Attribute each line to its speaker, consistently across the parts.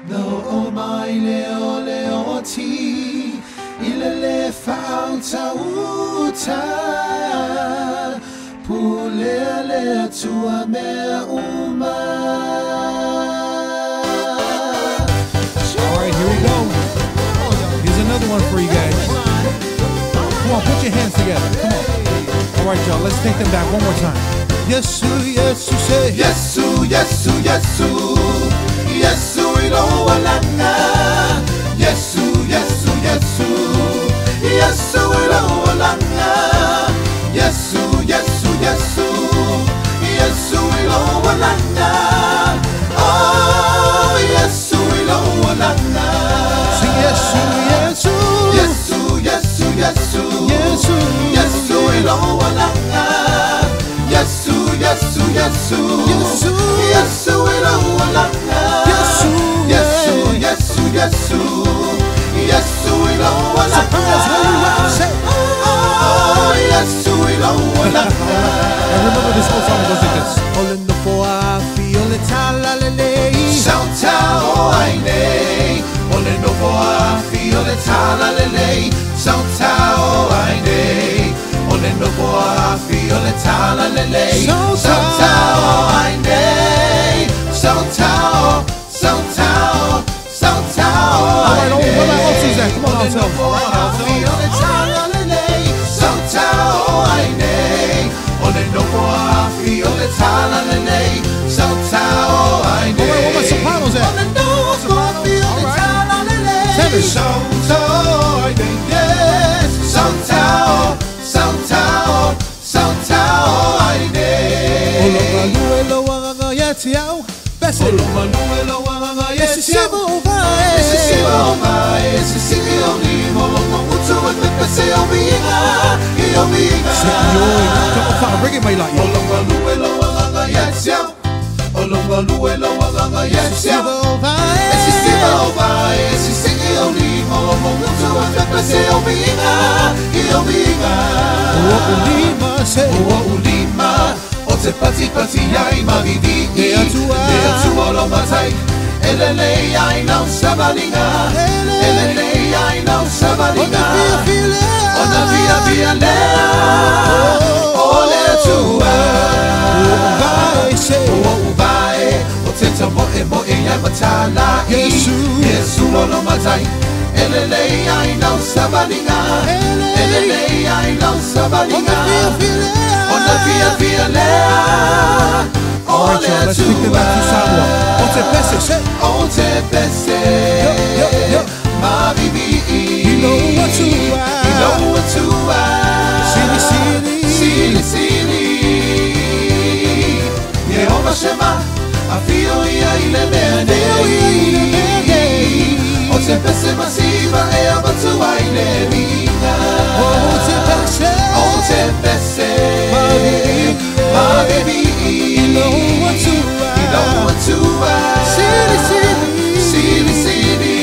Speaker 1: No o mai leo leo ti ilele fauta uta pulele tua me uma.
Speaker 2: Alright, here we go. Here's another one for you guys. Come on, put your hands together. Come on. Alright, y'all, let's take them back one more time. Yesu, Yesu, say
Speaker 1: Yesu, Yesu, Yesu, Yesu ilo walanga. Yesu, Yesu, Yesu, Yesu ilo walanga. Yesu, Yesu, Yesu, Yesu ilo walanga. Oh, Yesu ilo walanga.
Speaker 2: Sing Yesu, Yesu,
Speaker 1: Yesu, Yesu, Yesu,
Speaker 2: Yesu,
Speaker 1: Yesu ilo walanga. Yesu, Yesu, Yesu,
Speaker 2: Yesu,
Speaker 1: Yesu ilo walanga.
Speaker 2: Yesu,
Speaker 1: Yesu, Yesu, Yesu, Yesu ilo walanga. Oh, Yesu ilo walanga.
Speaker 2: And remember this whole song goes like this. All in the four, I feel it, talalele.
Speaker 1: Shout out, aine. All in the four, I feel it, talalele. Shout out, aine. All in the four, I feel it, talalele. Shout out, aine. Shout out, shout out, shout out.
Speaker 2: Alright, where my ultras at? Come on,
Speaker 1: All in the
Speaker 2: Alto.
Speaker 1: four, I feel it, talalele. Shout out, aine. All in the four, I feel it, talalele. Shout out, aine.
Speaker 2: Alright, where my sopranos at? Tenors.
Speaker 1: Shout out, yes. Shout out, shout out, shout out,
Speaker 2: Olo wanga yetiao. Best it.
Speaker 1: yes,
Speaker 2: Esse civil vai.
Speaker 1: esse civil vai, esse civil limo, muito muito pese ominga, e ominga.
Speaker 2: Come on, fire, bring it, my light.
Speaker 1: Olongaluelo wanga yetiao, olongaluelo wanga
Speaker 2: Esse
Speaker 1: yetiao.
Speaker 2: civil vai.
Speaker 1: Esse civil vai, esse civil limo, muito muito pese ominga, e ominga.
Speaker 2: O Lima say.
Speaker 1: O Lima, o te pati pati ai mavidi,
Speaker 2: E atua
Speaker 1: lo matai. Elele ai não sabalinga, elele ai não sabalinga. Ona via via lea, ole tua.
Speaker 2: Vai say.
Speaker 1: O vai, o te tamo e ai matala. Yesu lo matai. Elele ai não sabalinga, elele ai não sabalinga. Ona via via lea.
Speaker 2: Alright, y'all, let's take them back to Samoa. Onte pese, say.
Speaker 1: Onte pese, ma bibi.
Speaker 2: You know what to
Speaker 1: You know what to
Speaker 2: Sili, sili.
Speaker 1: Sili, sili. Yehovah Shema, afio ia ile mene. Onte pese masiva e abatu ile minga.
Speaker 2: Onte pese.
Speaker 1: Onte pese, ma bibi.
Speaker 2: You know what to
Speaker 1: You know what to
Speaker 2: Sili, sili.
Speaker 1: Sili, sili.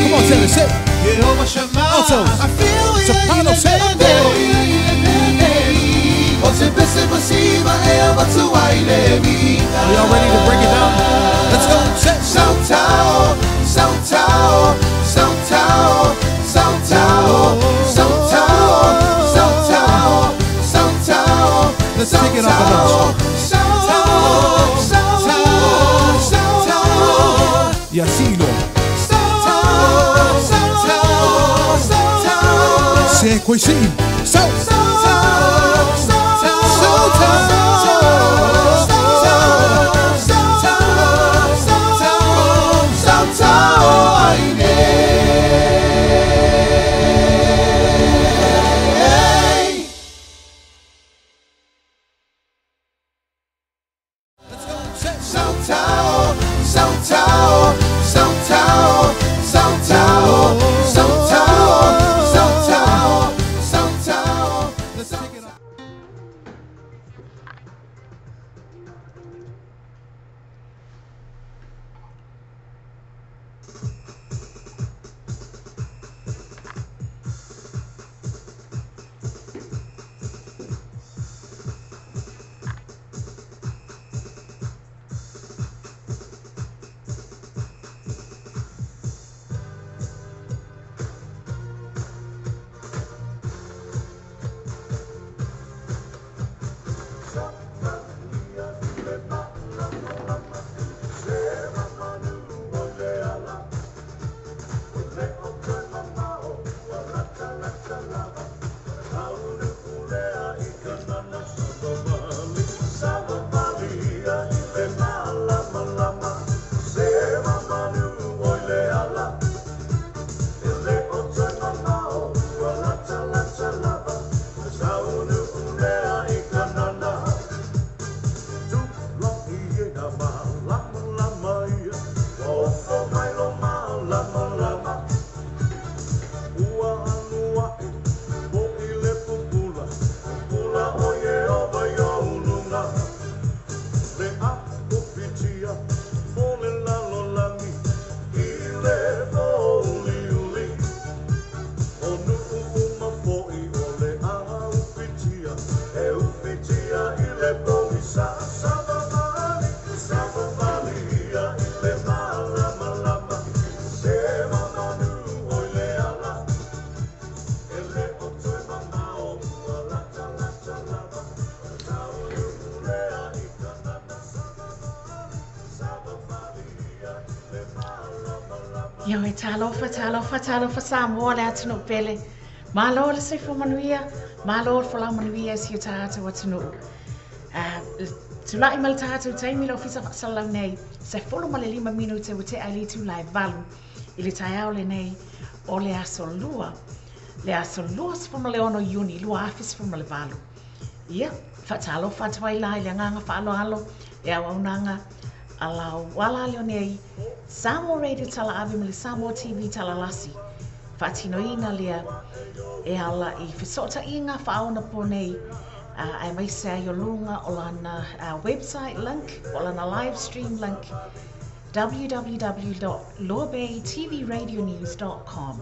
Speaker 2: Come on, tell us, say.
Speaker 1: Yehovah Shema,
Speaker 2: Altos. Soprano, say. Are y'all ready to break it down? Let's go. Say.
Speaker 1: Shout out, shout out, shout out, shout out, shout out, shout out, shout out.
Speaker 2: Let's take it up a notch.
Speaker 1: Shout out, shout out, shout out.
Speaker 2: Yasilo.
Speaker 1: Shout out, shout out, shout out.
Speaker 2: Say, Kwesi. So.
Speaker 1: Shout out.
Speaker 3: Yo e talofa Samoa le atunu pele. Malo le se manuia, malo le fola manuia si tata watunu. Tula imal tata taimi lo fisa salau nei. Se folo male 5 minute o te ali tu lai valu. Ili taiao le nei o le aso lua. Le aso lua se foma le ono yuni, lua afis foma le valu. Ia, fatalo fatwai lai le nganga falo alo, e awaunanga ala wala leo nei. Samoa Radio tala ave mele Samoa TV tala lasi. Fatino ina lea e ala I fisota inga fauna po nei. Ai mai se yo lunga o lana website link, o lana live stream link, www.loabaytvradionews.com.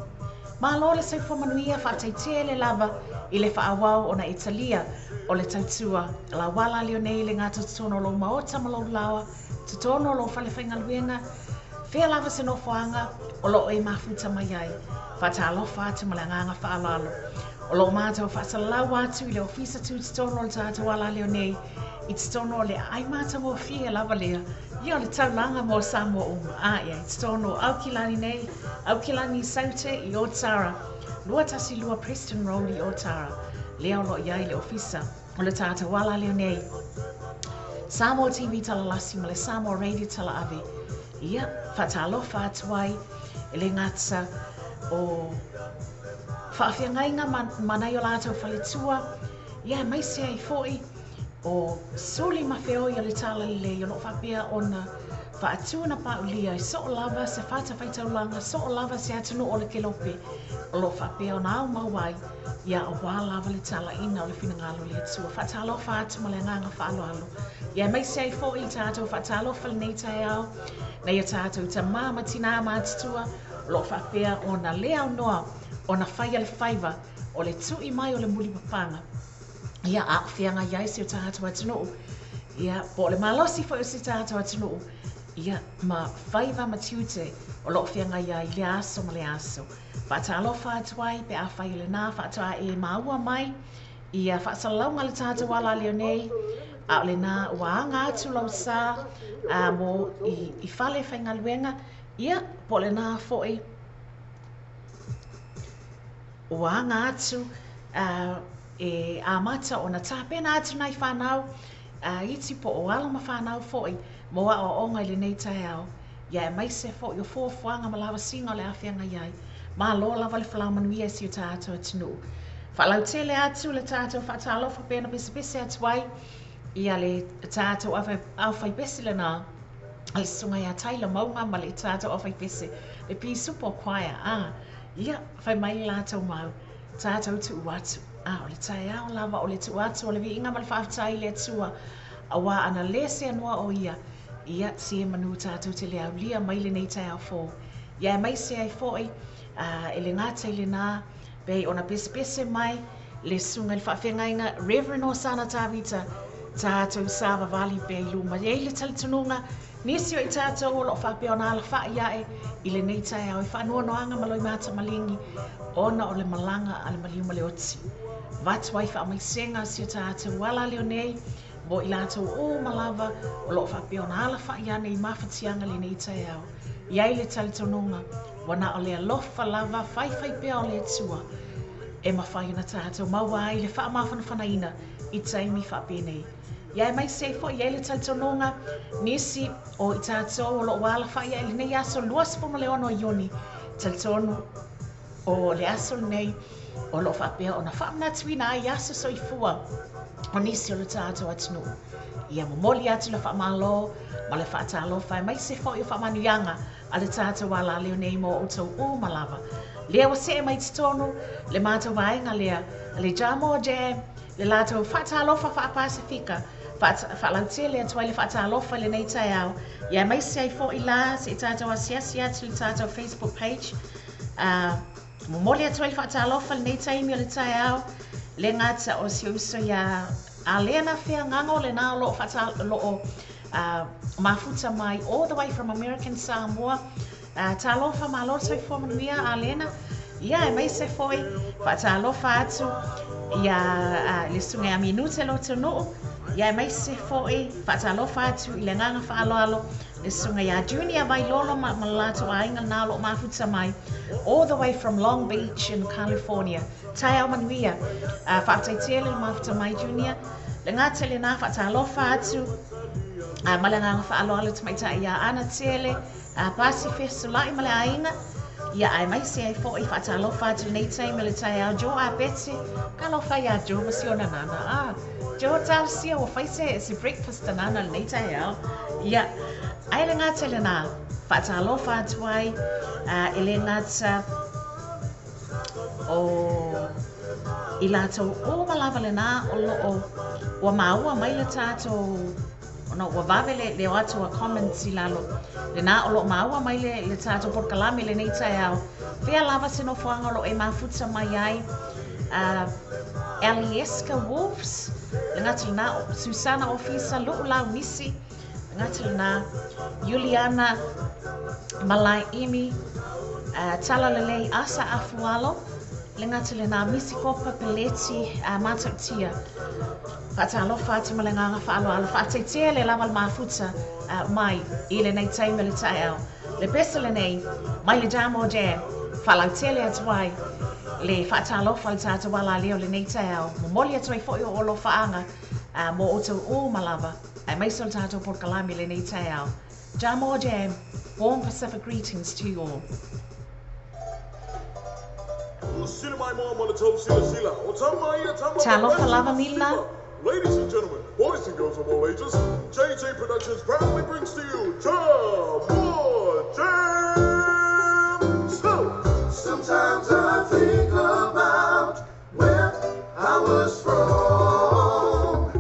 Speaker 3: Ma lola se fomanuia fataitea lava I le faawau o na Italia o le tautua la wala leo nei le ngata tono lo maota malo lawa, tono lo falewhainga luenga, Fea lava se no foanga o lo e mafuta mai ai. Fata alofa atu malanganga whaalalo. O lo mātou whaasalau atu I le ofisa tu tono le tātou ala leo nei. I tono le ai mātou o fia lava lea. Ia le taulanga mo Samoa uma. Ia, I tono au kilani nei. Au kilani saute I Otara. Lua tasi lua Preston Road I Otara. Lea o lo iai le ofisa. O le tātou ala leo nei. Samoa TV tala lasi ma le Samoa Radio tala ave. Ia, whatalofa atuai, e le ngata o whaawhiangainga manai o lātou whaletua. Ia, mai se ai foi o suli mawheo I le tala I le I no whapea o na whaatuna paulia I so lava se whata whaitaulanga, so lava se atunu o le kelope o lo whapea o na au mawai. Ia, o wā lava le tala ina o le whinangalo le atua. Whatalofa atu ma le nganga whaaloalo. Ia, mai se ai foi I tātou whatalofa le nei tai au. Na ia tātou ta māma tina mātitua lo whapea o na lea noa o na whaia le whaiva o le tui mai o le muli papanga. Ia a whianga iai se o tātou atunuu. Ia po le malosi fo o se tātou atunuu. Ia ma whaiva ma tiute o lo whianga iai le aso ma le aso. Whaatalo whaatuai pe a whai le nā whaatua e maua mai. Ia whaasalaunga le tātou wala leo nei. A le nā ua anga atu lau sā mo I whale whainga luenga. Ia, po le nā foi. Ua anga atu e amata o na tāpena atu nai whanau. Iti po o ala ma whanau foi. Mo a o onga I le nei tai au. Ia, mai se foi o fōwhanga ma lawa singa o le awhianga iai. Ma lo lava le whalaumanuia si o tātou atunu. Whalau tele atu le tātou whaatalofa pēna pese atuai. Ia le tātou awhai pese le nā. Ale sunga ia taila maunga ma le tātou awhai pese. Le pi supo kwaia. Ia, whai mai lātou mau. Tātou tu atu. O le tai au lava o le tu atu. O le vi inga ma le whaafitai le atua. Awa ana le se anua o ia. Ia, si e manu tātou te le au lia mai le nei tai au fō. Ia mai se ai fo'i e le ngata i le nā pei ona pese mai le sunga le whawhengainga Reverend Osana Tavita tātou sāwa wali pei luma. Iei le talitununga nisi o i tātou o lo whapea ona ala whaiae i le nei tai au i whanua noanga maloi mata malingi ona o le malanga a le maliuma le oti. Vatu wai wha mai senga si o tātou wala leo nei mo i lātou o malawa o lo whapea ona ala whaiane i mawhatianga le nei tai au. Iei le talitununga wana o le alofa lava whai pea o le tua e mawhai na tātou maua ai le wha mawhanawhanaina i taimi whapea nei. Ia mai se fo ia le talitononga nisi o i tātou o lo wala whaia e le nei aso luas po le ono ioni talitono o le aso nei o lo whapea o na whamna tuina ai aso so i fua o nisi o le tātou atinu. Ia momoli atu le whamalo ma le whaatalo whai mai se fo i o whamanuianga a le tātou wala leo nei mo o tau o malawa. Lea wa se mai titono le mātou wainga lea le jamo jam le lātou whaatalofa wha Pasifika whaalantele atu ai le whaatalofa le nei tai au. Ia mai se ai fo i la se i tātou asiasi atu le tātou Facebook page. Momoli atu ai le whaatalofa le nei tai mi o le tai au. Le ngata o si uso ia a lena whea ngango le nā lo whaatalo mafuta mai all the way from American Samoa. Talofa ma loto i fo manuia a lena. Ia mai se foi whaatalofa atu ia le sunga a minute lo tonu ia mai se foi whaatalofa atu i le nganga whaaloalo le sunga ia junior vai lolo ma lato ainga nā lo mafuta mai all the way from Long Beach in California. Tai au manuia whaataitele le mafuta mai junior le ngata le nā whaatalofa atu ma le nganga whaaloalo tamaita ia ana tele Pacific sulai ma le ainga. Ia ai mai se ai fo i whaatalofa atu nei tai me le tai au jo a beti ka lo whai a jo masiona nana jo tal sia o whai se breakfast nana nei tai au. Ia ai le ngata le nā whaatalofa atu ai i le ngata o i lātou o malawa le nā o lo o maua mai le tātou no wa vave le o atu a comments i lalo le nā o lo maua mai le tātou porkalame le nei tai au whea lava se no whanga lo e mafuta mai ai Alieska Wolves le ngati le nā Susana Ofisa lo lau nisi le ngati le nā Juliana Malaimi Tala Lelei Asa Afualo le ngati le nā Misikopa Peleti Mataktia Whaatalofa atu ma le nganga whaaloalo whaataitea le lava le mafuta mai i le nei tai me le tai au. Le besa le nei mai le jamo jam whaalautele atu ai le whaatalofa le tātou wala leo le nei tai au. Momoli atu ai fo i o olo whaanga mo o tau o malawa ai mai so le tātou porkalami le nei tai au. Jamo jam, warm Pacific greetings to you all. Talofa lava mila.
Speaker 4: Ladies and gentlemen, boys and girls of all ages, JJ Productions proudly brings to you Jam. So,
Speaker 1: Sometimes I think about where I was from.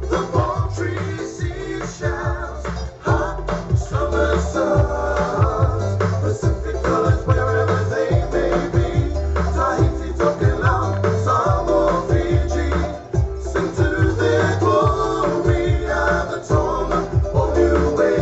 Speaker 1: The palm trees, seashells, hot summer suns, Pacific colors wherever they may be. Tahiti, Tokelau, Samoa, Fiji, sing to their glory, the Tona, or Niue.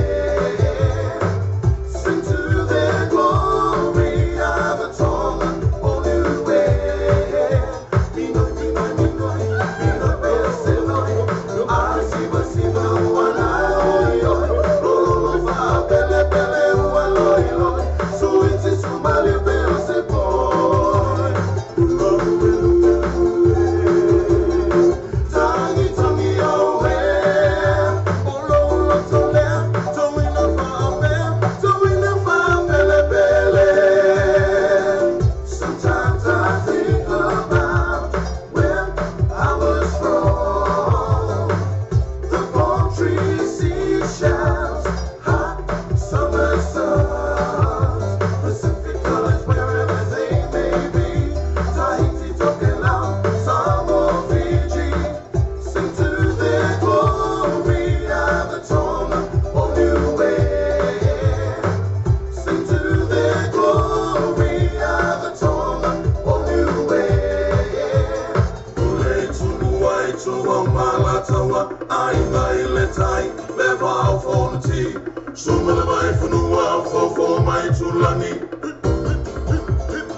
Speaker 4: Sumala mai funua fofo mai tulani.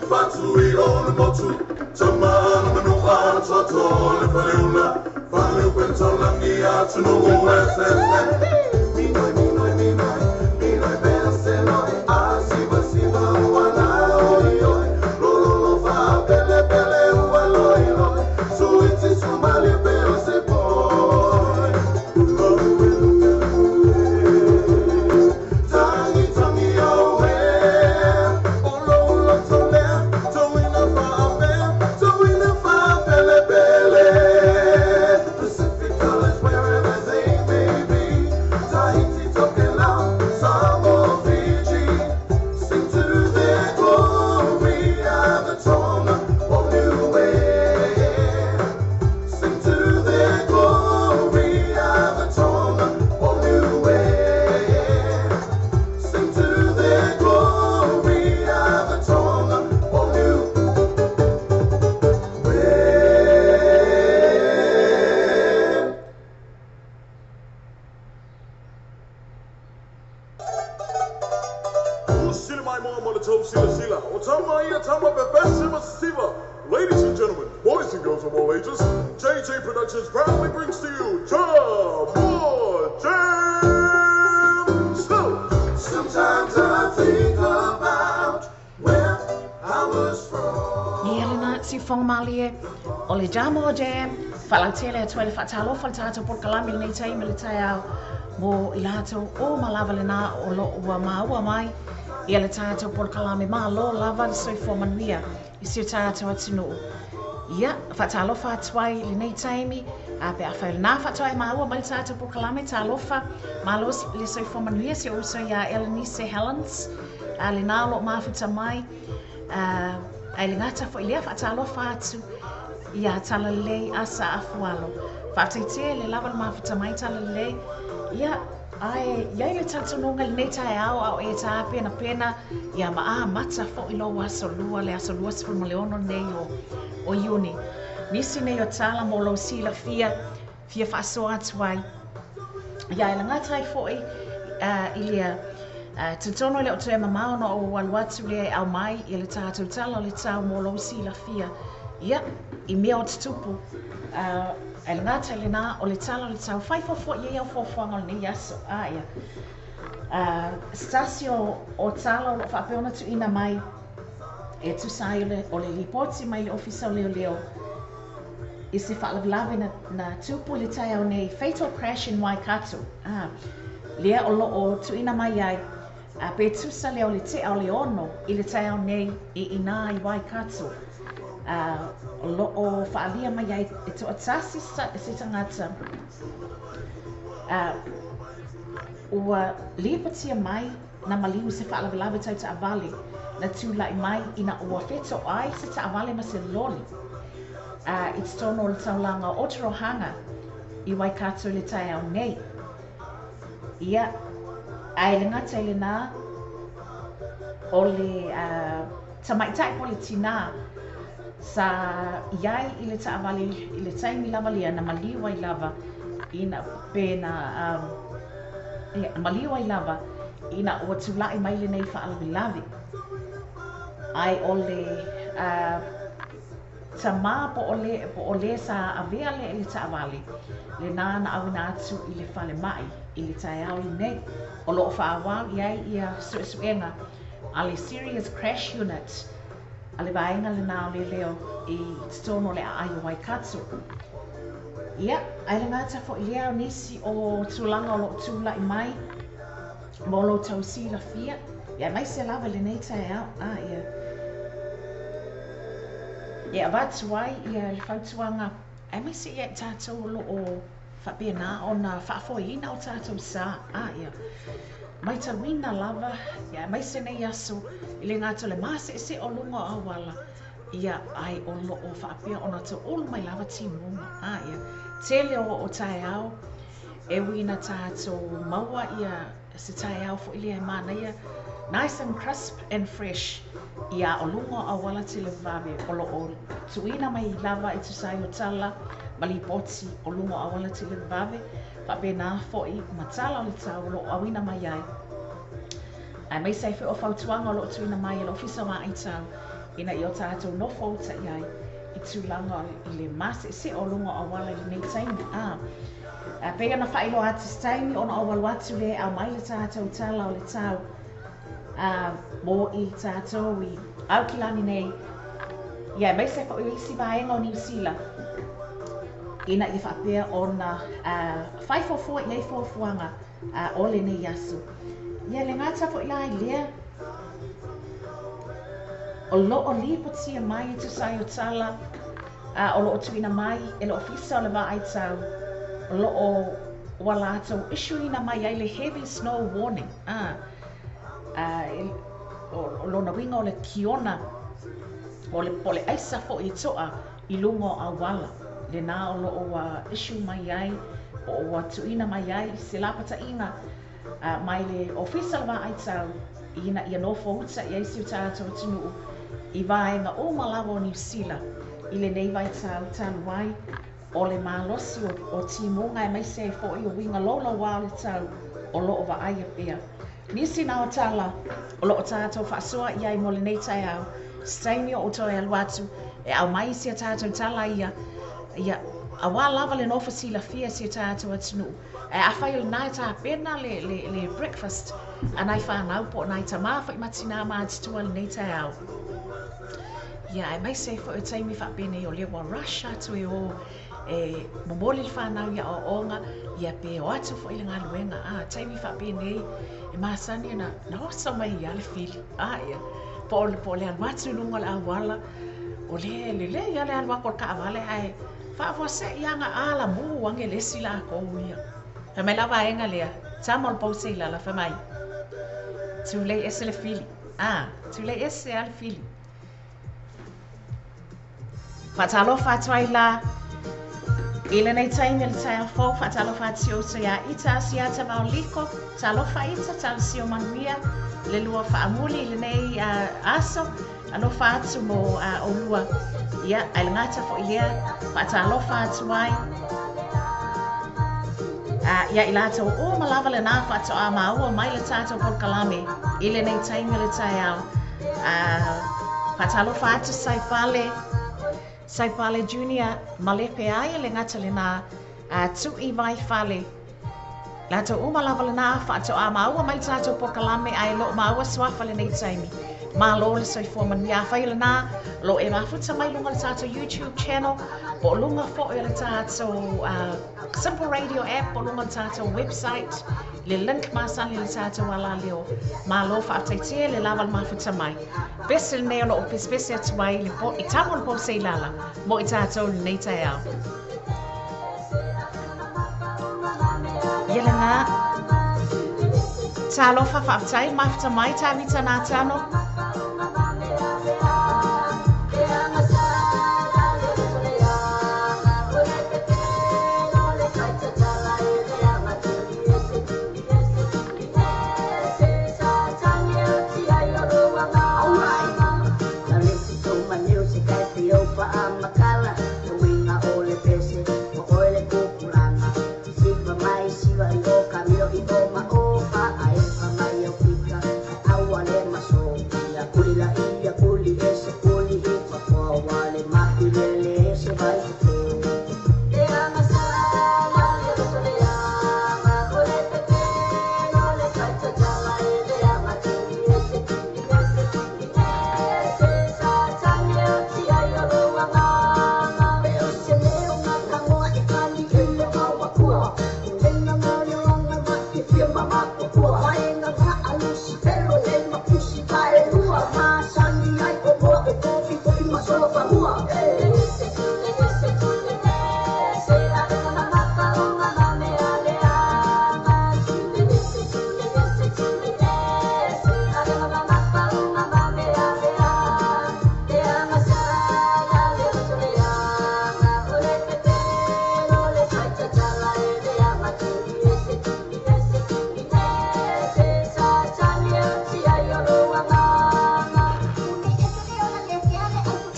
Speaker 4: Fatui on motu. Tamana manua toto le faleula. Faleu pentolangi atu no uesese. Minoi, minoi, minoi. Minoi penseloi. Asiva, siva, wana oi oi. Lolo fa pele pele ua loi loi. Suiti sumali peo se poi. Tangi tangi awe. Olo olo tole. Toina fa ape. Toina fa pele pele. Pacific colors wherever they may be. Tahiti, Tokelau, Samoa, Fiji. Sing to their glory, Avatonga, or Niue. Sing to their glory, Avatonga, or Niue. Sing to their glory, Avatonga, or Niue. Sila mai mo mo to sila sila. Otama ia tama bebesima siva. Ladies and gentlemen, boys and girls of all ages, JJ Productions proudly brings to you Jam Still. Sometimes I think about where I was from.
Speaker 3: Yelena si fong malie o le jamo jam falatele tuele fatalo faltato por kalami nei tai militao mo ilato o malava lena o lo wa mai ia le tato por kalami ma lo lava so formanuia i si tato atino ia fatalo fatwai le nei taimi a pe afail na fatwai ma o mal tato por kalami talofa malos le so formanuia si o so ia Elenice Helens alina lo ma fitamai ai ngata fo ilia fatalo fatu ia tala lei asa afualo fatite le lava ma fitamai tala lei ia ai ia le tatu nonga le nei tai au e ta pena pena ia ma mata fo ilo waso lua le aso lua sfo maleono nei o uni nisi nei o tala mo lo sila fia faso atuai ia le ngata ai fo ilia tutono le o te mamao no o waluatu le au mai i le tātou tala o le tau mo lo sila fia ia i mea o tutupu e le ngata le nā o le tala o le tau faifofo ia fofoanga o le nei aso ia stasio o tala o lo whapeona tu ina mai e tu sai o le lipoti mai le ofisa o leo leo i se whaalawalawe na tupu le tai au nei fatal crash in Waikato lea o lo o tu ina mai ai a pe tusa leo le te au le ono i le tai au nei i ina i Waikato o lo o whaalia mai ai e to atasi se tangata ua lipatia mai na maliu se whaalawalawe tau ta avale na tūlai mai ina ua wheto ai se ta avale ma se loli i te tono o le taulanga o Otorohanga i Waikato le tai au nei ia ai le ngata le nā o le tamaitai po le tina sa iai i le taavale i le taimi lava lia na maliu ai lava ina pena maliu ai lava ina ua tula'i mai lenei whaalawelawe ai o le tamā po o le sa avea le taavale le nā na awina atu i le whale mai i le tai au i nei o loo whaawau iai ia suesuenga a le serious crash unit a le vaenga le nā le leo i tono le a ai Waikato ia ai le ngata fo ilia o nisi o tulanga o loo tula i mai mo lo tau sila fia ia mai se lava le nei tai au ia vatu ai ia le whautuanga ai mai se ia tātou lo o whapena o na whaafoina o tātou sā ia mai tawina lava ia mai se nei aso i le ngātou le māse se o lunga awala ia ai o lo o whaapea o na tau olu mai lava timunga ia tele o tai au e wina tātou maua ia se tai au fo ilia mana ia nice and crisp and fresh ia o lunga awala te le vave o lo o tuina mai lava i tu sai o tala mali poti o lunga awala te le vave whapena fo i matala o le tau lo awina mai ai Ai mai sai o fautuanga o lo tuina mai e lo fisa wa ai tau. Ina i o tātou no fauta iai i tūlanga i le mase se o lunga o wala i nei taimi. Pega na whailo atu staimi o na o walu atu le au mai le tātou tala o le tau. Mo i tātou i au kilani nei. Ia mai sai o isi vaenga o New Zealand. Ina i whapea o na whaifofua i ei fofuanga o le nei asu. Ia le ngata fo ia i lea. O lo o lipo tia mai tu sai o tala. O lo o tuina mai e lo ofisa o le va ai tau. O lo o wala ato issuina mai ai le heavy snow warning. O lo na winga o le kiona. O le pole aisa fo i toa i lungo a wala. Le nā o lo o issue mai ai. O tuina mai ai se lapata inga. Mai le ofisa wa ai tau ina ia no fouta ia si tātou tunu i vaenga o malawa o New Zealand i le nei vai tau tanu wai o le malosi o timonga e mai se fo i o winga lola wā le tau o lo o va ai a pia. Nisi na o tala o lo o tātou whaasua ia i mo le nei tai au staimi o toi aluatu e au mai si a tātou tala ia a wā lava le nofa si la fia si a tātou atunu. A whai o nai tā pena le breakfast a nai whanau po nai tā mawha i matina maa titua le nei tai au. Ia, e mai se fo e taimi whapene o lewa rush atu e o momoli le whanau ia o onga ia pe o atu fo i le ngā luenga. Taimi whapene e maasani na osa mai ia le fili. Ia, po le alwatu lunga le awala o le ia le alwako ka awale ai whaafua se ianga ala mu wange le sila kou ia. E mai lava enga lea, tama o le pause ila la whamai. Tūlei ese le fili. Tūlei ese a le fili. Whatalo whatuai la, ile nei taimi le tai awhau, whatalo whatio sa ia ita si ata vau liko, talo whaita, talo si o manuia, le lua whaamuli, le nei aso, alo whatu mo o lua. Ia, ai ngata fo ilea, whatalo whatuai, ia i lata o malawa le nā whato a maua mai le tātou por kalame i le nei taimi le tai au. Whatalo whatu sai pale junior malepe ai le ngata le nā tu i vai whale. Lata o malawa le nā whato a maua mai tātou por kalame ai lo maua swafa le nei taimi. Ma lo le soifua manu ia whai le nā lo e mafuta mai lunga le tātou YouTube channel po lunga fo e le tātou Simple Radio app po lunga le tātou website le link masani le tātou ala leo ma lo whaataitea le lawa le mafuta mai bese le neo lo o pespese atuai le po i tamo le po se ilala mo i tātou le nei tai au. Ia le ngā tālofa whaatai mafuta mai tāwita nā tāno.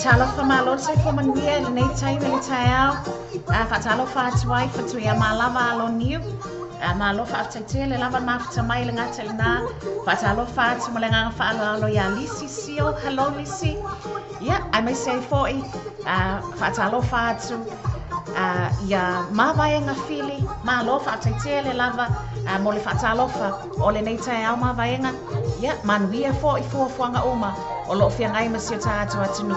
Speaker 3: Talofa malo se fo manuia le nei taimi le tai au. Whatalofa atuai whatuia malawa alo niu. Malofa ataitele lava mafta mai le ngata le na fatalofa atu malenga faalo ya lisi sio hello lisi. Yeah, I may say for fatalofa atu ya mavaenga fili malofa ataitele lava mole fatalofa ole neita ya mavaenga. Yeah, man we for fuanga uma o lo fia ngai masio tatu atunu.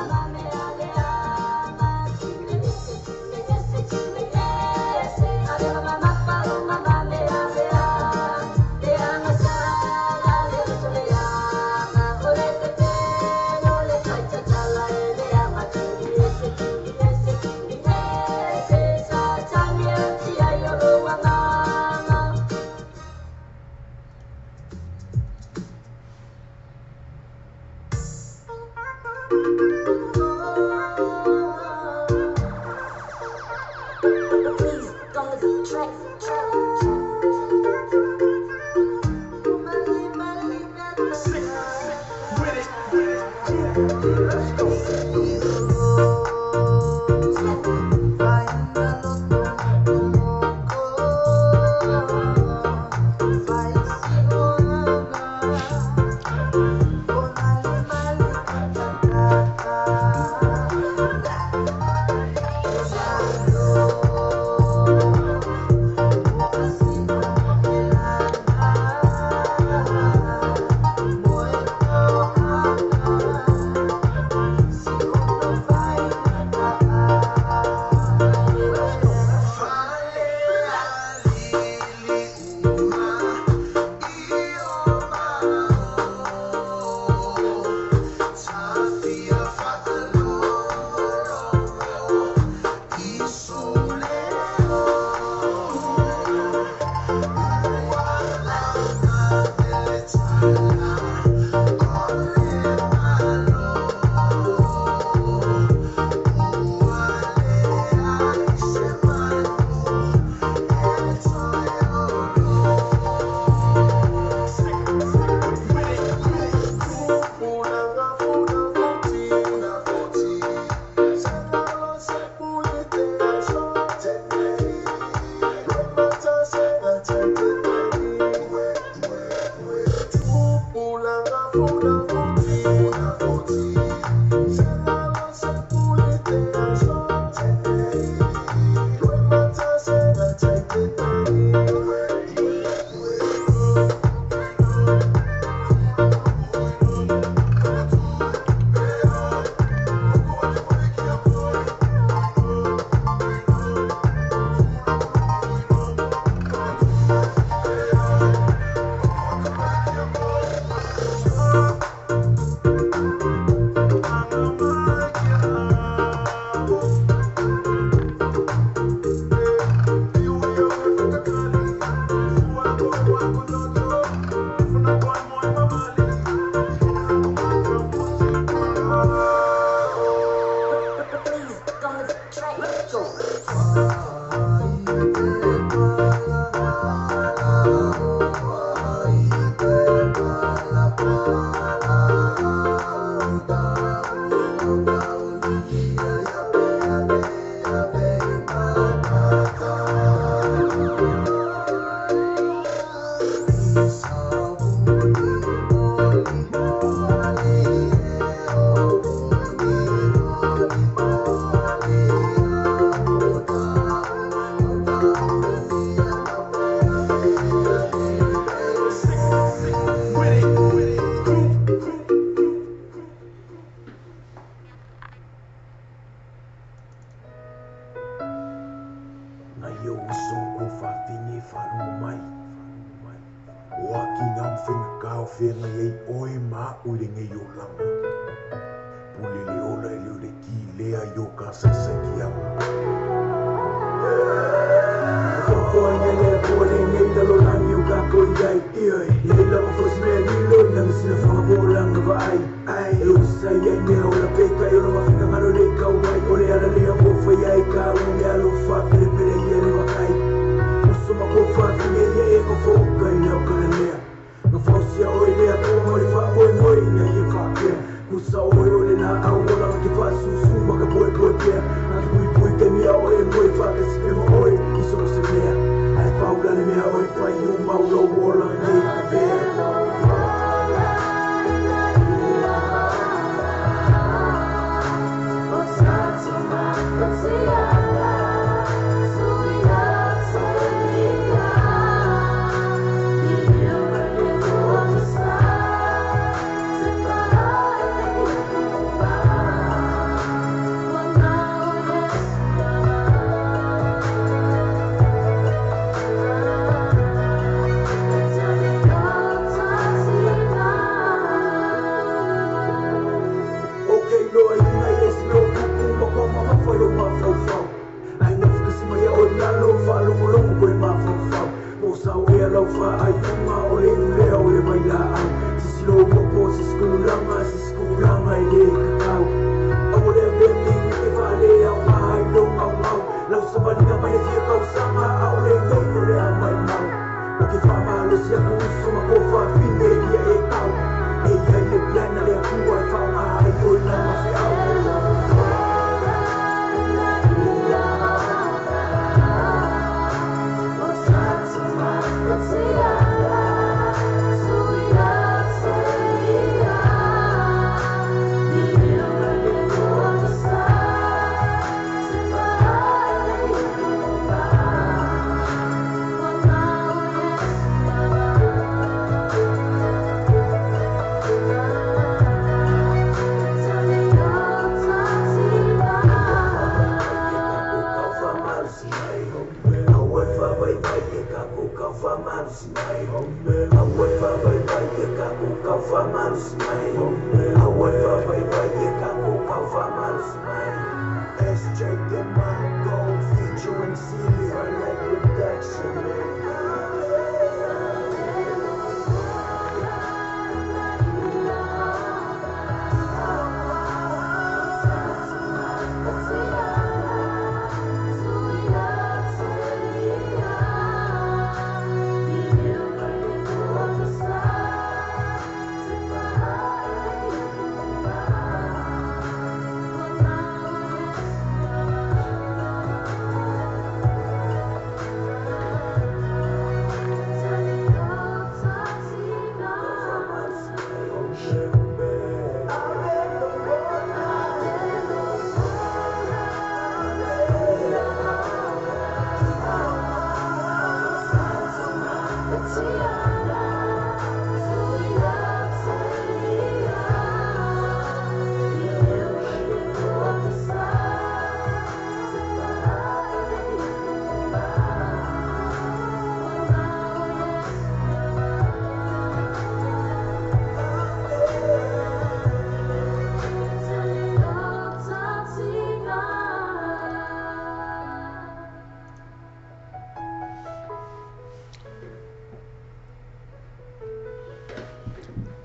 Speaker 4: Paula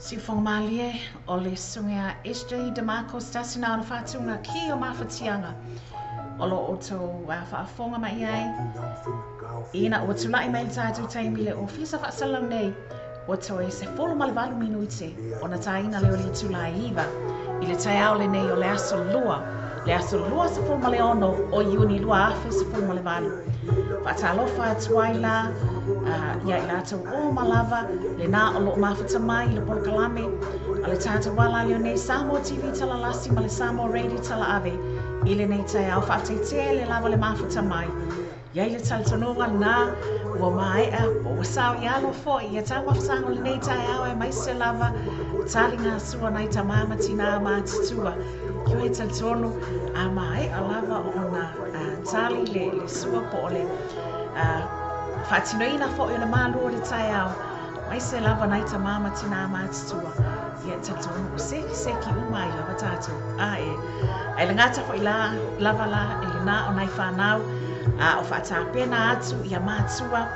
Speaker 3: Si whangamalie o le sunga SJ de Marco stasina o whatunga ki o mawhatianga. O lo o tō whaafonga mai ai. Ina o tulai mai tātou taimi le ofisa whaasalau nei. O tō e se folo malewalu minuite o na taina leo li tulai iwa. I le tai au le nei o le aso lua. Le aso lua se folo male ono o iuni lua afe se folo malewalu. Whaatalofa atuai la. Ia I lātou o malava, le nā o lo mawhata mai, le polokalame, a le tātou wala leo nei Samoa TV tala lasi ma le Samoa Radio tala ave, I le nei tai au whaateitea le lava le mawhata mai. Ia I le talitononga nā, ua maea, o sao I alo fo, ia tā wafsango le nei tai au e mai se lava, tali ngā sua nai ta mamati nā mātitua. Kio e talitono, a maea lava o na tali le sua po o le Whaatinoina fo I le mālua o le tai au. Mai se lava nai ta mama tina mātitua. Ia tatonu o seki uma I lava tātou. E le ngata fo I lava la e le nā o nai whanau. O whaatapena atu ia mātua.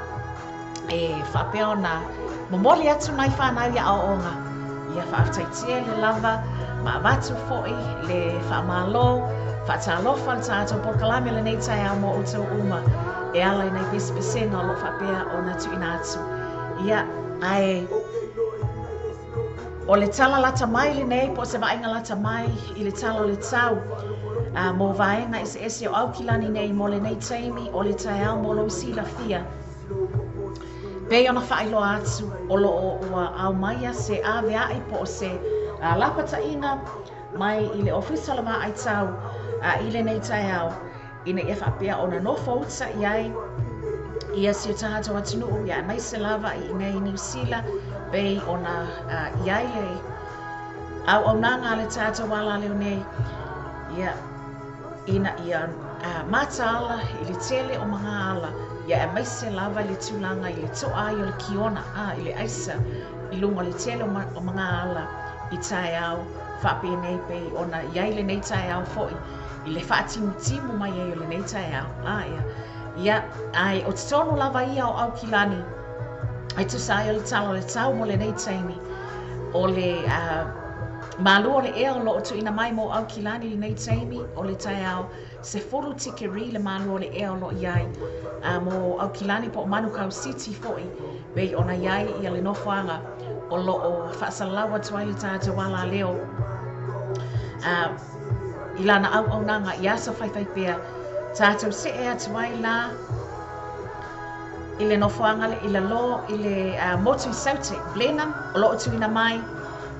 Speaker 3: E whapea o na momoli atu nai whanau ia aonga. Ia whaafetaitia le lava. Ma watu fo I le whaamalo. Whaatalofa le tātou porkalame le nei tai au mo o tau uma. E ala I nei pesipesenga o lo whapea o na tuina atu. Ia, ai, o le tala lata mai le nei, po se vaenga lata mai I le tala o le tau. Mo vaenga ese o aukilani nei mo le nei taimi o le tai au mo lo sila fia. Pei ona whailoa atu o loo ua au maia se AVA po se lapataina mai i le ofisa la ai tau i le nei tai au ina ia whapea ona no fauta iai ia si o tātou atunu ia mai se lava i nei New Zealand pei ona iai le au nanga le tātou wala leo nei ia ina ia mataala i le tele o mga ala ia mai se lava le tūlanga i le toa i o le kiona i le aisa i lunga le tele o mga ala i tai au whapea nei pei ona iai le nei tai au foi i le whaatimu mai e o le nei tai au ia ai o te tono lava ia o au kilani ai tu sai o le talo le tau mo le nei taimi o le malua le ea o lo tu ina mai mo au kilani le nei taimi o le tai au se furu tikeri le malua le ea o lo iai mo au kilani po Manukau City foi bei ona iai ia le nofoanga o lo o whaasalawa tuai le tātou wala leo i lana au nanga i asa whaiwhai pia tātou se ea tuai la i le nofoanga le i le lo i le motu i saute blenam o lo tu ina mai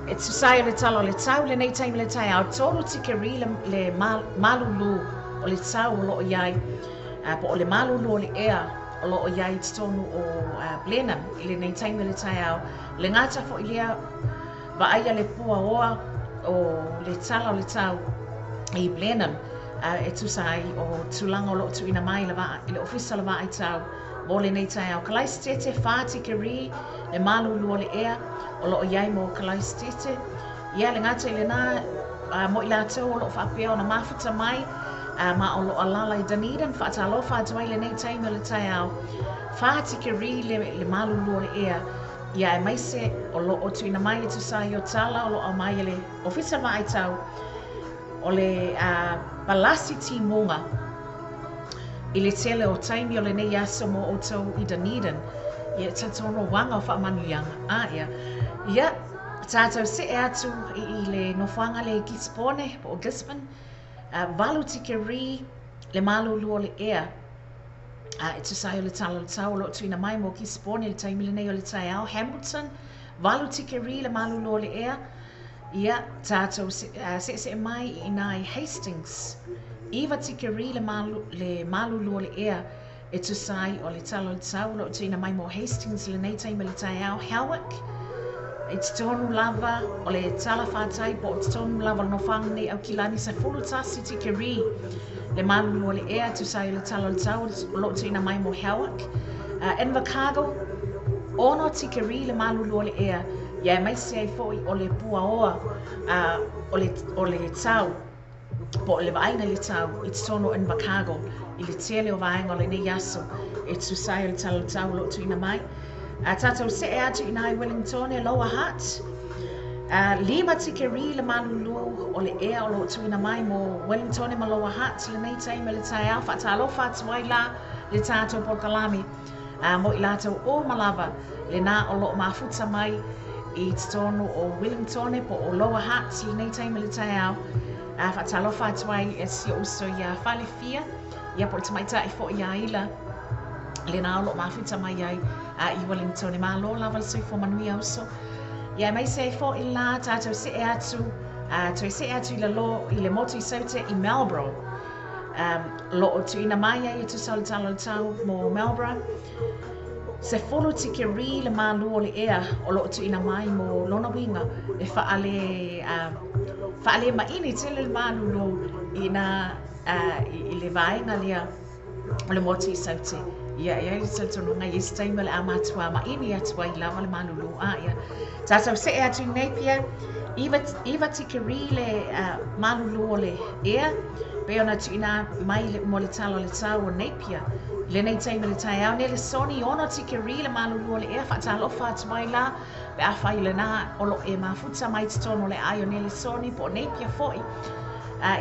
Speaker 3: e tu sai le talo le tau le nei taimi le tai au tolu tikeri le malulu o le tau o lo iai po o le malulu o le ea o lo iai tonu o blenam i le nei taimi le tai au le ngata fo i lea va aia le pua oa o le tala o le tau i blenam e tu sai o tulanga o lo tu ina mai lava i le ofisa lava ai tau mo le nei tai au kalai stete whaati keri le malulu o le ea o lo iai mo kalai stete ia le ngata i le nā mo i lātou o lo whapea o na mafuta mai ma o lo alala i Dunedin whaatalo whaatuai le nei taimi o le tai au whaati keri le malulu o le ea ia e mai se o lo o tu ina mai e tu sai o tala o lo au mai le ofisa lava ai tau o le balasi timunga i le tele o taimi o le nei aso mo o tau i Dunedin ia tatono wanga o whaamanuianga ia tātou se e atu i le nofanga le Gisborne o Gisborne valu tikeri le malulu o le ea e tu sai o le tala o le tau lo tu ina mai mo Gisborne le taimi le nei o le tai au Hamilton valu tikeri le malulu o le ea ia tātou se mai i nai Hastings iwa tikeri le malulu o le ea e tu sai o le tala o le tau lo tu ina mai mo Hastings le nei taimi le tai au Howick e te tonu lava o le tala whātai po te tonu lava no whang nei au kilani sa fulu tasi tikeri le malulu o le ea tu sai o le tala o le tau lo tu ina mai mo Howick Invercargill ono tikeri le malulu o le ea ia mai se ai foi o le pua oa o le tau po le vaina le tau i te tono Invercargill i le tele o vaenga o le nei aso e tu sai o le tala o le tau lo tu ina mai tātou se e atu ina ai Wellington e Lower Hutt lima tikeri le malulu o le ea o lo tu ina mai mo Wellington e ma Lower Hutt le nei taimi le tai au whaatalo whaatuai la le tātou Porkalami mo i lātou o malava le nā o lo mafuta mai i te tonu o Wellington e po o Lower Hutt le nei taimi le tai au whaatalo whaatuai e si o uso ia whalewhia ia po le tamaita i fo ia ila le nā o lo mafuta mai ai i Wellington e malo lava le soifo manui au so ia mai se fo i la tātou se e atu toi se e atu i le lo i le motu i saute i Melbourne lo o tu ina mai ai tu sa le tala le tau mo Melbourne se folo tikeri le malu o le ea o lo tu ina mai mo lona winga e faale maini tele le malu lo ina i le vaenga lea o le motu i saute ia i se tonu ngai is taimi le amatua maini atua i lava le malu lo ia tātou se e atu nei pia iwa tikeri le malu lo o le ea pe ona tu ina mai mo le talo le tau o nei pia le nei taimi le tai au ne le soni ono tikeri le malulu o le ea whaatalo whaatuai la pe a whai le nā o lo e mafuta mai te tono le ai o ne le soni po nei pia foi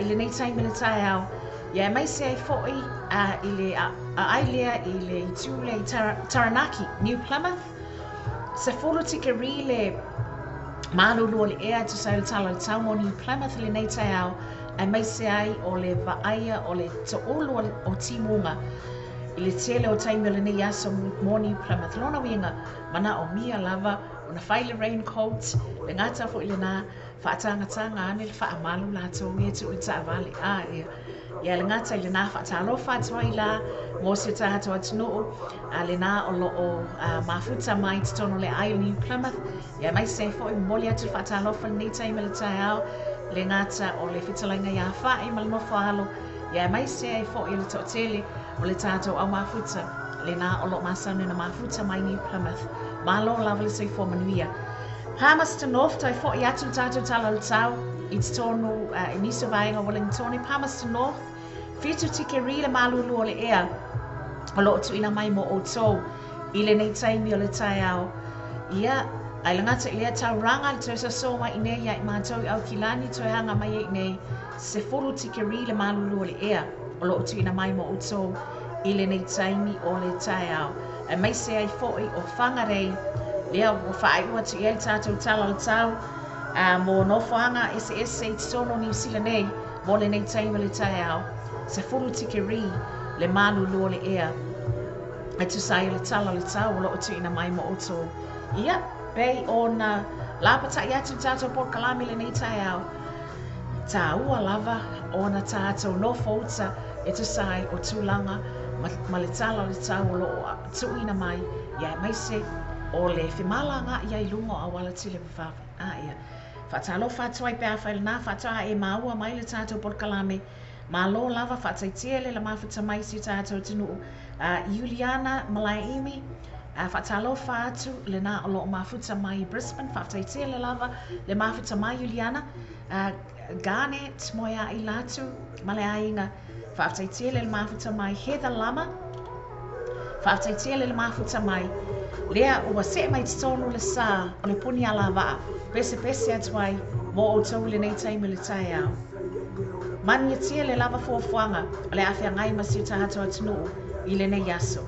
Speaker 3: i le nei taimi le tai au ia mai se ai foi i le ai lea i le itule i Taranaki New Plymouth se fulu tikeri le malulu o le ea tu sai le talo le tau mo New Plymouth le nei tai au ai mai se ai o le vaaia o le to'ulu o timunga I le tele o taimi o le nei aso moni Plymouth. Lona winga mana o mia lava o na whaile raincoat. Le ngata fo ile na whaatanga ane le whaamalu la tō nge tu le taavale. Ia le ngata ile na whaatalo whaatua i la mo se tātou atunoo. Le na o lo o mafuta mai te tono le Ioni Plymouth. Ia mai se fo i moli atu whaatalo wha nei taimi le tai au. Le ngata o le whitalainga ia whae ma le nofo alo. Ia mai se ai fo i le tōtele o le tātou au mafuta. Le na o lo masane na mafuta mai ni Plymouth. Malo lava le se fo manuia. Palmerston North tai fo i atu tātou tala le tau. I te tonu i niso vaenga Wellington. Palmerston North. Fitu tike ri le malulu o le ea. O lo tu ina mai mo o tō. I le nei taimi o le tai au. Ia, ai le ngata i lea tau ranga le tōsa soma i nei ia i mātou i au kilani tō hanga mai i nei. Se furu tike ri le malulu o le ea. O lo tu ina mai mo o tō. I le nei taimi o le tai au. E mai se ai foi o whangarei. Lea o whaai ua tu i el tātou tala le tau. Mo no whanga SS i tono New Zealand nei. Mo le nei taimi o le tai au. Se furu tike ri le malulu o le ea. E tu sai le tala le tau o lo tu ina mai mo o tō. Ia, bei o na lapata i atu tātou Port Kalami le nei tai au. Tā ua lava o na tātou no fauta e tu sai o tūlanga ma le tala le tau o lo tu ina mai. Ia mai se o le whimalanga ia I lungo a wala tile mwhawe. Ia. Whatalo whatua I pēr whaile nā whatua e maua mai le tātou Port Kalami. Ma lo lava whataitia le la mawhita mai si tātou tinu. Juliana Malaimi. Whatalo whātu le nā o lo mawhita mai Brisbane. Whataitia le lava le mawhita mai Juliana. Garnet moia I latu. Male ainga. Whataitia le mawhita mai Heather Lama. Whataitia le mawhita mai. Lea ua se mai tonu le sā o le puni ala waa. Pese atuai mo o tau le nei taimi le tai au. Mani tia le lava fuafuanga o le awhia ngai masi o tahato atunu I le nei aso.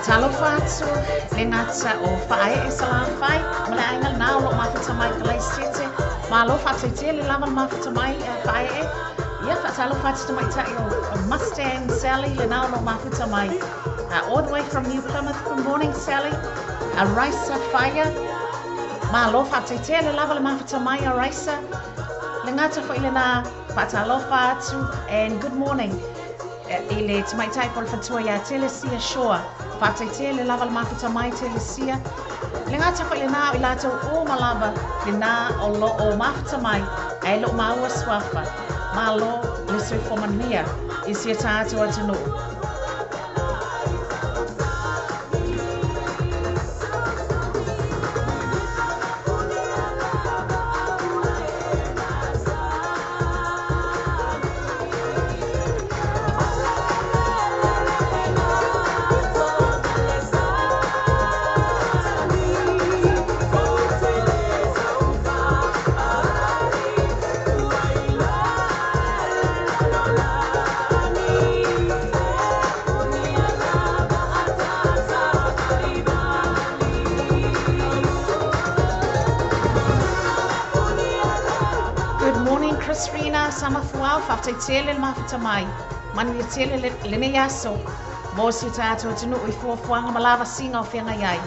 Speaker 3: Talo whātu, le ngata o whae e sala whai, male ainga nā o lo mawhita mai kalai sete, ma lo whātai te le lama mawhita mai whae e, Ia whaatalo whātita mai tai o Mustang Sally, le nao no mafuta mai. All the way from New Plymouth, good morning Sally. Arisa Fire. Malo whaataitea le lava le mafuta mai Arisa. Le ngata fo ile na whaatalo whātu and good morning. Ile tamai tai pol fatua ia Telesia Shore. Whaataitea le lava le mafuta mai Telesia. Le ngata fo ile na o ilato o malava le na o lo o mafuta mai. Ai lo maua swafa. Malo le sui fomania isi tātou atu no. Samafuau whaftaitele le mafuta mai. Mani tele le ne yaso. Mo si tātou tunu i fuafuanga malava singa o whenga iai.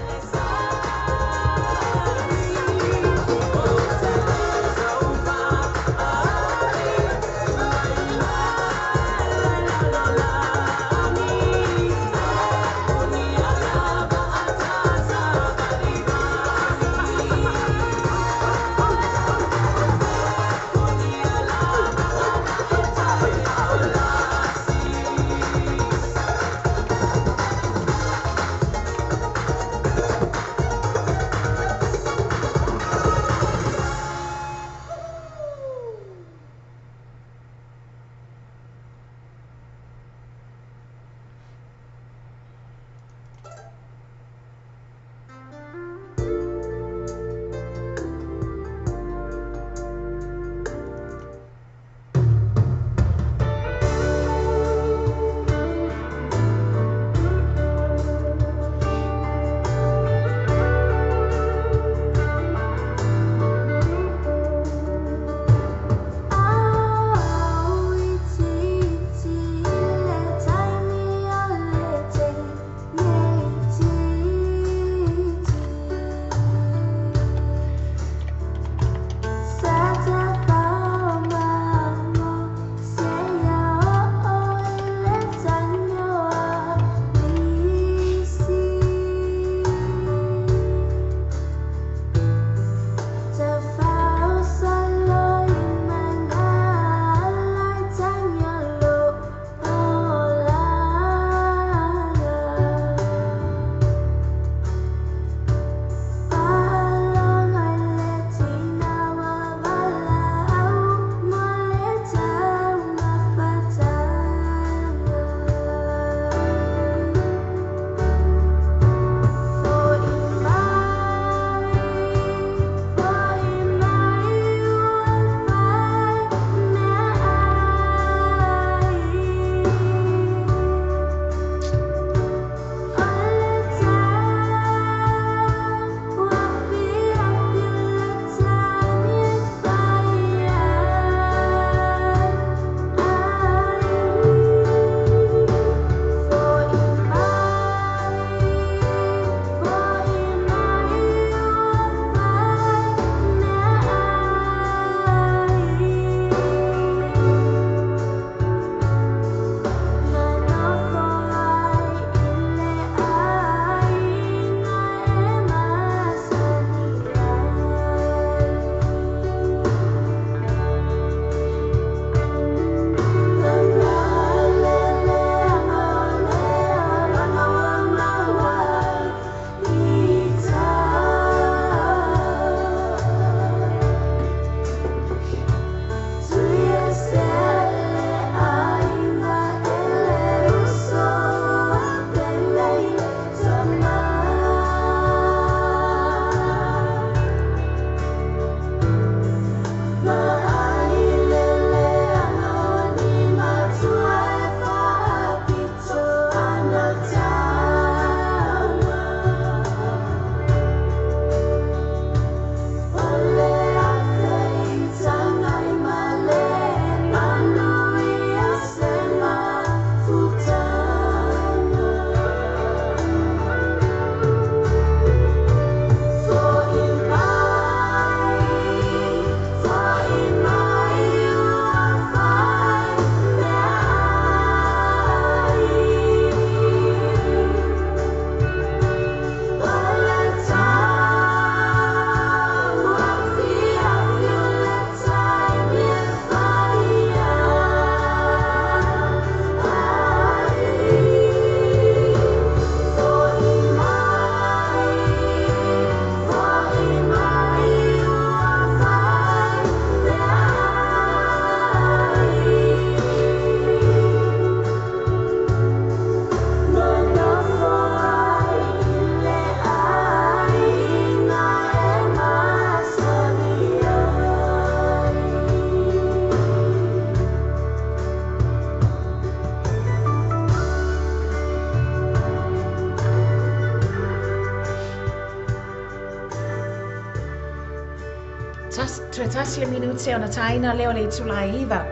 Speaker 3: tasi le minute ona taina leo le tulaiva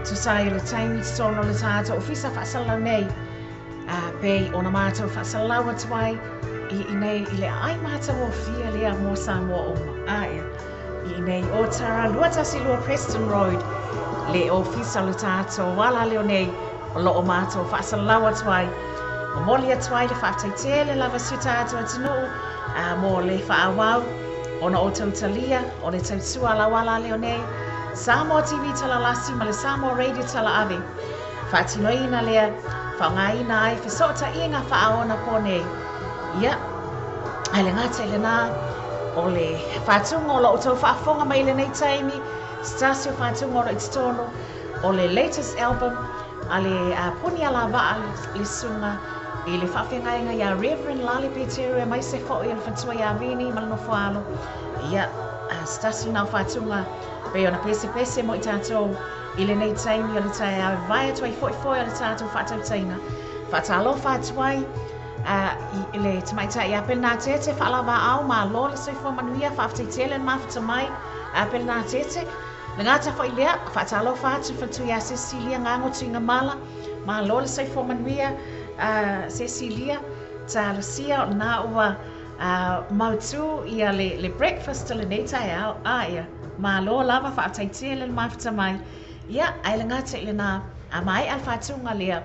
Speaker 3: to sai le taimi tono le tata ofisa fasala nei pe ona mata fasala wa twai I nei ile ai mata o fia le mo samo o ai I nei o tara luata si lua Preston Road le ofisa le tata wala leo nei o lo o mata o fasala wa twai o moli twai le fataitele lava sutata atino mo le faawau ona o tautalia o le tautua la wala leo nei Samo TV tala lasi ma le Samo Radio tala ave Fatinoina lea whangaina ai Fesota inga whaaona pone Ia Aile ngata ile na O le whatunga o la utau whaafonga mai le nei taimi Stasio whatunga o la ititono O le latest album Ale puni ala waa le sunga I le whawhengainga ia Reverend Lali Peteru mai se fo i le whatua ia vini malano whaalo Ia Stasio na whatunga Pe ona pese mo I tātou I le nei taimi o le tai a vai tuai foi o le tātou whātau taina. Whātalo whātuai I le tamaitai I apel nā tete whaalawa au ma lo le soifo manuia whaaftei tele ma whatamai apel nā tete. Le ngata fo I lea whātalo whātu whatu ia Cecilia ngango tuinga mala ma lo le soifo manuia Cecilia ta lucia o nā ua mautu ia le breakfast le nei tai au ia. Ma lo lava whaataitia le mawhita mai. Ia, aile ngata I le nā, a mai al whātunga lea.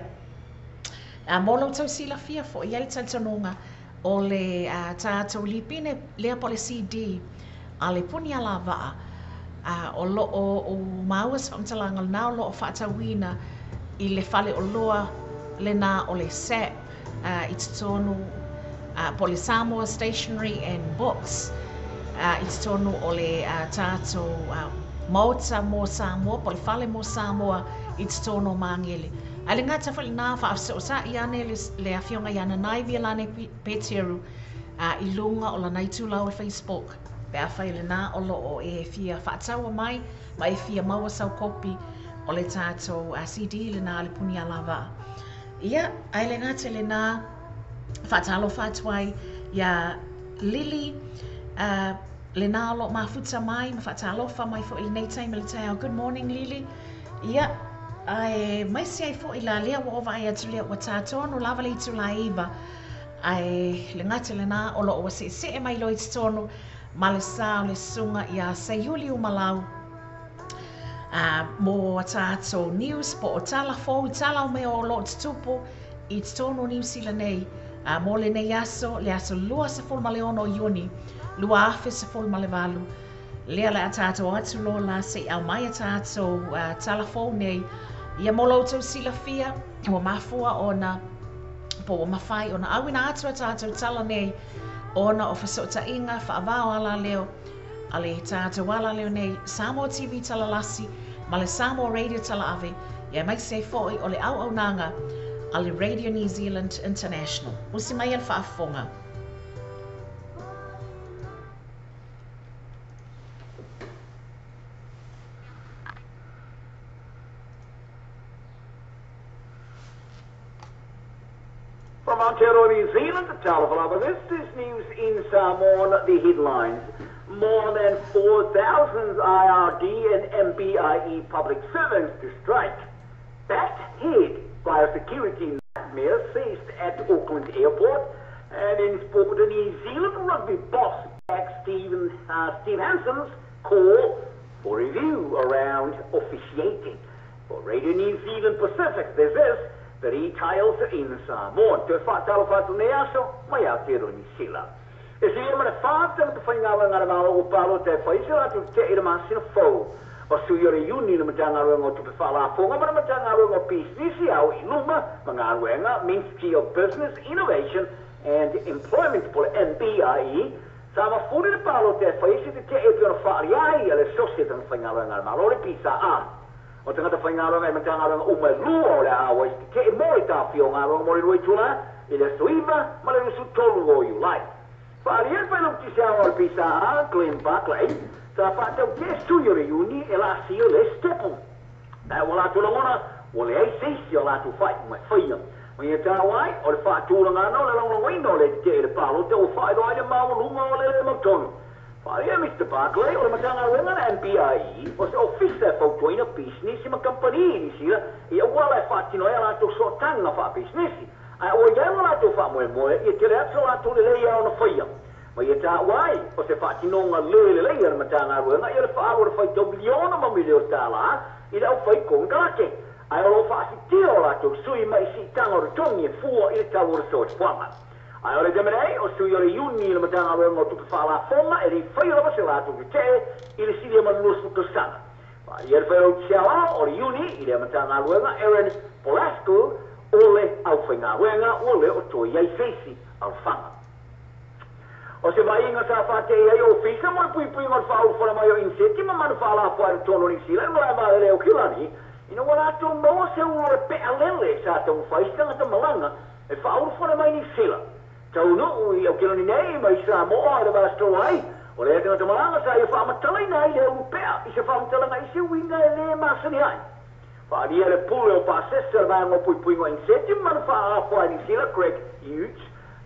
Speaker 3: Molo tau sila fia fo I ai tantanonga o le tātou lipine lea po le CD. A le puni ala waa. O lo o mauas whamtalanga nao lo o whaatawina I le whale o loa le nā o le SAP. I tonu po le Samoa Stationery and Books. I tonu o le tātou mauta mo Samoa, po le whale mo Samoa, I tonu o mangele. A le ngata whale nā whaafso sa I ane le awhionga I ana nai via lane Peteru I lunga o la naitula o Facebook. Pe a whaile nā o lo o e fia whaataua mai, ma e fia maua sau kopi o le tātou CD le nā le puni alawa. Ia, ai le ngata le nā whaatalo whaatuai ia Lily, le nā lo mafuta mai, ma whaatalofa mai fo I nei taimi le tai au. Good morning, Lily. Ia, ai mai si ai fo I la lea wa ova ai atu lea wa tātono lava le itu la iwa. Ai le ngata le nā o lo o se e mai lo itu tono ma le sā o le sunga ia Sayuli umalau. Mo tātou news po o tala fo, I tala o mea o lo tutupo I tono New Zealand nei. Mo le nei aso, le aso lua sa fol ma le ono Iuni. Lua afe sa fol ma le valu. Lea le a tātou atu lo la se au mai a tātou talafou nei. Ia mo loutou sila fia, o mafua ona, po o mawhai ona awina atu a tātou tala nei. Ona o whasota inga, whaavao ala leo. A le tātou ala leo nei, Samoa TV tala lasi, ma le Samoa Radio tala ave. Ia mai se foi o le au nanga, a le Radio New Zealand International. Usi mai al whaafonga.
Speaker 5: From Aotearoa, New Zealand, Talawalava, this is news in Samoa, the headlines. More than 4,000 IRD and MBIE public servants to strike. Backhead biosecurity nightmare faced at Auckland Airport. And in sport, the New Zealand rugby boss back Steve Hansen's call for review around officiating. For Radio New Zealand Pacific, there's this. The details in Samoa. Te whaatalo whātu nei aso, mai Aotearoa New Zealand. E se ia mana whātanga te whaingawa ngara māo o pālo te whaisira atu te ira māsina whau. O suiore uni na matanga o tupe whalafonga, mana matanga o PCC au I luma, mga ruenga, Ministry of Business, Innovation and Employment por MBIE. Sa mafuri na pālo te whaisira te e piona whaariai ale sosieta na whaingawa ngara māo le pisa a. O te ngata whaingaronga e matanga uma lua o le awa I te e moi tā whio ngā ronga mori roi tula, I le suiva, ma le rusu tolu o Iulai. Wharia whainam ti se awa le pisa a, Glenn Barclay, sa whaatau te suiore uni e la sio le stepu. Tā wala tula ngona, o le ei seisi o la tu whai mai whaia. Mai e tā wai, o le whaatūra ngā no le longa waino le te e le pālo, te o whai roa le māua lunga o le mautonu. Whaia, Mr. Barclay, o le matanga wenga na MPIE, o se ofisa fautuina business ma company ni sila, ia wala whatino ia lato so tanga wha business. Ai o ia lato wha moe, ia te reatso lato le leia o na whaia. Ma ia tā wai, o se whatino ngā le leia na matanga wenga, ia le wha o whai tau miliona ma milio tāla, i le au whai kong kalake. Ai o lo wha si tio lato sui mai si tanga o tongi e fua i le tau o le soa whanga. Ai ora demerei, o sui ora iuni le matanga wenga o tupe whala fonga, e rei whai rama se lato ki te, i le silia manusu to sana. I le whai rau tiawa, o le iuni, i le matanga wenga, Aaron Polasco, o le au whainga wenga, o le o toi ai feisi al whanga. O se vai inga sa whate ai o fisa, mo pui ngon whao whana mai o inseti, ma manu whala whai tono ni sila, mo la ma leo kilani, ina wala tō moa se ua pea lele sa tō whaistanga ta malanga, e whao whana mai ni sila. Tau no i au kilani nei mai sa moa le vasto ai o le tanga tamalanga sa ia whaamatala nei le upea i se whaamatala ngai se winga e le masani ai whaadia le pule o pasesa le vanga pui ngoi inseti manu whaafua ni sila Craig Tues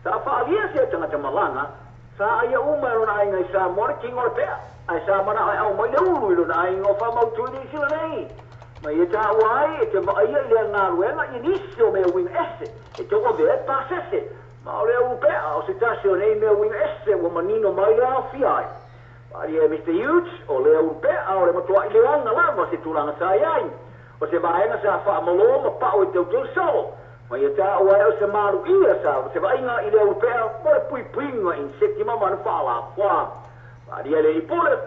Speaker 5: sa whaadia se tanga tamalanga sa ia umero na inga i sa mora king o le pea ai sa mana ai au mai le ulu ilo na inga o whaamautu ni sila nei ma ia tā wai e te maia i le ngā ruenga i nisi o mea winga ese e te o vea pasese ma o le upea o se tasi o nei mea winga ese o manino mai le au fiai. Pari e Mr. Tues o le upea o le matua i le anga lava se tūranga sa iai. O se vaenga sa whaamalo ma pao e teu teu salo. Ma ia tā ua o se maru ia sa o se vaenga i le upea mo le puinga in seti ma manu whaala wha. Pari e le ipule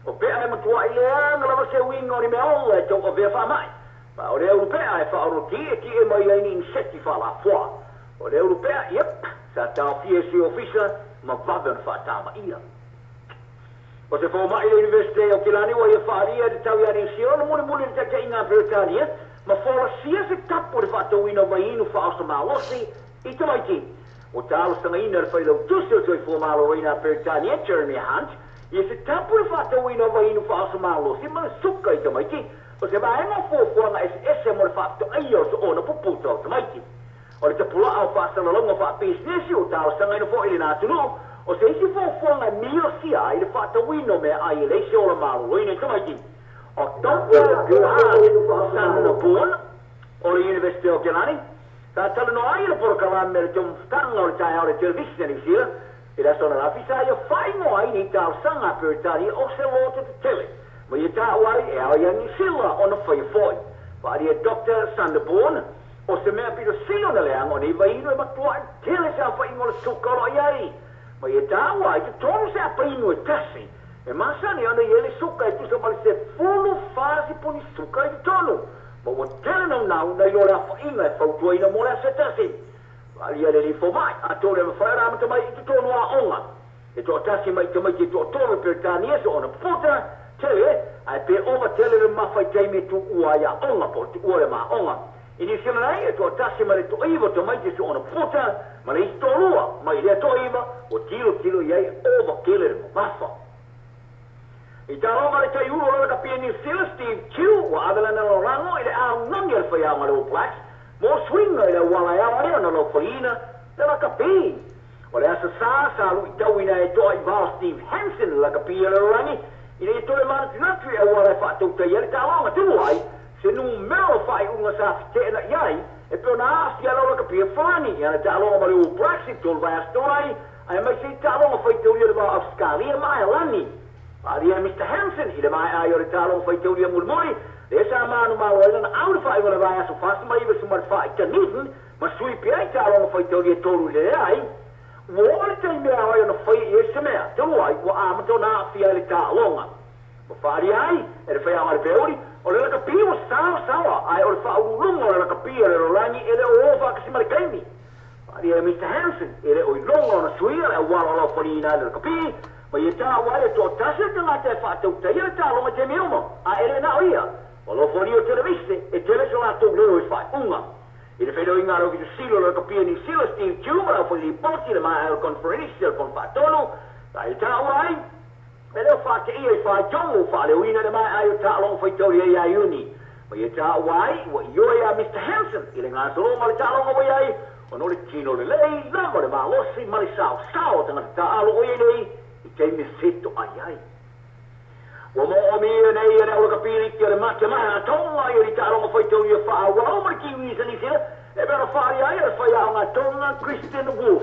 Speaker 5: o pea le matua i le anga lava se winga o ni mea ola e tau o vea wha mai. Ma o le upea e whaaro ki e mai ai ni in seti whaala wha. O le Europea, sa tau fiesi ofisa, ma vaben whaatama ia. O se whaumai le Universite o Kilani, o ia whaaria de tau iari sio, no muli de teke inga Britania, ma whaora sia se tapo de whaatauina wainu whaosa malosi, i te maiti. O talo sanga ina re whailau tusio tui whaumalo waina Britania, Jeremy Hunt, ia se tapo de whaatauina wainu whaosa malosi, ma suka i te maiti. O se vaenga whuanga ese mo le whaatau aia o se ona puputa o te maiti. O le te pula au whaasalalonga whaapisnesi o tau sanga ina fo ili nātunu, o se isi whuanga mio sia i le whaatawino mea ai le se o la maru ina i tamaiti. O Dr. Gerhard Sandborn o le University of Gelani, sa talano ai le porkalan me le te umftanga o le tae au le televisione i sila, i la sona la fisa ia whaingo ai ni tau sanga peritani o se loto te tele. Ma ia tau ai e au iangi sila o na whaifoi. Whaari e Dr. Sandborn, o se mea pito silo na leanga o nei waino e matua e tele se a whaingo le sukaro ai ai. Ma ia tāua i te tonu se a paino e tasi. E masani ana i ele suka e tusa mali se fulu fasi puni suka i te tonu. Ma ua tele nau na i ole a whainga e whautua ina mole a se tasi. Ali ale li fo mai, a tole ma whaera amata mai i te tonu a onga. E toa tasi mai te mai te toa tonu per tani ese o na puta tele, ai pe ova tele le mawhai teime tu ua ia onga po te ua le ma onga. Ini sila nei e toa tasi ma le toiva te mai te se ona puta, ma le istorua, ma i le toiva, o tilo iei ova kele le mafa. I tāronga le tai uro la kapia ni sila Steve Q, wa adala na lo rango, i le au nani al whai au ma le o Blacks, mo swinga i le wala au ea na lo whaina, le la kapi. O le asa sa lu i tauina e toa i vala Steve Hansen la kapia le rangi, i le tole mana tinatri e wala e whaatau tai ele tāronga tunu ai, se nu mero fai unga sa fitena iai, e peo na aasti alo la kapia whani, i ana tālonga mali o Brexit tol vai astonai, ai mai se tālonga fai teuria le mau Australia mai alani. Pari e Mr. Hansen, i le mai ai o le tālonga fai teuria mulmuri, le sa manu malo e lana au le fai wala vai aso fasta mai iwa sumar fai kanisen, ma sui pia i tālonga fai teuria tolu le ai, wo le tei mea ai ona fai i e se mea, telu ai, wa amato na fia le tālonga. Ma whaari ai, e le whai amare peori, o le laka pia wa sawa, ai o le whaurulunga o le laka pia le rolangi e le o ofa kasi marikaimi. Whaari e Mr. Hansen, e le oilonga o na suia, e wala lau whanina le laka pia, ma ia tā wai e tō tasa te ngā te whaatau tai e le tālonga te meoma, a e le nao ia, o lo whani o televise, e tele so la tō leo e whai unga. I le whaido inga rau ki te silo le laka pia ni sila Steve Q, ma lau whani poti le mai al conferencia pon whaatono, ta i tā wai, e leo whaake ia i whae jongo whaale uina le mai ai o tālonga whaitauri e ai uni. Ma ia tā wai, wa i oi a Mr. Hansen, i le ngā solo ma le tālonga wai ai, o no le tino le lei, lama le maa losi, ma le sao tangata tā alo oi nei, i Kei me seto ai. Wa mo o mi nei ere o ka piri ki le mate mai tonga i ta rongo foi tau ia fa wa ma ki wi sani se e bera fari ai e fa ia nga tonga Christian Wolf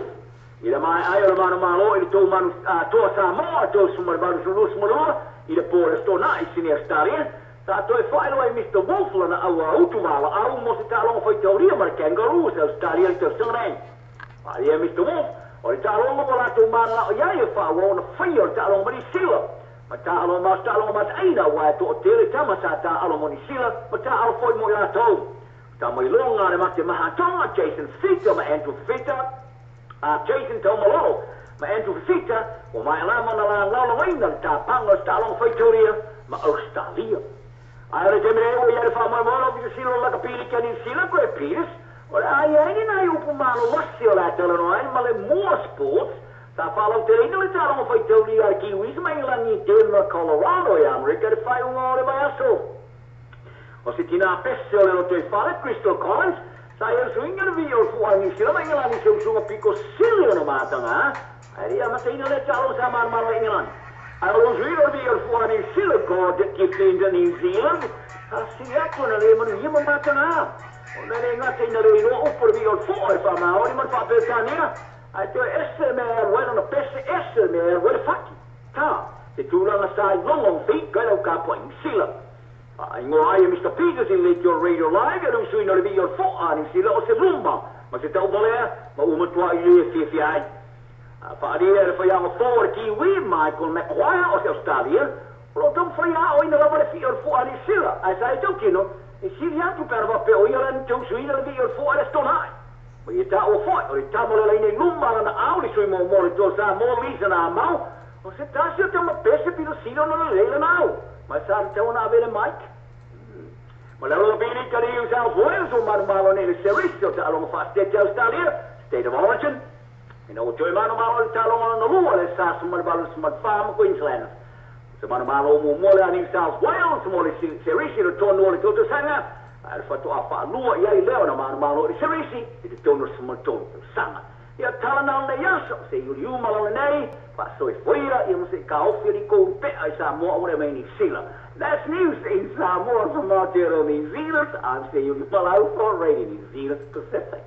Speaker 5: i le mai ai o mano malo i to manu to sa mo to sumar baru sulu sumar i le pore sto na i sini staria ta to e fa ai Mr. Wolf lana awa utu wala au mo se ta rongo foi tau ia mar kangaroo se staria i to sangrai ai e Mr. Wolf o ta rongo wala to mana ia e fa wa na fa ia ta rongo mari sila Matalo mas aina wa to tere tama sa ta alo moni sila matalo foi mo ya to ta mai longa le mate maha tonga Jason Fita ma Andrew Fita Jason Tomolo ma Andrew Fita o mai la mana la waina ta panga sta long foi toria ma Australia ai re me o ya fa ma mo bi sila la kapili kan sila ko pires ora ai na upu malo wasio la tele no ai male more sports ta fala te ina le tala mo fai tauri ar kiwis mai la ni Denver, Colorado e America de fai un ore mai aso. O se tina pesse o le no te fale Crystal Collins, sa e swinga de vio fu ani sila mai la ni se usunga pico silio no matanga. Ai ama te ina le tala sa mar mar in England. Ai lo swinga de vio fu ani sila god que in New Zealand. Ha si ecco na le manu yima matanga. O na le ngate ina le no upor vio fu e fa ma ori man fa pesania. I do SMR, well on a best SMR, well fucking ta. The two on the side, long feet, go to Capo in Silla. I know I am Mr. Peters in Lake Your Radio Live, and I'm soon to be your foot on in Silla or Lumba. Mas het al there, maar om het waar jullie VVI. Vader van jou voor Kiwi, Michael McGuire als Australië. Rondom van jou in de laboratoire vier voor aan Silla. Hij zei het ook, you know. In Silla tu per wat pe oyer en tu soin de vier voor de stonai. Maar je ta o foi, o ta mo le nei lumba na auli sui mo mo to sa mo lisa na mau. O se ta se te mo pese pilo sino no le now. Ma sa te ona avere mic. Ma la lo bene che io sa Wales o mar malo nei servizio ta lo fa state Australia, state of origin. You know, to mano malo ta lo no lo le sa su mar malo su mar farm Queensland. Se mano malo mo mo le New South Wales mo le servizio to no le to sanga. Al fatto a fa lua ia i leo na mano malo i serisi e te tono smalto sama ia tala na le yaso se yuli uma la nei fa so e foira e mo se ka offri ko pe ai sa mo ore meni sila. That's news in Samoa from Aotearoa, New Zealand. I'm saying you follow for Radio New Zealand Pacific.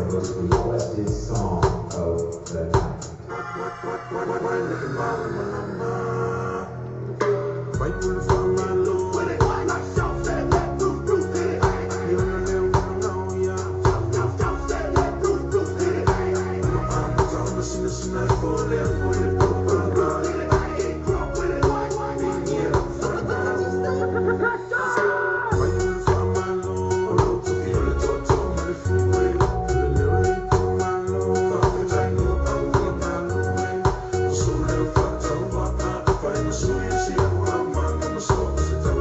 Speaker 4: The requested song of the night. So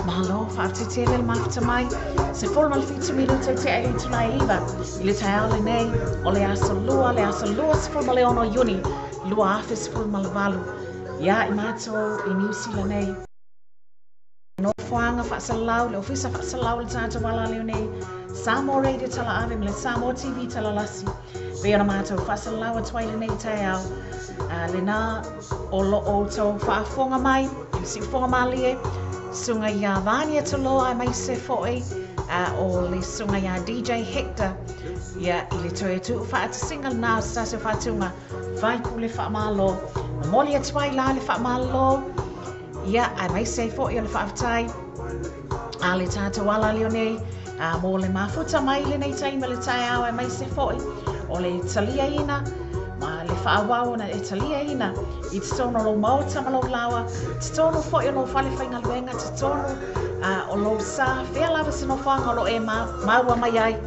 Speaker 3: Mahalo, whaatitele le mafta mai. Se fol mal fitu mi luto te ai tu nai iwa. I le tai ale nei, o le asa lua se fol male ono yuni. Lua afe se fol male valu. Ia I mātou I New Zealand nei. No fuanga whaasalau, le ofisa whaasalau le tātou wala leo nei. Samoa Radio tala ave, le Samoa TV tala lasi. Be ona mātou whaasalau atuai le nei tai au. Le nā o lo o tau whaafonga mai, si fonga mali e. Sunga ia vania to lo ai mai se foi o le sunga ia DJ Hector ia I le toe tu fa te single na sta se fa tunga vai pu le fa malo moli atwai la le fa malo ia ai mai se foi le fa tai ale tata wala le nei mo le mafuta mai le nei tai le tai ai mai se foi o le talia ina ma le fa wa na Italia ina I tono lo mau tamalo lawa tono fo yo no fale fainga luenga tono o lo sa fe lava se no fanga lo e ma wa mai ai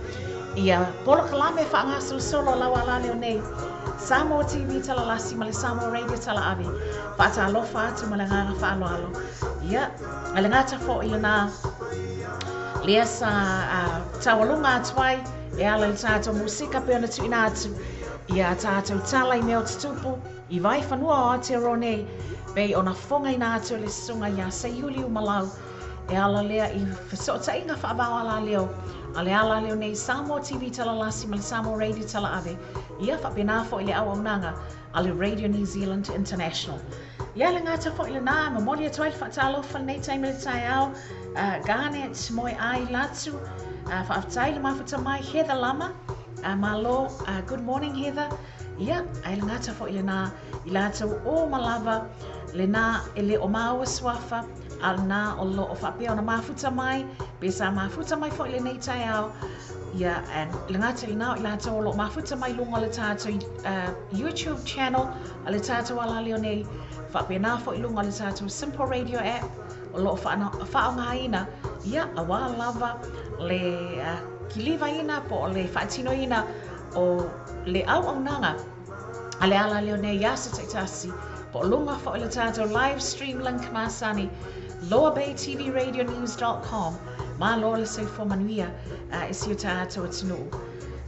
Speaker 3: ia polo kalame fa nga solo lawa la le nei Samoa TV tala lasi male Samoa Radio tala ave fa ta lo fa tu male nga fa lo alo ia ale nga ta fo ile na le sa tawalunga twai e ala tato musika pe ona tuina atu ia tātou tala I meo tutupu I vai whanua o Aotearoa bei ona whonga I nātou le sunga ia se Yuli Malau e ala lea I whasota inga whaabao ala leo ale ala leo nei Samoa TV tala lasi ma le Samoa Radio tala ave ia whapena fo I le au aunanga ale Radio New Zealand International ia le ngata fo I le nā ma mori atuai whaatalo whanei taime le tai au Garnet moi ai latu whaatai le mafuta mai Heather Lama Malo, good morning Heather. Ia, ai le ngata fo I le nā I lātou o malava le nā ele o māua swafa al nā o lo o whapea ona mafuta mai be sa mafuta mai fo I le nei tai au ia, le ngata I nā I lātou o lo mafuta mai lunga le tātou YouTube channel a le tātou ala leo nei whapea nā fo I lunga le tātou Simple Radio app o lo o whaonga ina ia, a wā lava le kiliva ina po le whaatino ina o le au nanga ale ala leo nei yasa taitasi po lunga fo le tātou live stream link masani lowerbaytvradionews.com ma lo le se fo manuia isi o tātou atinu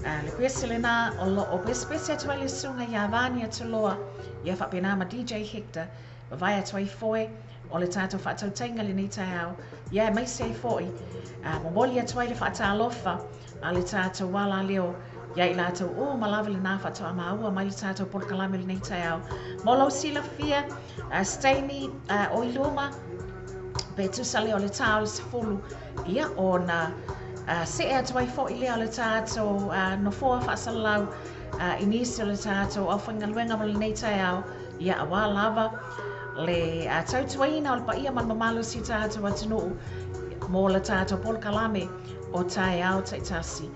Speaker 3: le pese le nā o lo o pese atua le sunga ia vani atu loa ia whapena ma DJ Hector vai atua I foe o le tātou whaatau tainga le nei tai au ia mai se foi moboli atua I le whaatalofa a le tātou wala leo ia I lātou o malawa le nā whaatau a maua mai le tātou porkalame le nei tai au molo sila fia Staimi o Iluma pe tusale o le tāo le sefulu ia o na se e atua I fo I lea o le tātou no foa whaasalau inisi o le tātou au whaingaluenga mo le nei tai au ia a wā lava le tautuaina o le paia man mamalu si tātou atunuu mo le tātou porkalame o tai au taitasi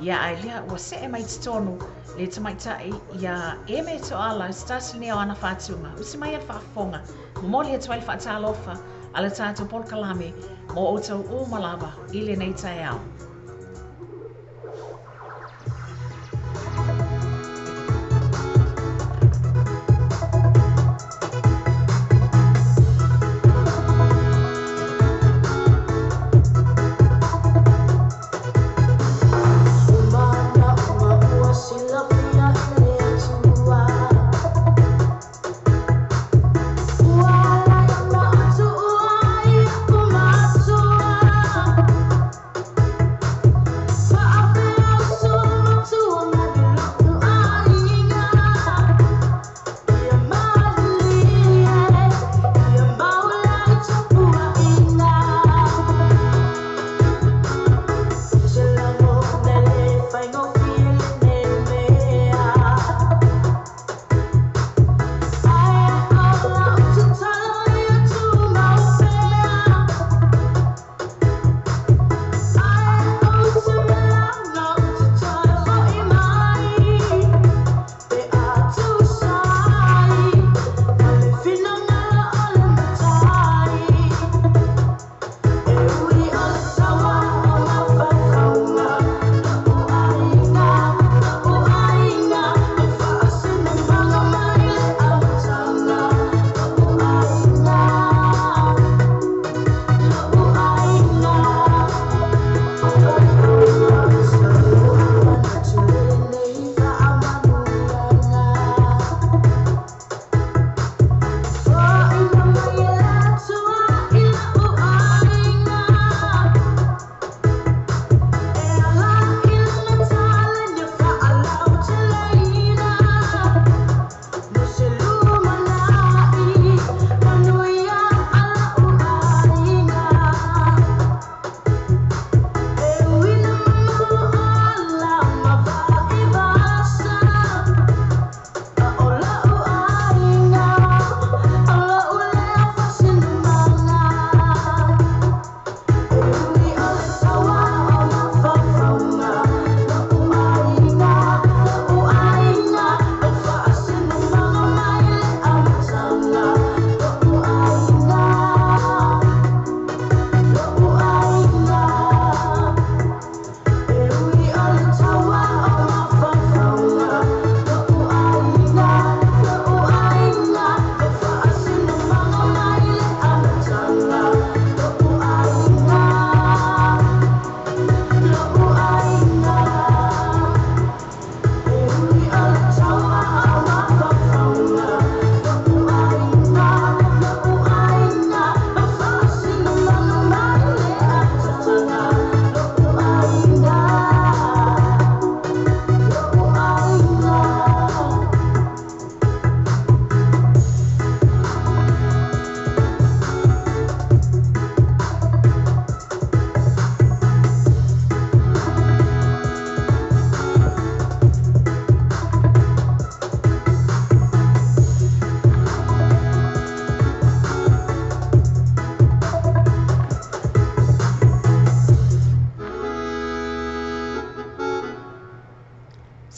Speaker 3: ia ai lea ua se e mai titonu le tamaitai ia e me to ala stasi neo ana whātunga usi mai al whaafonga momoli atu ai whaatalofa a le tātou porkalame mo o tau o malava I le nei tai au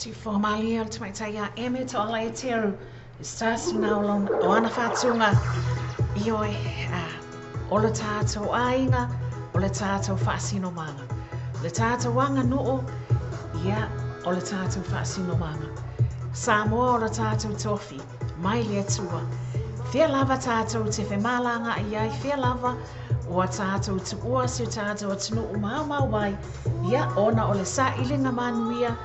Speaker 3: ti formalia o te maitai a eme to ala e teru. Stasi na o ana whatunga i oe o le tātou ainga o le tātou whaasino manga. Le tātou wanga noo ia o le tātou whaasino manga. Samoa o le tātou tofi, mai le atua. Whia lava tātou te whemalanga i ai, whia lava o a tātou tu ua si o tātou atunu o mau wai, ia ona o le sa ilinga manuia,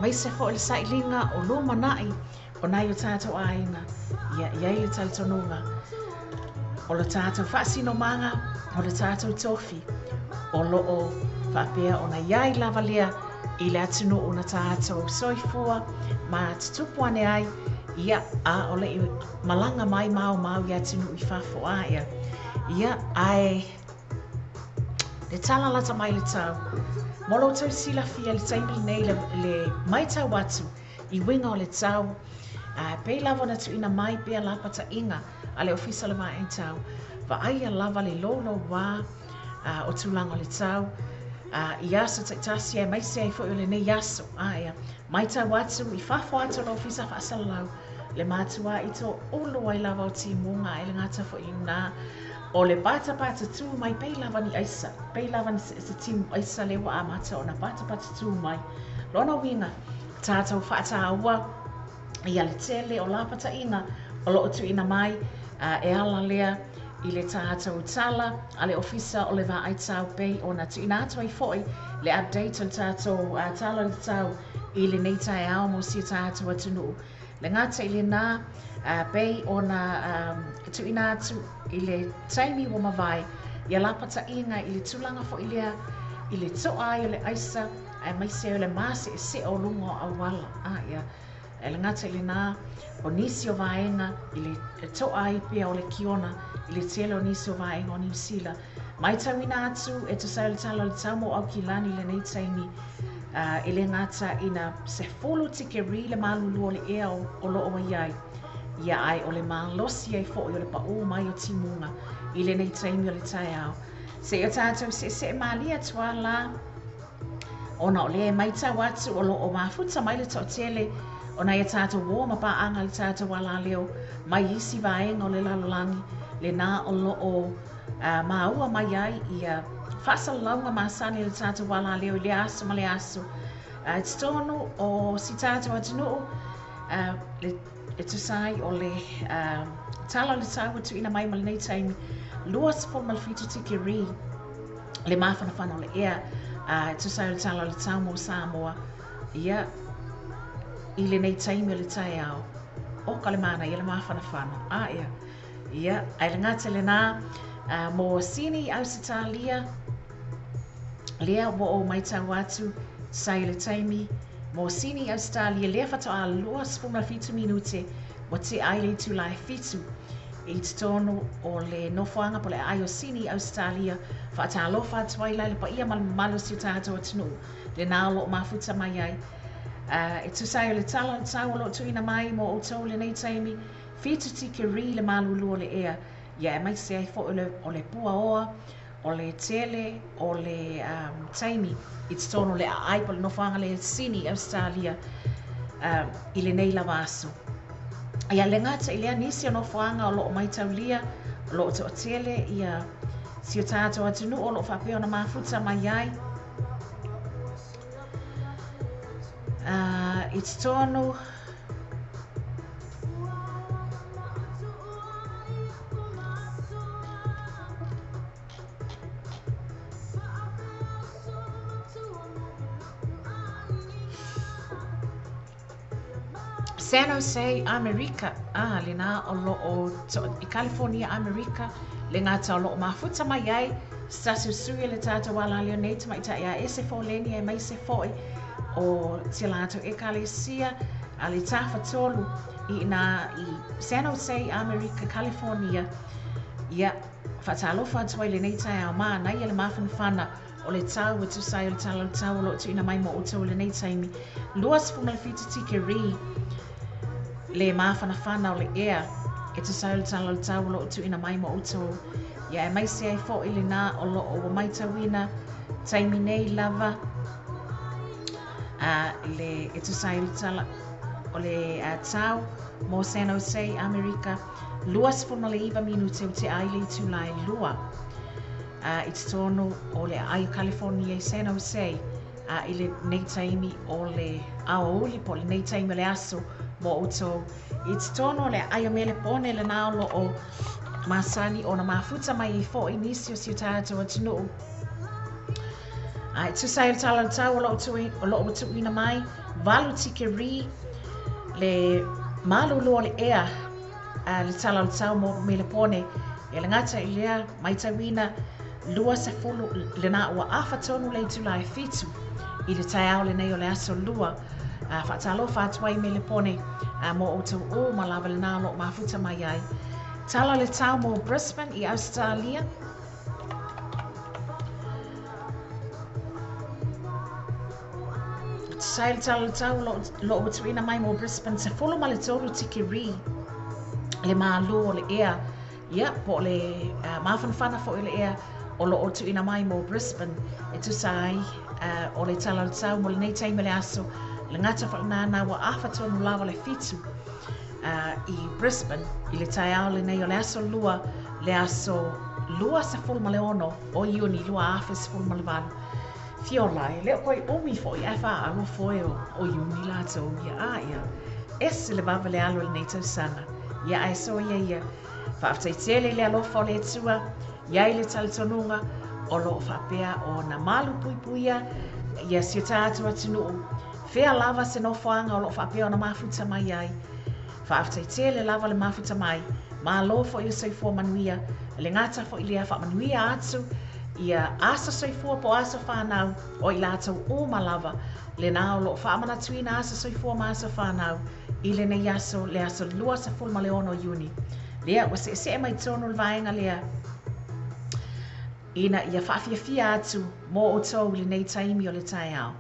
Speaker 3: mai se fo le sa ilinga o luma nai, o nai o tātou ainga, ia iai le talitonunga. O le tātou whaasino manga, o le tātou tofi, o loo whapea o na iai lava lea, i le atunu o na tātou soifua, ma tutupu ane ai, ia a ole i malanga mai mau i atunu i whafo a ia. Ia ai, le tala lata mai le tau, molo tau sila fia le taimili nei le mai tau watu, i winga o le tau, pei lava na tu ina mai pia lapa ta inga, a le ofisa le mai tau, va aia lava le lolo wa o tulanga o le tau, i aso te tasi e mai se ai fo i le nei aso, ia, mai tau watu, i whafo atu le ofisa whaasalau, le matua i to ulu ai lava o ti munga, e le ngata fo i una, o le pata tu mai pei lava ni aisa, pei lava ni se timu aisa le wa amata o na pata tu mai. Lona winga, tātou whaata aua, i ale tele o la pata inga, o lo tu ina mai, e ala lea, i le tātou tala, ale ofisa o le va ai tau pei, o na tu ina atu ai foi, le update o le tātou tala le tau, i le neita e ao mo si tātou atunu. Le ngata i le nā, pei o na tu ina atu, i le taimi o mawai, ia lapata inga i le tulanga fo i lea, i le toa i le aisa, mai se o le masi e se o lungo a wala. Ia, e le ngata i le nā, o nisi o vaenga, i le toa i pia o le kiona, i le tele o nisi o vaenga o New Zealand. Mai tau ina atu, e tu sa le tala le tamo au ki lani le nei taimi, i le ngata ina se fulu tike ri le malulu o le ea o lo o iai. Ia ai o le malosi ai fo o le pa o mai o timunga i le nei taimi o le tai au. Se o tātou se malia tua la ona o le mai tau atu o lo o mafuta mai le tau tele o na ia tātou wō ma pa anga le tātou wala leo mai isi vaenga o le lalolangi le nā o lo o maua mai ai ia whasa launga masani le tātou wala leo i le aso ma le aso. Titono o si tātou atunu e tu sai o le tala le tau tu ina mai mal nei taimi luas fo mal fitu tiki ri le mawhana whana o le ea tu sai o le tala le tau mo Samoa ia i le nei taimi o le tai au o ka le mana i le mawhana whana ia ai le ngata le nā mo sini au si talia lea wo o mai tau atu sai le taimi mo sini Australia le fato a luas fo mal fitu minute mo te ai le tu lai fitu i te tono o le nofoanga po le ai o sini Australia whaata alofa tuai lai le pa ia malu si o tātou atunu le nā lo mafuta mai ai e tu sai o le tala le tau o lo tu ina mai mo o tau le nei taimi fitu tike ri le malulu o le ea ia e mai se ai fo o le pua oa o le tele o le taimi i te tono le ai po le nofoanga le sini Australia i le nei lava aso. Ia le ngata i lea nisi o nofoanga o loo mai taulia, o loo te o tele, ia si o tātou atunu o loo whapea o na mafuta mai ai. I te tono, San Jose, America, le nā o loo i California, America, le ngata o loo mafuta mai ai, stasi usui le tātou wala leo nei ta mai ta ia e se fo leni e mai se foi o te lātou e kalesia a le tāwha tolu i San Jose, America, California, ia whatalofa atuai le nei tai au maa nai le mawhana whana o le tau e tu sai o le tau o lo tu ina mai mo o tau le nei taimi. Luas fu malfita tike ri le mawhana whana o le ea e tu sai o le tau o lo tu ina mai mo o tau. Ia e mai se ai fo i le nā o lo o mai tawina taimi nei lava le e tu sai tala o le tau mo San Jose, Amerika, 2.5 minute o te ai le tu lai lua. I te tono o le ai California i San Jose, i le nei taimi o le aoli po le nei taimi le aso mo o tō. I te tono le ai o mele pone le naolo o masani o na mafuta mai I fo I nisi o si o tātou atunu. Tu sai le tala le tau o lo tu ina mai, valu tike ri, le malu lua le ea, le tala le tau mo mele pone, e le ngata I lea, mai tawina, lua se fulu le na ua afa tonu le tu lai fitu, I le tai au le nei o le aso lua, whaatalo whaatuai mele pone, mo o tau o malawa le na lo mafuta mai ai. Tala le tau mo Brisbane I Australia, sai le tau lo utuina mai mo Brisbane se fulu ma le toru tiki ri le malu o le ea ia po le mawhanwhana fo I le ea o lo utuina mai mo Brisbane e tu sai o le tala le tau mo le nei taime le aso le ngata whakanana wa awha tonu lawa le fitu I Brisbane I le tai au le nei o le aso lua se fulu ma le ono o iuni lua awha se fulu ma le valu Fiolai, leo koi umi foi e wha alo foi o iuni lato ia ia. Ese le bava le alo le nei tau sanga. Ia ai so ia. Whaaftai tele le alo fo le tua. Ia I le talitonunga o lo whapea o na malu puipuia. Ia si o tātua tunu. Fea lava se no whaanga o lo whapea o na mafuta mai ai. Whaaftai tele lava le mafuta mai. Ma lo fo I soifua manuia. Le ngata fo I lea wha manuia atu. Ia asa soifua po asa whanau o I lātou o malawa le nao lo whaamana tuina asa soifua ma asa whanau I le nei aso le aso lua sa fulma le ono iuni. Lea wa se mai tonu le vaenga lea ina ia whaafia atu mo o tau le nei taimi o le tai au.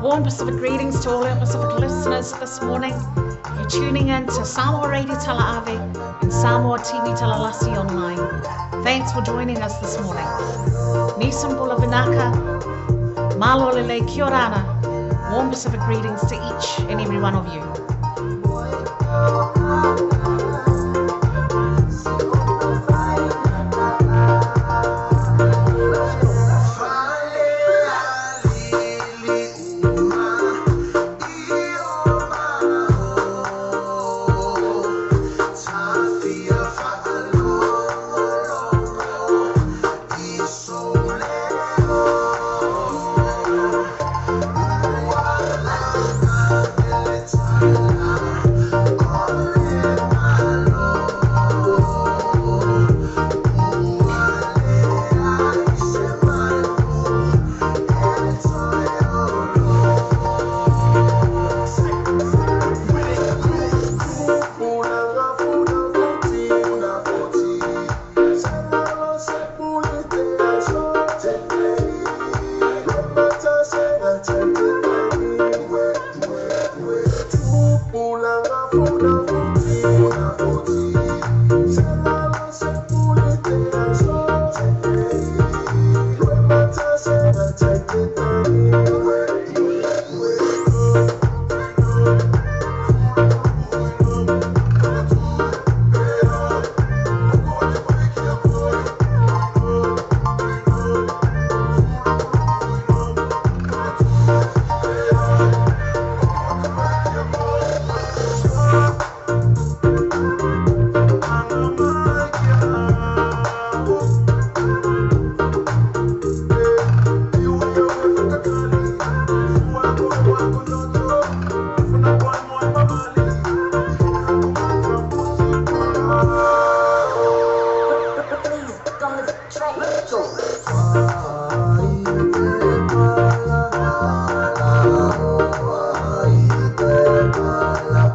Speaker 3: Warm Pacific greetings to all our Pacific listeners this morning. You're tuning in to Samoa Radio Tala'ave and Samoa TV Talalasi Online. Thanks for joining us this morning. Nisam Bula Vinaka, Malo Lele Kia Orana. Warm Pacific greetings to each and every one of you.
Speaker 4: la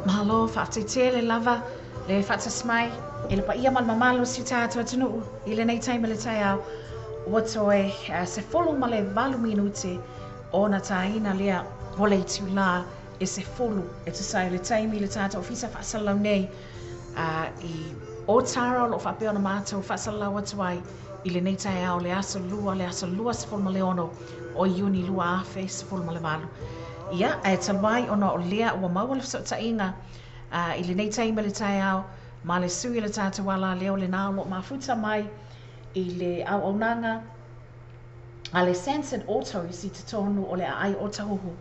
Speaker 3: Mahalo whaatitele lava le whaatasmai i le paia mal mamalo si tātua tunu i le nei taima le tai au watoe se folo ma le 8 minuti o na taina lea wole i tiu la e se folo e te sai le taimi le tātua ofisa whaasalau nei i o tara lo whapea na mātou whaasalau atuai i le nei tai au le aso lua se folo ma le ono o iuni lua afe se folo ma le malu. Ia, e talwai ona o lea ua maua le whaotainga i le nei taima le tai au ma le sui le tātou wala leo le nao lo mafuta mai i le au aunanga a le censored autos i te tonu o le ai o tahuhu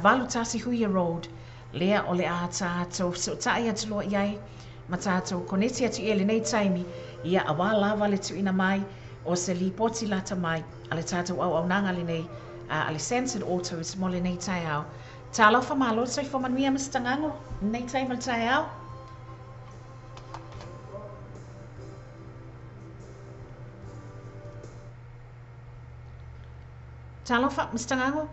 Speaker 3: valu tasi huia road lea o le a tātou whaotai atu loa iai ma tātou koneti atu i le nei taimi ia a wala le tuina mai o se li poti lata mai a le tātou au aunanga le nei a le censored autos mo le nei tai au. Ta alofa malo soi fo manuia mastangango nei tai mal tai au. Ta alofa mastangango?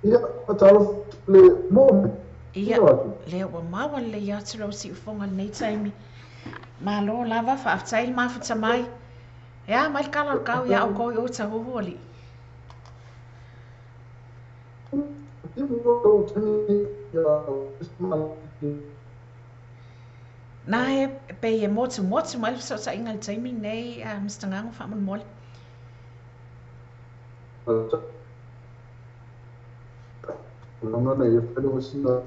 Speaker 6: Ia, ta alofa le mo.
Speaker 3: Ia, le o mawa le yatro si ufonga nei taimi. Malo lava fa aftail mafuta mai. Ya, mai kala kau ya o koi o tahuhu ali. Na pe e motu mai so sa ingal timing nei mstangango fa mon mol.
Speaker 6: Longa nei e pelo sina.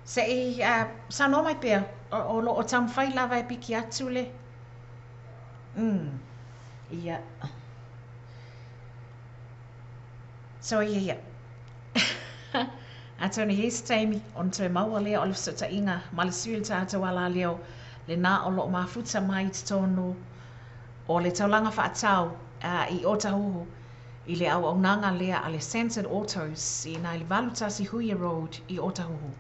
Speaker 3: Se sa no mai pe o tam fai lava e piki atu le. Ia. So ia. Atoni his taimi on te maua lea o le fsota inga ma le siul tātou ala leo le nā o lo mafuta mai te tonu o le taulanga whaatau i o tahuhu i le au aunanga lea a le censored autos i nai le valutasi huia road i o tahuhu.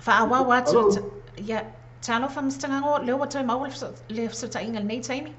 Speaker 3: Whaawa watu ia talo fa mstangango leo watu e maua le fsota inga nei taimi?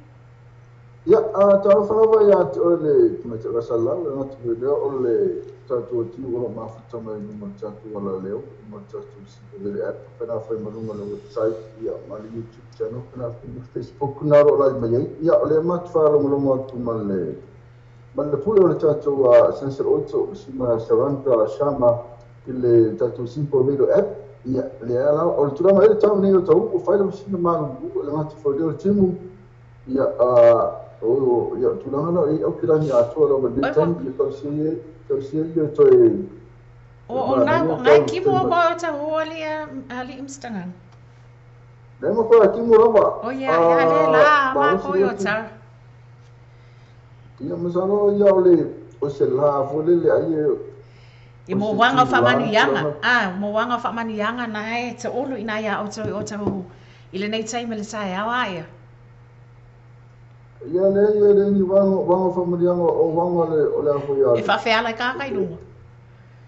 Speaker 6: Ia, talo whanawa ia te o le kumete rasa lau le ngatu leo o le tātua tiu o mafuta mai numa tātua ala leo numa tātua sipo le app whena whai marunga le website ia ma le YouTube channel whena whai Facebook naro lai mai ei ia o le matu whaalongalonga atu ma le pule o le tātua Sensor Auto sima Saranda Shama i le tātua Simple Radio app ia le ala o tu ma ele tau nei o tau o fai la sina malu le ngati fo le timu ia o ia tu la e o kila ni atu lo le tan ia tau si ia toi
Speaker 3: o ngai ki mo ta o ali imstangan
Speaker 6: le mo ko ki mo rova
Speaker 3: o ya le la ma ko yo ta
Speaker 6: ia masalo ia o se la fo le ai
Speaker 3: i mo wanga fa manianga mo wanga fa manianga na e te olu ina ya o te hu ile nei tai me le sai awa ia
Speaker 6: ia le ni wanga fa manianga o wanga le o le fo ia
Speaker 3: e fa fe ala ka kai lu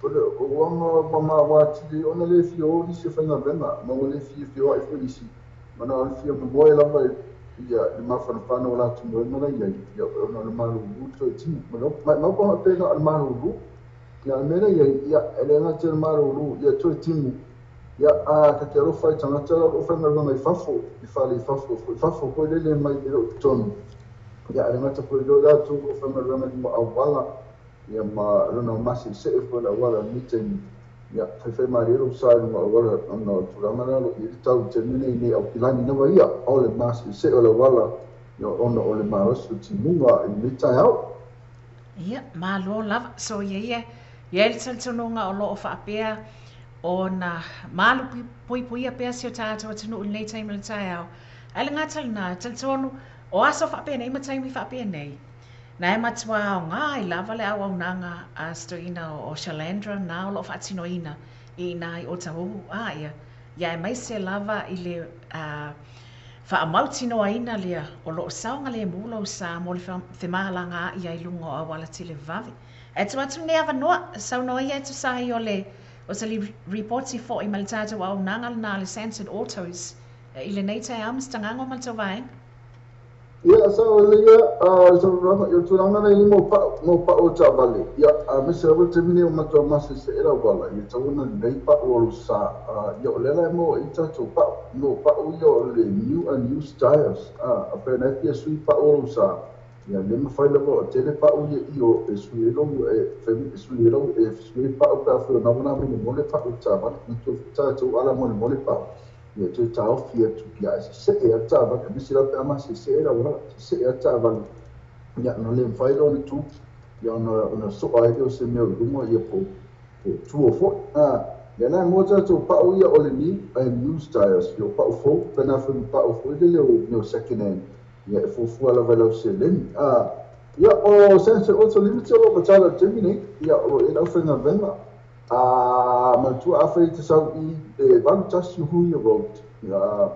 Speaker 6: o wanga pa ma wa ti ona le fio ni se fa na venga mo le fio ai fo ni si mana o fio mo boy la mai ia le ma fa fa no la tu mo na ia ona le malu to ti mo ma ko te na malu ia mena ia ele nga te maru ia to timu ia ka te ro fai tanga tera o fai na mai fafo i fali fafo ko le mai i ton ia ele nga te ko do da tu o fai na mai mo awala ia ma no masi se fo la wala meeting ia fai mai ro sai mo awala no tu la mana lo i tau te ni au pilani na vai ia o le masi se o la wala ia ono o le maros timu i mitai au
Speaker 3: ia ma lo lava so ia ia le taltonga o loo whaapea o na malu pui apea si o tātou atunu nei taimi le tai au. Aile ngā talina taltonu o aso whaapea nei ma taimi whaapea nei. Na e matua o ngā i lava le au nanga a stoina o Shalandra na o loo whaatino ina i nai o tahuhu ia. Ia e maise lava i le whaamautino aina lea o loo saunga le mula o sa mo le whemahalanga ia i lungo a wala tile vavi. E tu atu ne ava noa, sau noa ia tu sahi o le, o sa li reporti fo i maltata wa au nangal na le censored autos, i le neita e amstangango malta vai?
Speaker 6: Ia, sau le ia, sau rama, ia tu rama nei mo pa o ta vale. Ia, me se rama te mine o matua masi se era wala, ia tau na nei pa o lu sa, ia o lela mo i tatu pa, no pa o ia o le new and used tires, a pena pia sui pa o lu sa. Ia le mawhai lawa o tele pa o ia i o e sui rau e sui pa o ka fio na wana mene mole pa o ta wala i tu tātou ala mole pa o ia tu ta o fia tu pia e se e a ta wala misi rau pe ama se e ra wala se e a ta wala ia no le mwhai lau ni tu ia ona so ai o se meo rungo ia po tu o fo ia nai mo tātou pa o ia o le ni and used tires ia pa o fo pena fo pa o fo i le leo second hand ia e fufua lava lau se leni ia o sense also limit o patala terminate ia o e lau whenga venga matua awhai te sau i e valutasi hui a road ia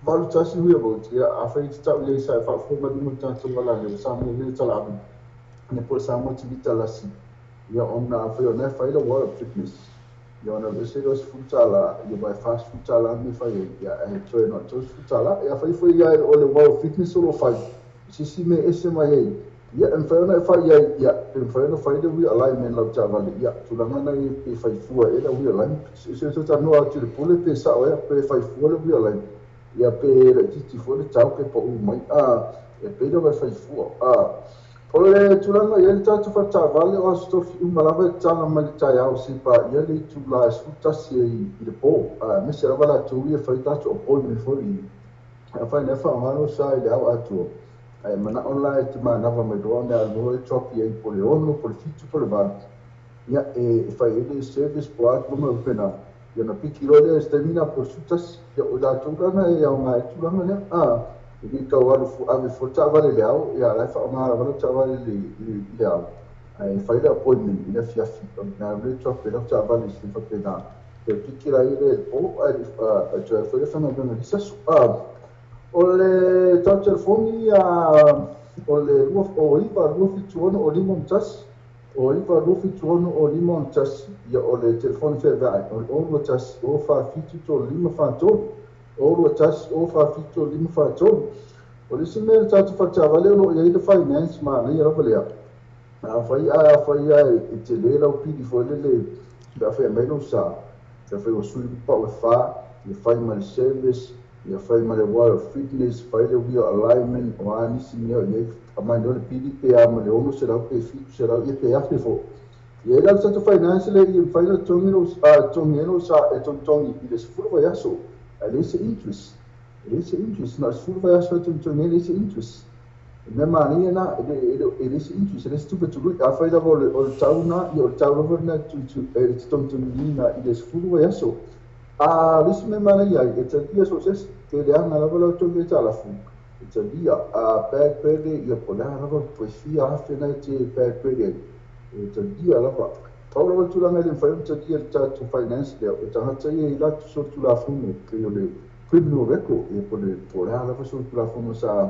Speaker 6: valutasi hui a road ia awhai te tau i sa e whafuma lima tātou wala leo sa mo leo tala abu ia po sa mo tivita lasi ia ona awhai o nai whaila wala fitness ia ona veseros futala ia vai fast futala me fai ia e toe no tos futala ia fai foi ia o le wow fitness o lo fai si me ese mai ia en fai ona fai ia en fai ona fai de we alignment la javali ia tulanga na i fai fua e la we alignment se ta no a tu le pole pe sa ia pe fai fua le we alignment ia pe le ti fo le tau pe po mai e pe do vai fai fua Ole tulanga ia tatu fata vale o stofi umalava tanga mali tai au sipa ia le tula sutasi i le po me se vala tu ia fai tatu o po me fori a fai ne fa mano sai le au atu ai mana online te mana va me do ne al no chopi ai po le ono po le fitu po le van ia e fai ele service po atu me pena ia na pikiro le stamina po sutasi ia o la tulanga ia o mai tulanga le Ini kau alu ave fota vale leau ia la fa ma vale ta vale le leau ai fai le appointment ina fiafi na le chop le ta vale si fa pena pe pikira ile o ai a jo foi fa na bena sa o le ta telefoni o le o iva rufi tuono o limon tas o iva rufi tuono o limon tas ia o le telefoni fe vai o tas o fa fitu to lima fa to o tas o fa fito lima fa to o le sime tatu fa vale no ia ile finance ma na ia vale fai e te le lau pidi fo le da fa me no sa da fa o sui pa o fa ia fai mal service ia fai mal wall fitness fai le wheel alignment o ani sime o ia a mai no le pidi pe a ma le ono se lau pe fitu se lau ia pe afi fo Ia la sa finance le I faina tongino sa e tongi I le sfuru vai aso. Le se interest. Le se interest na sfuru vai aso tongi le se interest. Me mani na le se interest le stu betu a faida o tauna I o tauna na tu tongi na I le sfuru vai aso. Le se me mani ia e takia so ses ke le ana la vola tongi tala fu. It's a dia bad credit ia pola lava poesia afe na te bad credit it's a dia lava paula wa tulanga le fai it's a dia to finance le o tangata ia ila so tula fumo ke le criminal record ia pola lava so tula fumo sa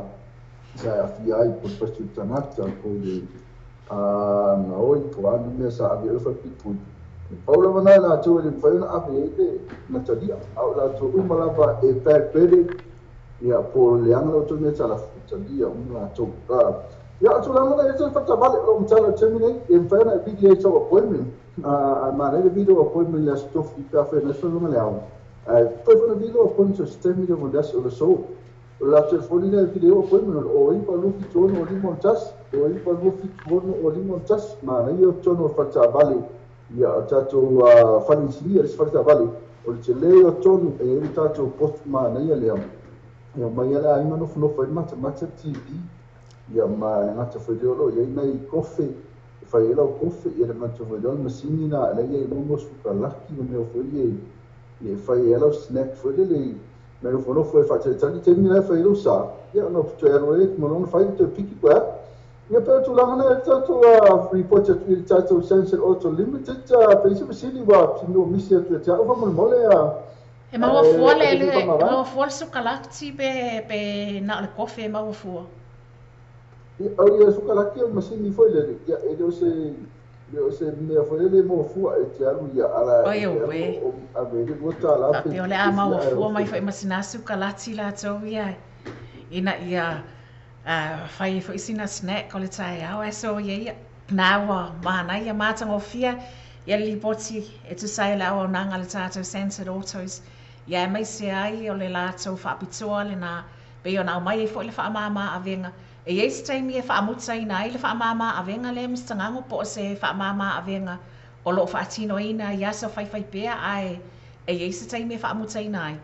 Speaker 6: afia I por pastu tanata ko le na oi po anu me sa avia fa pipu paula wa na to le fai na ave na tadia au la to umalava e bad credit ia po leanga lo tone tala dia una to ia to la mana ese fata vale lo mtala terminate in fair video to appointment ma le video appointment la stuff I cafe na so no le au poi con video appointment terminate mo das o so la telefoni le video appointment o I pa lu fi tono o limon tas o I pa lu fi tono o limon tas ma na io tono fata vale ia tato fani si fata vale o le le o tono e tato post ma na ia le ia mai ala ai mano funo fai mata TV ia ma ngata foi lo ia nei kofe fai ela o kofe ia mata foi lo masini na ala ia mo suka laki no foi ia fai ela o snack foi le me lo funo foi fai tani termina fai lo sa ia no to era le mo non fai to piki qua ia per tu la na to report to tato sensor auto limited pesa masini wa no misia tu ta o mo mole
Speaker 3: E maua fua maua fua le sukalaki pe na le kofi e maua fua.
Speaker 6: Ia sukalaki o masini foi le ia le se me foi le maua fua e te alu ia ala.
Speaker 3: Oi we.
Speaker 6: A vele bota la
Speaker 3: pe. Pe ole a maua fua mai foi masina sukalaki la tau ia. Ina ia fai foi sina snack o le tai au e so ia nawa mana ia matanga o fia ia li boti e tu sai la o nanga le tato censored autos. Ia mai se ai o le lātou whaapitoa le nā pe o nau mai e fo le whaamama a venga. E eis taimi e whaamuta ina ai le whaamama a venga le mistangango po se whaamama a venga o lo whaatino ina i asa whai pea ai e eis taimi e whaamuta ina ai.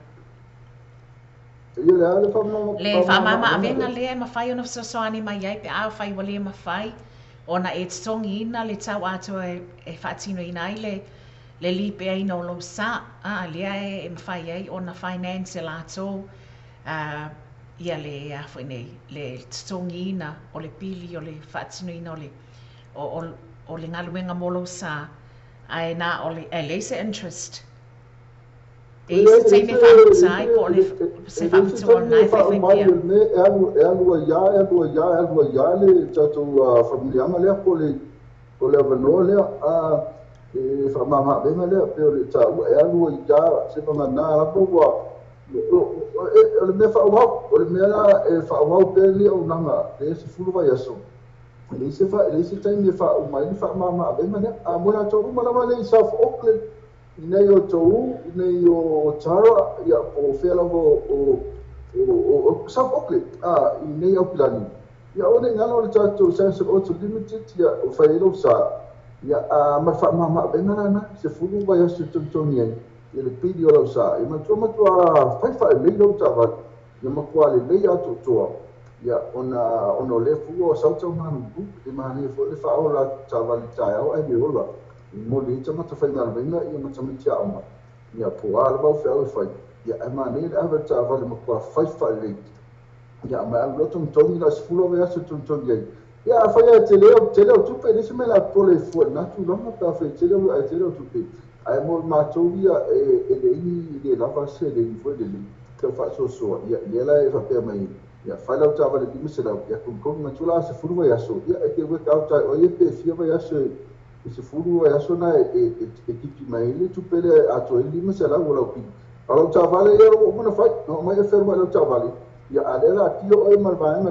Speaker 3: Le whaamama a venga le e mawhai o na whasoani mai ai pe a whai wa le mawhai o na e tongi ina le tau ato e whaatino ina ai le lipe ai no lo sa le ai mfai ai ona finance la to ia le foi nei le tsongina o le pili o le fatsinoina o le ngaluenga molo sa ai na o le se interest e se me fa sai po le se fa to na fai pia
Speaker 6: e le tato familia ma le po le vano le e fa mama venga le pe le ta e alu ia se va na la po wa le me fa wa o le me la e fa wa pe le o nanga e se fulu va yaso le se tai me fa o mai fa mama venga le a mo la to ma la le sa Auckland ina yo to ina yo tara ya o fe la o sa Auckland ina yo plani ya o ne ngalo le tato sense auto limited ya o fa lo sa ia ma fa mama benga na se fulu vai asu tontoni ai ia le pidi o la sa ia ma fa le lo tava ia ma kwale le atu toa ia ona le fu o sauta manu bu e ma ne fo le fa o la tava le tai au ai me ola mo le tama ta fa na benga ia ma tama tia o ma ia po ala ba fa o fa ia ma ne le ava tava le ma kwa fa le ia ma lo tontoni la fulu vai asu tontoni ai ia fai te leo tupe le me la pole fu na tu longa pa fe te leo tupe ai mo ma tovia e le lava se le fu le te fa so ia la e fa pe mai ia fai la tava le mi se la ia con ma tu la se fu vai aso ia e ke we ka ta o ie pe fia vai aso se fu vai aso na e kipi mai le tupe le ato le mi se la vola pi alo tava le ia mo na fai no mai e ferma lo tava le ia alela tio o mal vai ma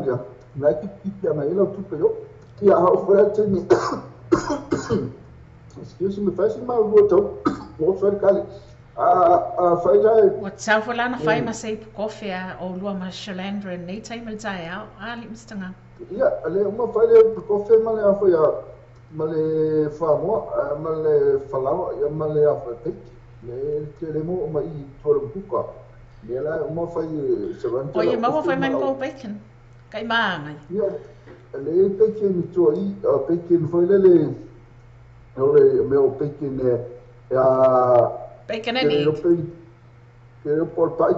Speaker 6: na kipi mai lo tupe yo ia o fa te ni excuse me faz mal voto o fa kali fai lai
Speaker 3: o tau fulana fai ma sei kofi o lua ma shalandra nei time tai au ali mistanga
Speaker 6: ia ale uma fai le kofi ma le afa male famo male falao ya male afepek le telemo mai tolo buka le la mo fai
Speaker 3: O ye mau fai mai po bacon. Kai maanga.
Speaker 6: ya le pekin toi pekin foi le meu pekin ya
Speaker 3: Bacon and egg.
Speaker 6: que por pai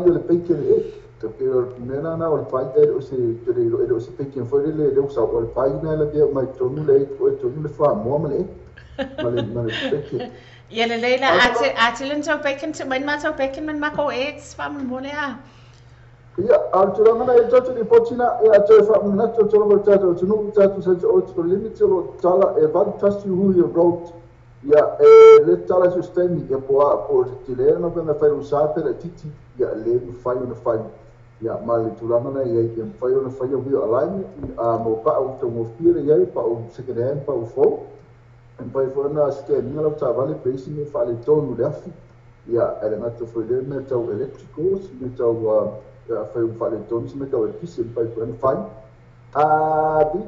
Speaker 6: le pekin porque nena na o pai o se o se pekin foi le usa o pai na la dia mai tonu le fa mo male pekin
Speaker 3: Ia le leila atilen tau bacon te main ma tau bacon man mako eggs fam mole a.
Speaker 6: ia altura mana e tatu ni potina e a tau fa mana tatu no tatu tunu tatu sa o limit o tala e van tastu hu yo road ia le tala sistemi e po tile no pena fai usar per titi ia le fai no fai ia male tura mana ia ke fai no fai o bio alain a mo pa o to mo fire ia pa o second pa o fo en pai fo na ske ni la ta vale preisi ni fa le tonu le afi ia ele na to fo le me tau electricals me tau fai un fa le tonu me tau kisi pai fo na fai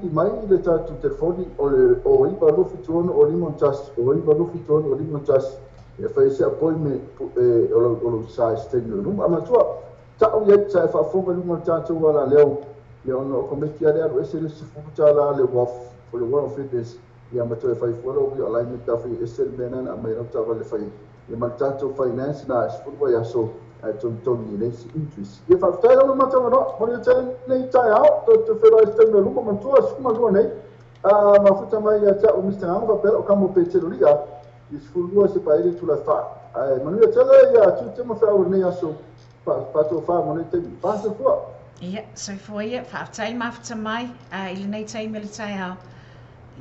Speaker 6: di mai le tatu telefoni o i ba no fitone o limon tas o i ba no fitone o limon tas e fai se appointment o sa steno no ama tua ta o ye sa fa fo ma limon tas o la leo no come ti ale alo ese le se fu ta la le waf o le one fitness ia ma tua fai fo o ala ni ta fai ese mena na mai no ta vale fai e ma tanto finance na fu ya so ton ni le interest e fa sta lo ma tanga no mo ni tele nei tai out to fero este no lumo man tu as kuma go nei ma futa mai ya ta o mr anga pero kamo pe tele liga is fulgo se pa ile tu la fa ma ni tele ya tu te ma fa o nei aso pa to fa mo nei te pa se fu
Speaker 3: Ia, so foi whaatai mawhata mai, ili nei tei militai hao.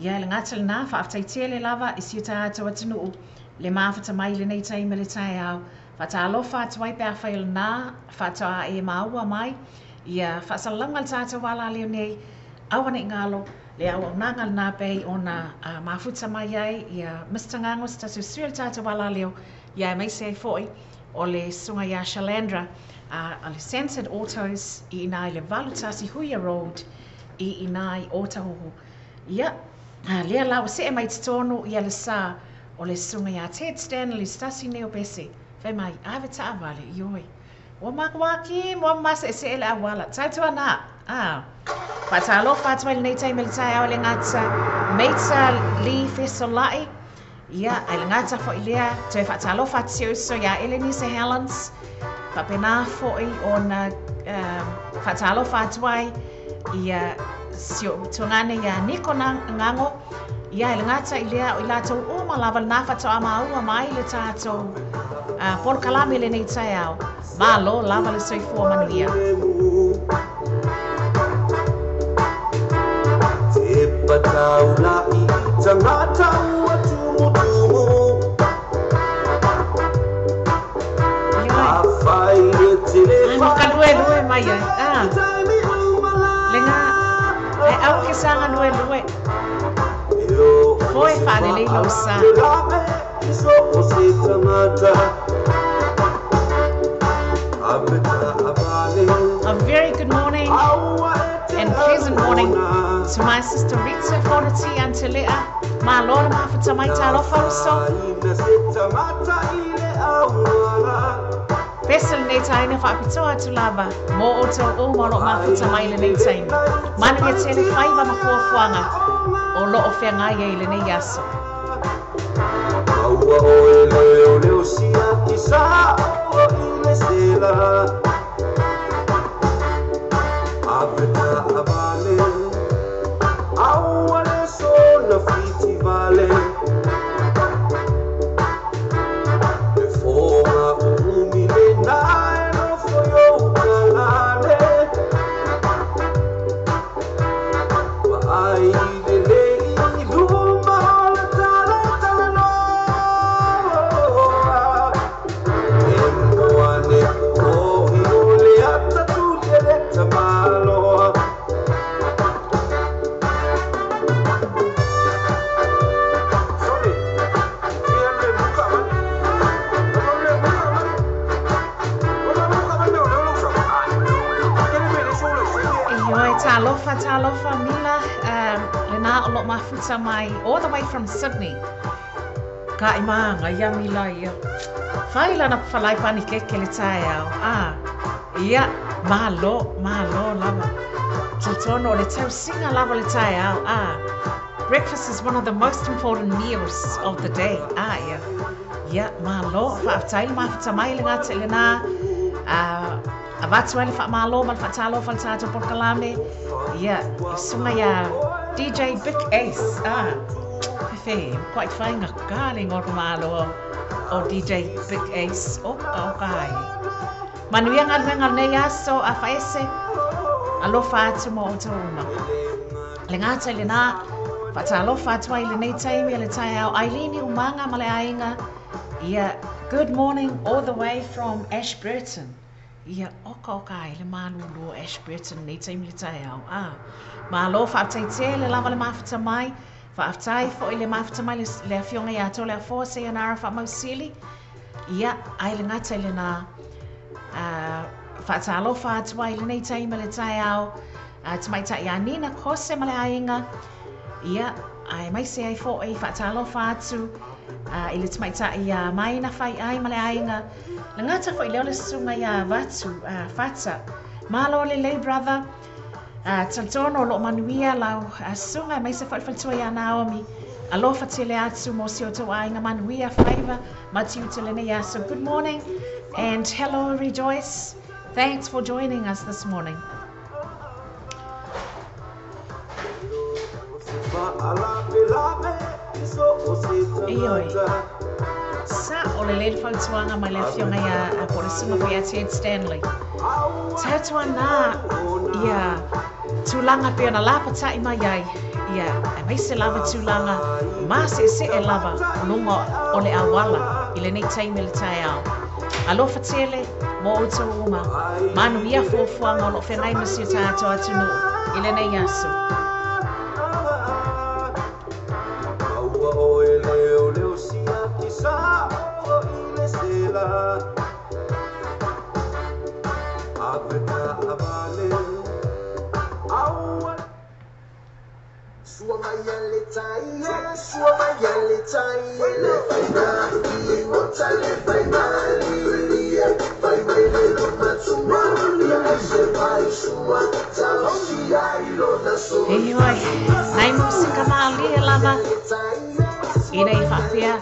Speaker 3: Ia, le ngatal nā, whaatai tele lava, isi ta atua tunu le mawhata mai ili nei tei militai hao. Whata alofa atuai pēr whail nā, whata e maua mai, ia whaasalangal tāta wala leo nei, awane ngalo, le awa nangal nā pei o nā mawhata mai ai, ia mistangangos tatu suil tāta wala leo, ia mai se foi, o le sunga ia Shalandra, a le Censored Autos I nai le Valutasi Huia Road I nai Otahoho. Ia, lea lau se e mai titono ia le sā o le sunga ia Ted Stanley stasi neo bese. Whai mai, awe ta awale, ioi. Wa makawaki, wa masa e se ele awala. Taitua nā, Patalo fatua le nei militai au le ngata meita li fesolai. Ia, ai le ngata fo ilea, toi fatalo fatiu so ia Eleni se Helens. Papena foi ona fatalo fatuai ia sio tungane ia niko ngango ia le ngata ilea o ilato o malaval na fatu ama ua mai le tato por kalami le nei taiao malo lava le soi fo manuia
Speaker 4: te patau lai tangata ua tumutumu
Speaker 3: Kadue mai ai. Lenga e au ke sanga lue. Foi fale le lo sa. A very good morning and pleasant morning to my sister Rita Forti Antilea. Ma lora ma fata mai talo fausto. Pesel nei taina whaapitoa tu lava, mo o tau o maro mawhita mai le nei taina. Mana ia tele whaiva ma kua whuanga, o loo whea ngai e le nei aso.
Speaker 4: Maua o e leo leo sia ki sa o I le sela. Aveta avale, aua le sona fiti vale.
Speaker 3: Talofa Mila, Lena o lo mafuta mai, all the way from Sydney. Ka ima ngaya Mila ia. Whaila na whalai pani keke le tae au. Ia, malo lava. Tutono le tau singa lava le tae au. Breakfast is one of the most important meals of the day. Ia. Ia, malo. Whaaftai mafuta mai le ngata le na. Avatu ele fa malo mal fatalo fal tato por kalame. Yeah, sunga ya DJ Big Ace. Fefe, quite fine a galing or malo o DJ Big Ace. Okay. Manuia ngal ne yaso a faese. Alo fatu mo tona. Lengata lena fatalo fatu ile nei time ile tayao Eileen umanga male ainga. Yeah, good morning all the way from Ashburton. Ia oka le malulu Ashburton nei taimi le tai au. Malo whaaftai le lava le mafuta mai. Whaaftai fo le mafuta mai le afionga ia to le afo se anara wha mausili. Ia ai le ngata le na whaatalo whaatua le nei taimi le tai au. Tamai ta ia nina kose male ainga. Ia ai mai se ai fo ai whaatalo whaatu. Ile tamai ta ia mai na whai ai male ainga. Le ngata fo ile ole sunga ia vatu fata malo le lay brother taltono lo manuia lau sunga mai se fo tua ia Naomi alo fatile atu mo si o to ainga manuia favor mati utilene ia. So good morning and hello Rejoice, thanks for joining us this morning. Sa o le leile whautuanga mai le whionga ia po le sunga pia Ted Stanley. Tātua nā ia tūlanga pia na lapa tai mai ai. Ia, e mai se lava tūlanga, mā se e lava lunga o le awala i le nei taime le tai au. Alofa tele mo o tō uma, manu ia fuafuanga o lo whengai masi o tātua atunu i le nei asu. Anyway, nai musika mali lava ina I whapia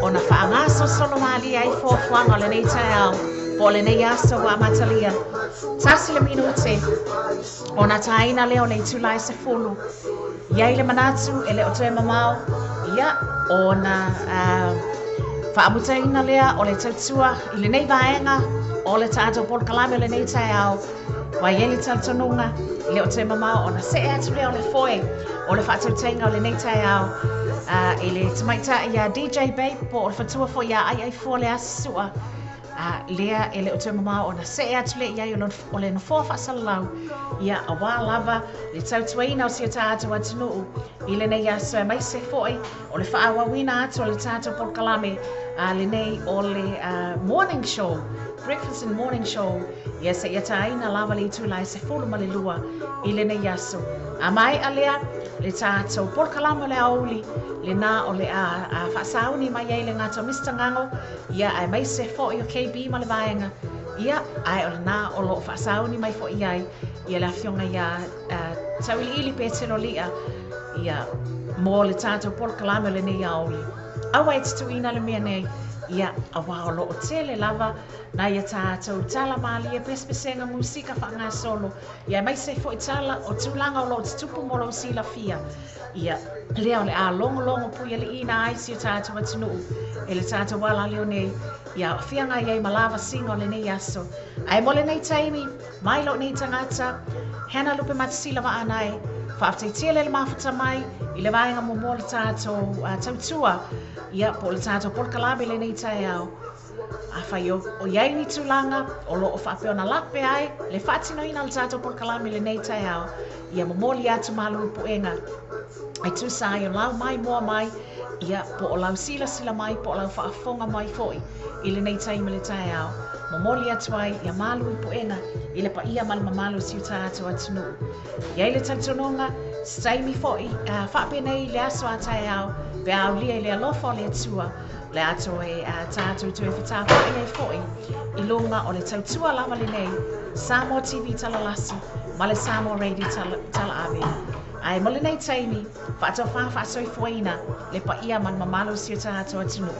Speaker 3: o na whaangaso solo mali ai fōwhanga le nei tai au po le nei aso wa matalia. Tasi le minute o na taina leo nei tulai se fulu. Iai le manatu e le o te mamau ia o na whaamutaina lea o le tautua I le nei vaenga o le tātou por kalame o le nei tai au. Wa yeli taltonunga le o te mamau o na se atu leo le foe o le whaatautenga o le nei tai au. Ele tamaita ia DJ Babe po o le whatua fo ia ai fo le asua. Lea ele o te mamau o na se atu le iai o le nofo whaasalau. Ia a wā lava le tautuaina o si o tātou atunuu. I le nei aso e mai se foi o le whaawawina atu o le tātou por kalame. Le nei o le morning show. Breakfast and morning show. Ia se ia taina lava le tūlai se fulu ma le lua I le nei aso. A mai a lea le tātou por kalame le auli. Le nā o le a whaasauni mai ei le ngātou Mr. Ngango. Ia ai mai se foi o KB ma le vaenga. Ia ai o le nā o lo whaasauni mai foi ai. Ia le awhionga ia tauili ili pētero lia. Ia mō le tātou por kalame le nei auli. Awa e tituina le mea nei. Ia a wao o tele lava na ia tātou tala mali e pespesenga musika whanga solo. Ia mai se fo tala o tūlanga o lo tupu mo lo sila fia. Ia leo le a longo puia le ina aisi o tātou atunuu. E le tātou wala leo nei. Ia whianga iai malava singa o le nei aso. Ai mo le nei taimi, mai lo nei tangata. Hana lupe matasila wa anai. Whaaftai tele le mafuta mai. I le vaenga mo mo le tātou tautua. Ia po le tātou por kalabe le nei tai au. A whai o iai ni tūlanga, o lo o whapeo na lape ai, le whatino ina le tātou por kalabe le nei tai au. Ia momoli atu malu puenga. Ai tūsai o lau mai mua mai, ia po o lau sila mai, po o lau whaafonga mai foi. I le nei taime le tai au. momoli atu ai ia malu i puenga i le paia ma le mamalu si tātou atunu. Ia i le tautononga, staimi fo'i, whaapenei le aso atai au, pe au lia i le alofa o le atua, le ato e tātou tue whitāwha i le fo'i, i lunga o le tautua lava le nei, Samoa TV talalasi, ma le Samoa Radio tala ave. Ai mo le nei taimi, whaato whaaso i fuaina, le paia ma le mamalu si tātou atunu.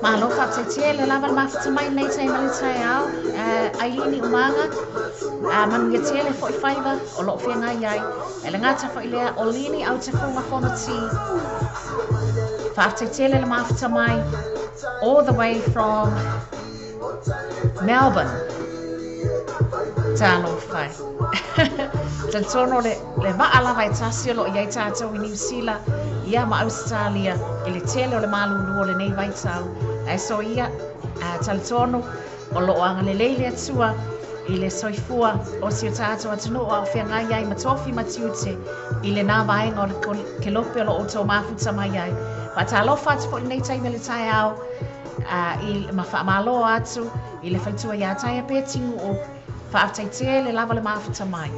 Speaker 3: Malo whaatetia le lava mawhata mai nei tai mali tai au. Ailini umanga, manuia tia le 45 o loo whianga iai. E le ngata whailea o lini au te whunga whona ti. Whaatetia le mawhata mai all the way from Melbourne. Tālo whai. Tantono le maalava e tasi o loo iai tātou i New Zealand. Ia ma Australia, i le tele o le malulu o le nei vaitau. E so ia, talitono o loo anga le leile atua i le soifua o si o tātou atunu o au whiangai ai matofi matiute i le nā vaenga o le kelope o loo tō mafuta mai ai. Pa tā lofa atu po i nei taime le tai au, i ma whaamalo atu i le whaitua ia tai a pētingu o whaaftaite le lava le mafuta mai.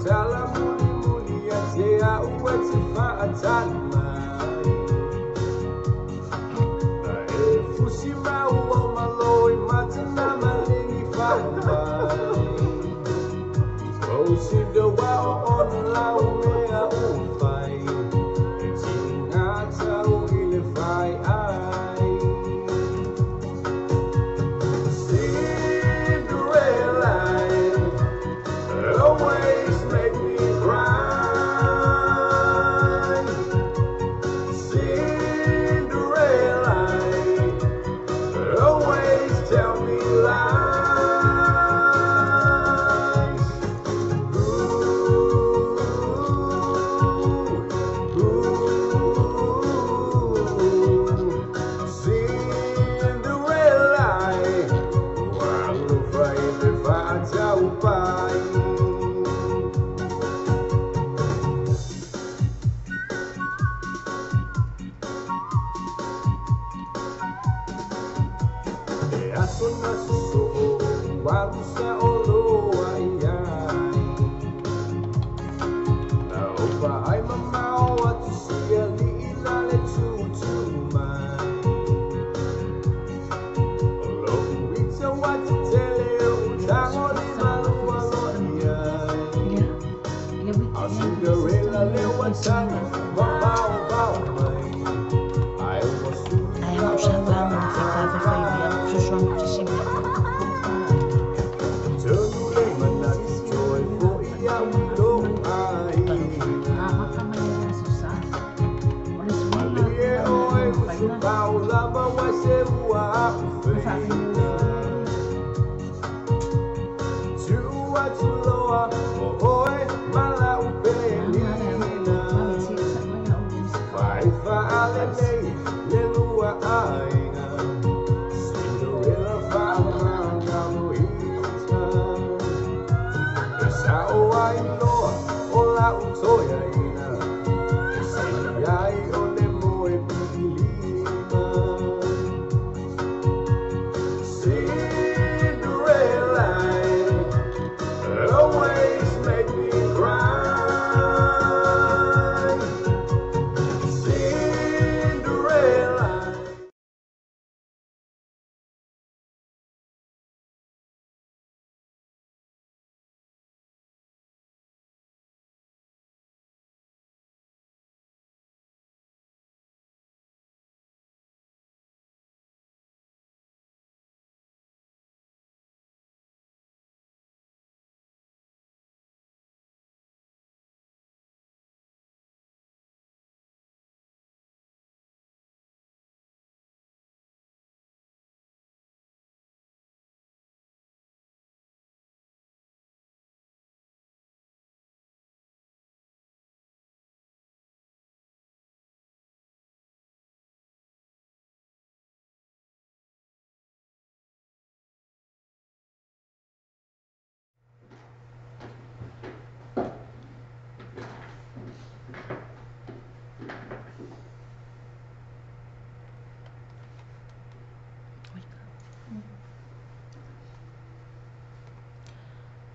Speaker 4: tala muli muli a te a ua te whaatani mai. Na e fusi mau au maloi matana malingi whaamai. O si the wao on lau mea uwhai. E tini ngā tau i le whai ai. Cinderella always make me cry. Cinderella always tell me lies. Ooh, Cinderella, walu vai me whaatau pai. E aso na so walu sa olo ai ai. Na opa ai mamao atu sia li ila le tutu mai. Olo uita watu tele o tango ni malua loni ai. A Cinderella le watanga mamao bao mai. Ai uma
Speaker 3: Ai mo sa va mo te ka fa fa ia so so mo te sima.
Speaker 4: tonu le manati toi fo ia ulo ai. Malie oe usu pau lava wa se ua awhina. Tu atu loa o oe mala upelina. Vai faale nei le lua aina. Cinderella whaamanga moita. E sa o ai loa o la utoia ina. E sa iai o le moe pilima. Cinderella always make me cry. Cinderella.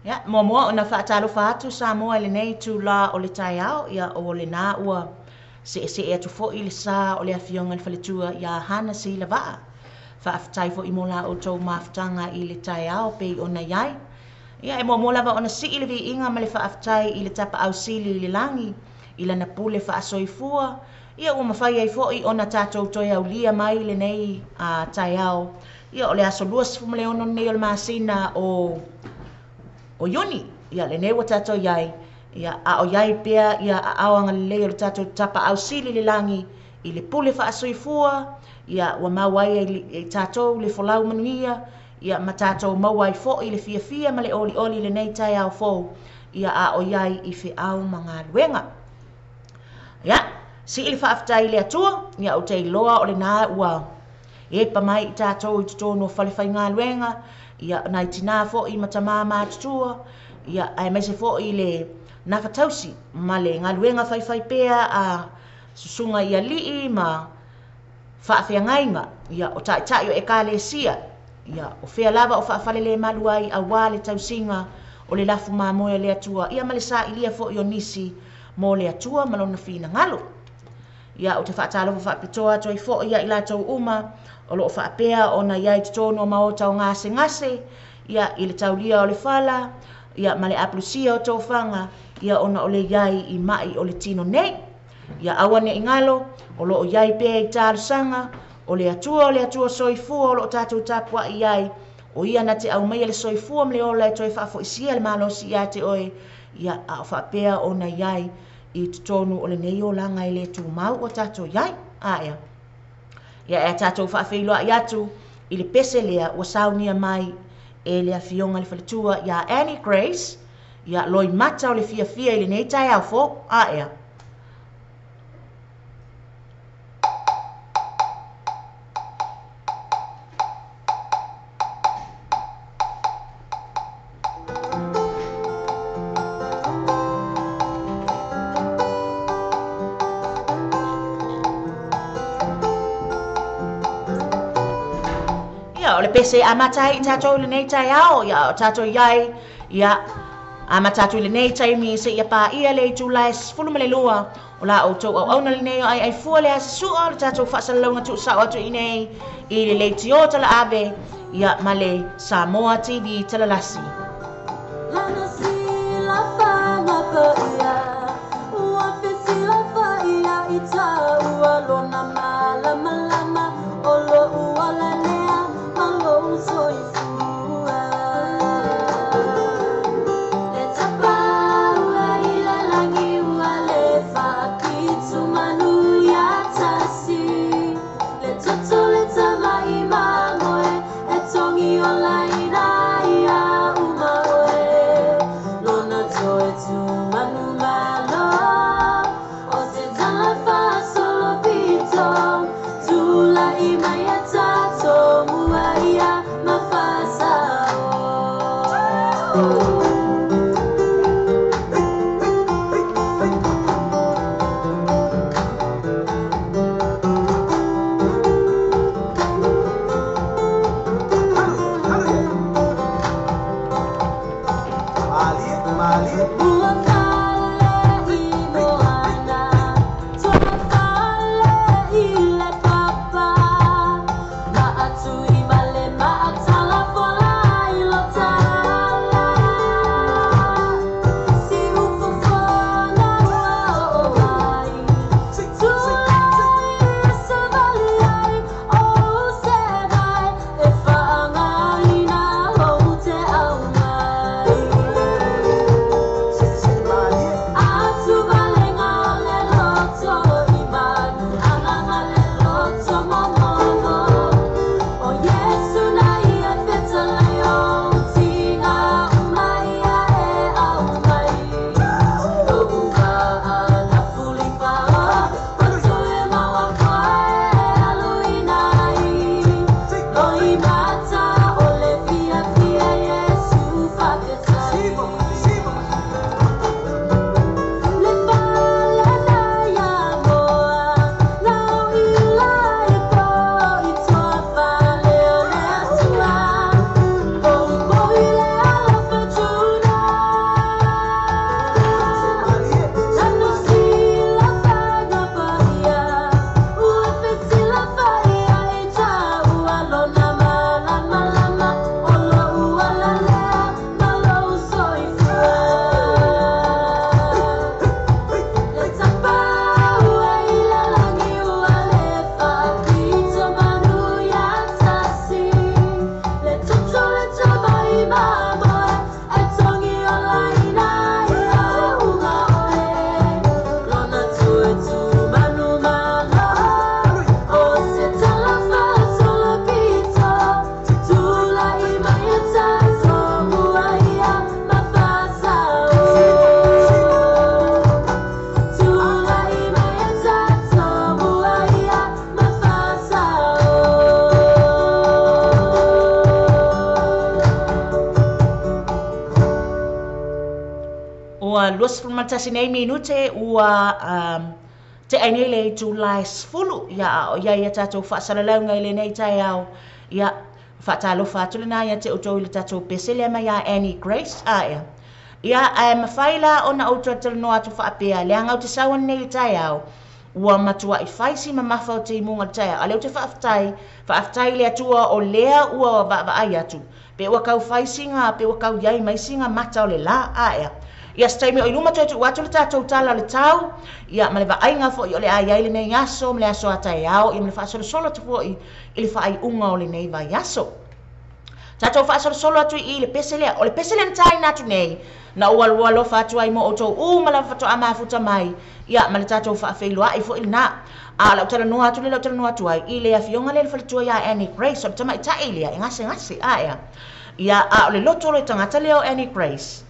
Speaker 3: Ya, moa ona whaatalo whaatu sa moa le nei tu la o le tai au ia o le nā ua se atu fo i le sa o le awhionga le whaletua ia hana si la waa. Whaafitai fo i mo la o tau mawhtanga i le tai au pei ona iai. Ia e moa lava ona si i le vi inga ma le whaafitai i le tapa au sili i le langi i la napule whaasoifua. Ia ua mawhai ai fo i ona tātou toi au lia mai le nei a tai au. Ia o le aso luas fumale ono nei o le masina o Ioni, ia le newa tātou iai, ia a o iai pia, ia a awanga le leo le tātou tapa au sili le langi, i le pule whaasoifua, ia wa mawai e tātou le folau manuia, ia ma tātou mawai fo i le fia ma le oli le nei tai au fo, ia a o iai i whi au mga luenga. Ia, si i le whaafitai le atua, ia o te iloa o le nā ua, e pa mai i tātou i tutono whalewhai ngā luenga, ia nai tina fo i matama mātutua, ia ai mese fo i le nafatausi, ma le ngā luenga whai pēa a susunga ia lii ma whaafeangainga, ia o tai o e kāle sia, ia o whea lava o whaafalele maluai a wā le tausinga o o le lafu mamoe le atua ia ma le sa ilia fo i o nisi mo le atua ma lona fina ngalo. Ia o te whaatalofa whaapitoa toi fo ia i latou uma o loo whaapea o na iai titono o maota o ngase ngase ia i le taulia o le fala ia ma le aplusia o tau whanga ia ona o le iai i mai o le tino nei. Ia awane ingalo o loo iai pea i tālu sanga o le atua soifua o loo tātou tapua i iai o ia na te au mai le soifua mle ola e toi whaafo isia le malosi ia te oe ia a o whaapea o na iai i tonu o le nei o langa i le tu mau o tātou iai a ea. Ia e tātou whaafeiloa i atu i le pese lea o saunia mai e le afionga le whaletua ia Annie Grace ia loi mata o le fia i le nei tai au fo a ea. O le pese a matai i tātou le nei tai ao, ia o tātou iai, ia a matatu le nei tai mi se ia pā ia le i tūlai sifulu ma le lua, o la o tau au auna le nei o ai fua le asa sua le tātou whaasalaunga tu sao atu i nei, i le leiti o tala ave, ia ma le Samoa TV tala lasi.
Speaker 7: Lana si la whanga pa ia, ua fesi la wha ia i tā ua lona malama lama, o lo ua la lea, malo soifua. Le tapa ua i la langi ua le whakitu manu ia tasi, le toto le tama i mangoe, e tongi o laina ia uma oe, lona toe tu manu malo, o se tala wha solo pito, tula i mai a tato mua ia mawhasa o.
Speaker 3: luas matasi nei minute ua te ainei le July fulu ia o ia tatou whaasalaunga i le nei tai au ia whaatalofa atu le na ia te o tau i le tatou pesele mai a Annie Grace a ia Ia mafaila ona o tala no atu whaapea. Le anga o te sawan nei le tai au. Ua matua I faisi mamafa o te imunga le tai au. Ale o te whaaftai le atua o lea ua wa ai atu. Pe ua kau faisinga, pe ua kau iai maisinga mata o le la aea. Ia staimi o iluma tu watu le tātou tala le tau. Ia ma le wa ainga fo I o le ai le nei aso, ma le aso atai au. Ia ma le whaasolo solo te fo I le whaai unga o le nei vai aso. Tātou whaasolo solo atu I le peselea. O le peselea ntai natu nei. Na ua lo fatu ai mo o tau ma la fatu amafuta mai. Ia ma le tātou whaafeilua I fo I na. A lau tala noa atu le lau tala noa atu ai. I le awhionga le whalitua ia Annie Grace. O tama I tae lia. I ngase aia. Ia a o le loto le tangata leo Annie Grace.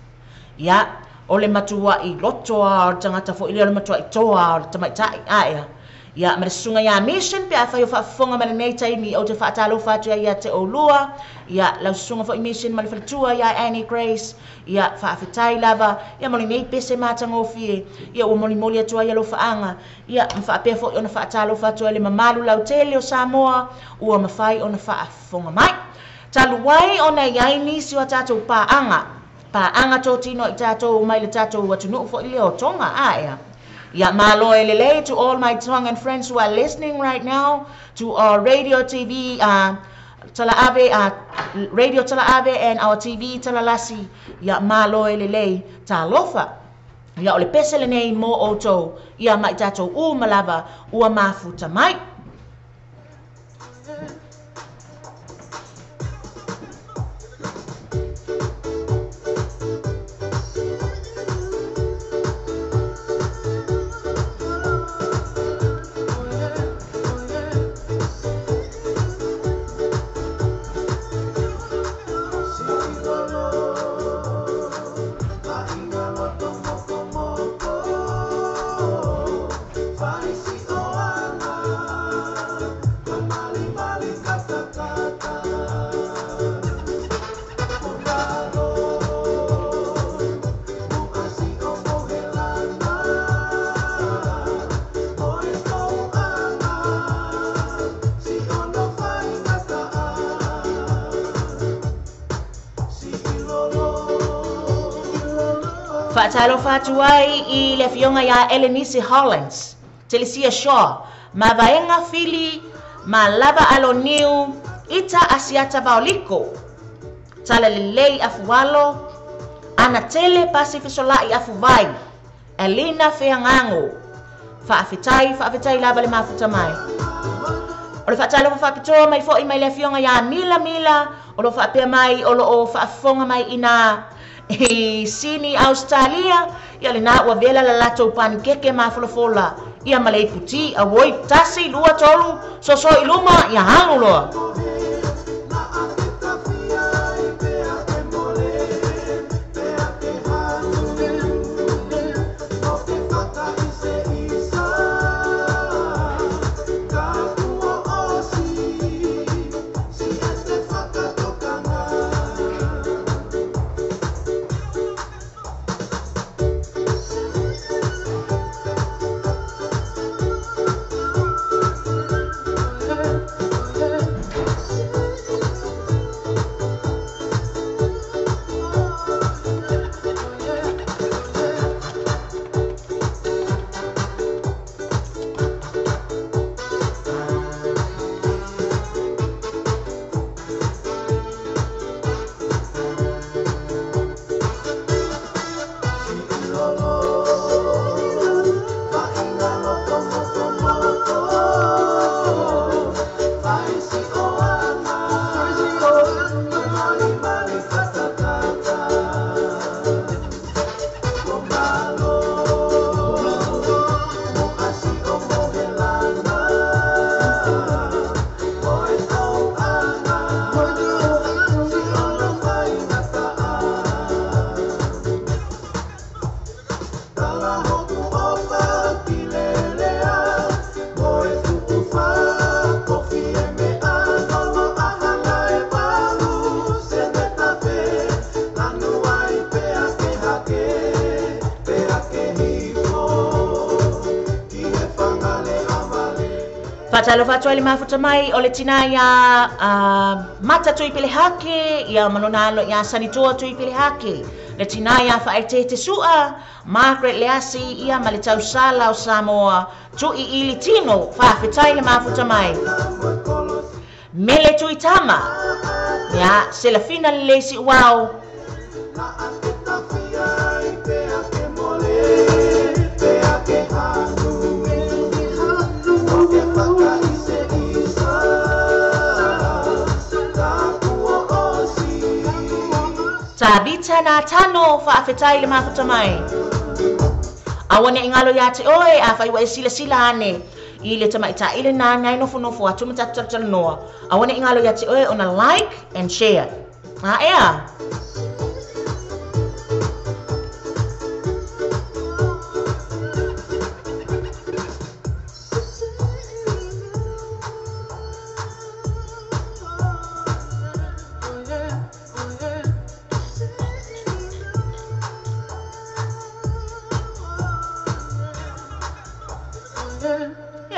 Speaker 3: Ia o le matua I loto a o tangata fo I le matua I toa o le tama I tae aia. Ia ma le sunga ia mission pe a whai o whaafonga ma le nei taimi o te whaatalo fatu ia te olua. Ia lau sunga fo I mission ma le whalitua ia Annie Grace. Ia whaafetai lava. Ia moli nei pese mātanga o fie. Ia ua moli atua ia lo whaanga. Ia mwhaapea fo I ona whaatalo fatu le mamalu lau tele o Samoa. Ua mawhai ona whaafonga mai. Taluai ona iai nisi wa tātou pāanga. Pāanga tō tino I tātou mai le tātou watunu fo I leo tonga aia. Ya malo elele to all my Tongan friends who are listening right now to our radio TV radio Talaabe and our TV Talalasi. Ya malo elele talofa. Ya ole pesele nei mo oto. Ya mai tatou malava ua mafuta mai. Whaatalo whatuai I le fionga ia Elenisi Hollins, Telesia Shaw, ma vaenga fili, ma lava alo niu, ita asiata vaoliko, tala lelei afualo, ana tele pasifisolai afuvai, Elina Feangango, whaafitai lava le mafuta mai. O le whaatalo whaapitoa mai fo I mai le fionga ia mila, o lo whaapea mai, o lo o whaafonga mai ina, I sini Australia ia le na ua vela la latou panikeke mafolofola ia ma le puti a woi tasi lua tolu so I luma ia halu loa. Patalo fatwa le mafuta mai o le tina ya mata tu ipele hake ya manonalo ya sanitoa tu ipele hake le tina ia fa te sua Margaret Leasi ia ma le tau sala o Samoa tu I ili tino fa fetai le mafuta mai mele tu itama ya selafina le lesi wao Tabita na tano fa afetai le mafuta mai. Awane ingalo ya te oe a fa iwa sila ane. Ile tama ita ile na ngai no fu atu mata noa. Awane ingalo ya te oe ona like and share. Ea.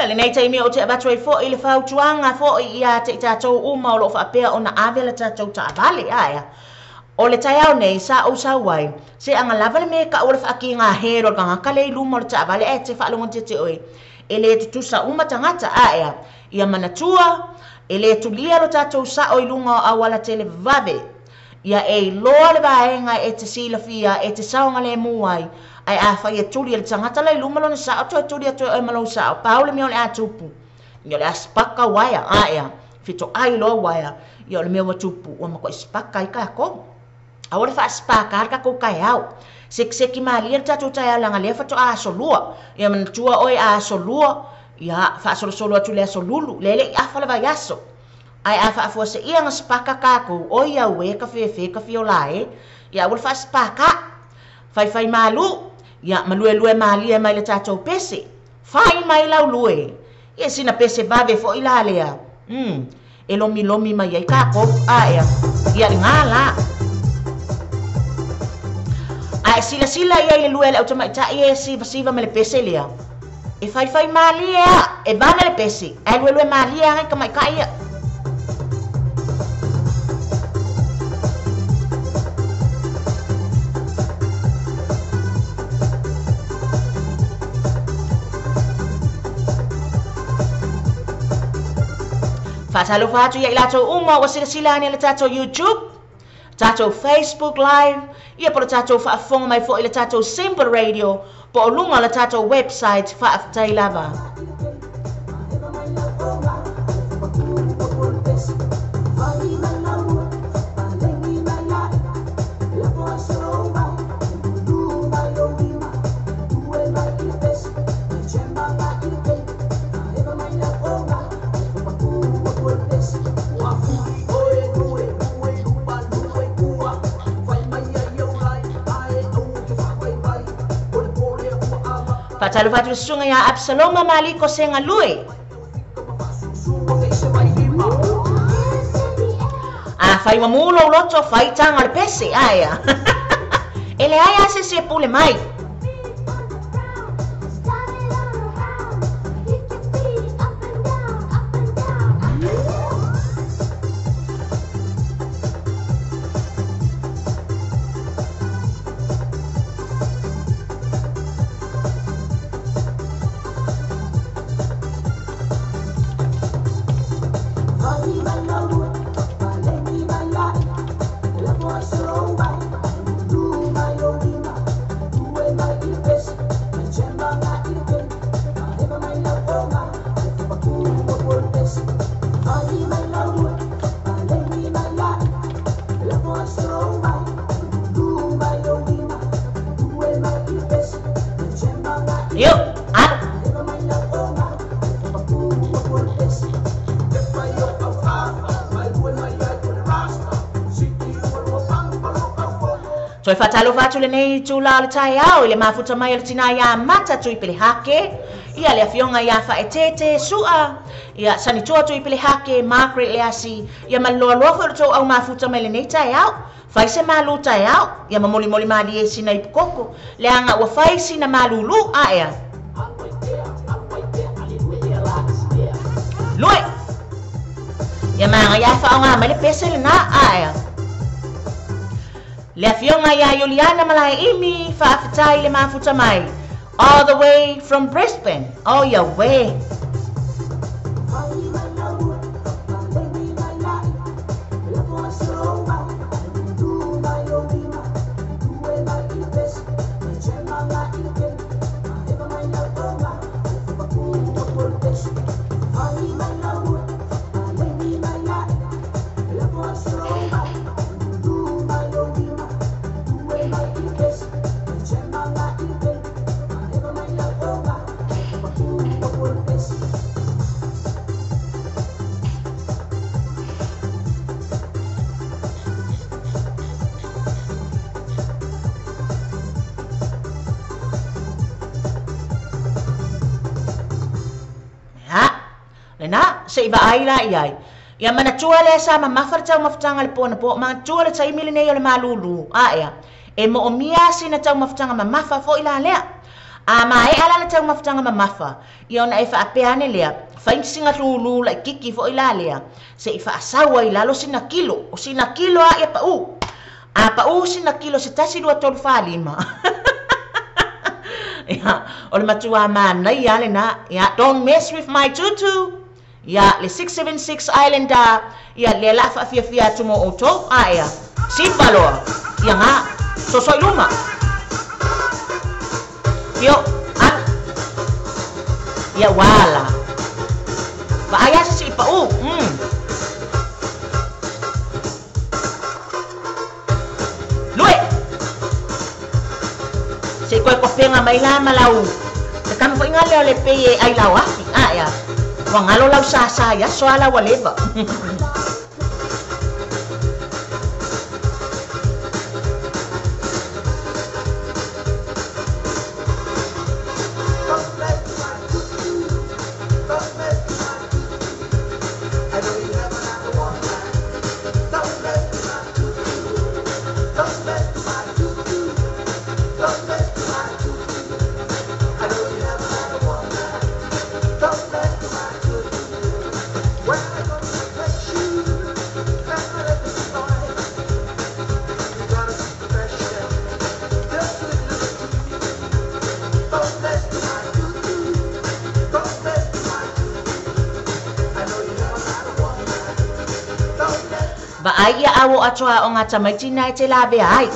Speaker 3: Le nei taimi o te abatoi fo I le fautuanga fo ia te tatou uma o lo fa pea ona avela tatou ta vale aia. O le tai au nei sa o sa wai. Se anga lava le me ka o le fa ki nga hero ka kale luma o le ta vale e te fa longo te oi. Ele te tusa uma tangata aia. Ia manatua ele tu lia lo tatou sa o ilunga o awala tele vave. Ia e loa le vaenga e te sila fia e te saunga le muai. Ai a fa ia tuli le tangata lai luma lona sa o tuli atu e malo sa o paule me o le atupu ia le aspaka waia aia fito ai lo waia ia le me o tupu o mako spaka I ka ko a ora fa spaka ka ko kai au seki mali le tatu tai langa le fato a solua ia man tua oi a solua ia fa solo atu le solulu lele a fa le vai aso ai a fa fo se ia nga spaka ka ko o ia we ka fe ka fiolae ia ora fa spaka fai malu ia malue malia mai le tatou pese fai mai lau lue ia sina pese vave fo ila lea e lomi mai ai ka ko ia ngala ai sila ia le lue le automata ia siva me le pese lea e fai malia e vana le pese ai lue malia ngai ka mai ka ia Fatalo fatu ia ilato uma o sila ni le tato YouTube, tato Facebook Live, ia po le tato whaafonga mai fo i le tato Simple Radio, po o lunga le tato website whaafutai lava. Fatalo fatu le sunga ya Absaloma Maliko senga lui. Fai wa mulo loto fai tanga le pese aya. Ele aya se pule mai. So e fatalo fatu le nei tula le tai au le mafuta mai le tina ia mata tui pele hake ia le afionga ia fa etete sua ia sanitua tui pele hake Margaret Leasi ia maloa loa fo to au mafuta mai le nei tai au fai se malu tai au ia mamoli mali e sina ipokoko le anga ua fai sina malulu a ea lui ia manga ia fa nga mai le pese le na a ea Le afionga ia Juliana malai imi whaafitai le mafuta mai. All the way from Brisbane. Oh, your way. Se iba aila iai. Ia mana tua le sa ma mafartau maftanga le pona po ma tua le tai mili nei le malulu. Ia. E mo o mia sina tau maftanga ma mafa fo ila lea. A ma e ala le tau maftanga ma mafa. Ia ona e fa apeane lea. Fain singa lulu la kiki fo ila lea. Se ifa asawa ila lo sina kilo. O sina kilo a ia pa u. A pa u sina kilo se tasi 2.5. Ia. O le matua mana ia le na. Ia. Don't mess with my tutu. Ya le 676 Islander ya le la fa fia tumo auto ya sipalo ya nga sosoi luma yo ya wala ba aya si pa lue se ko penga mai la malau te kam fo ngale le pe ai lawa ya wangalo lau saya soala waleba. Ia awo atoa o ngata maitina e te labe ai.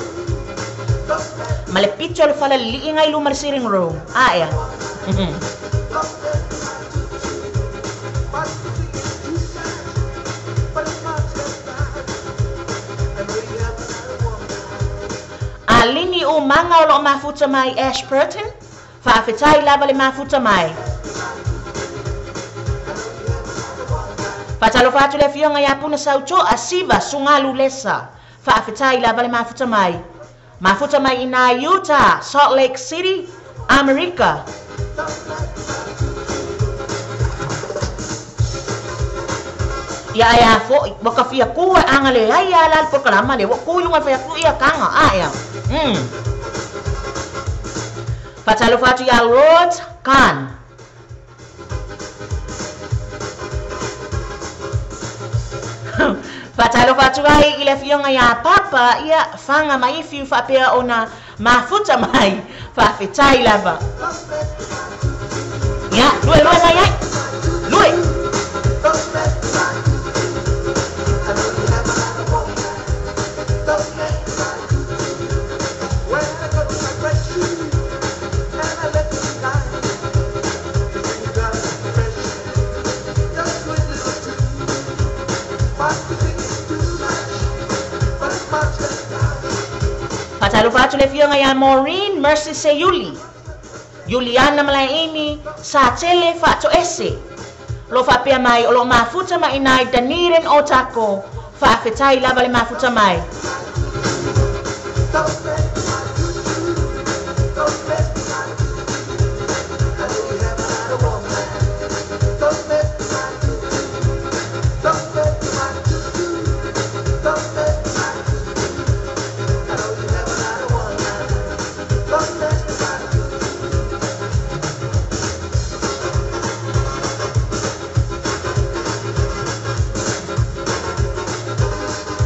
Speaker 3: Ma le pito le fala li ingai luma le sitting room. Ia. Alini o manga o lo mafuta mai Ashburton. Whaafetai lava le mafuta mai. Patalo fatu le fionga ya puna sauto asiva sungalu lesa. Whaafetai lava le mafuta mai. Mafuta mai ina Utah, Salt Lake City, America. Ya fo boka fia kuwa angale ya lal programa le wo yunga fia ku ia kanga ya. Patalo fatu ya Lord Khan. Patalo fatu ai ile fionga ya papa ia fanga mai fiu fa pea ona mafuta mai fa fetai lava. Ya, lue ya. Lue. Patalo fatu le fionga ya Maureen Mercy se Juliana malaini sa tele fatu ese. Lo fa pia mai o lo mafuta mai nai daniren otako fa fetai lava le mafuta mai.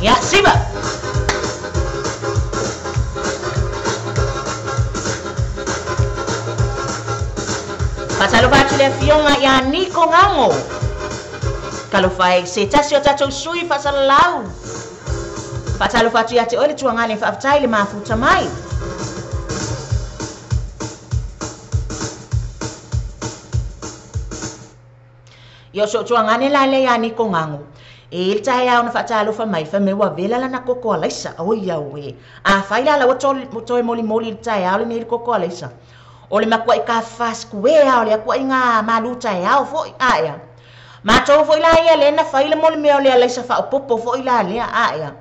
Speaker 3: Ya, siba. Pasalo fatu le fionga ia niko ngango. Kalau fai se tasi o tatou sui fasalau. Pasalo fatu ia te ole tuangane faafutai le mafuta mai. Yo so tuangane la le ia niko ngango. E tai au na fatalo fa mai fa me wa vela la na koko alaisa o ia we a faila la to moli tai au ni koko alaisa o le makwa ka fas ku we au le kwa inga malu tai au fo aya ma to fo ila ia le na faila moli me le alaisa fa popo fo ila le aya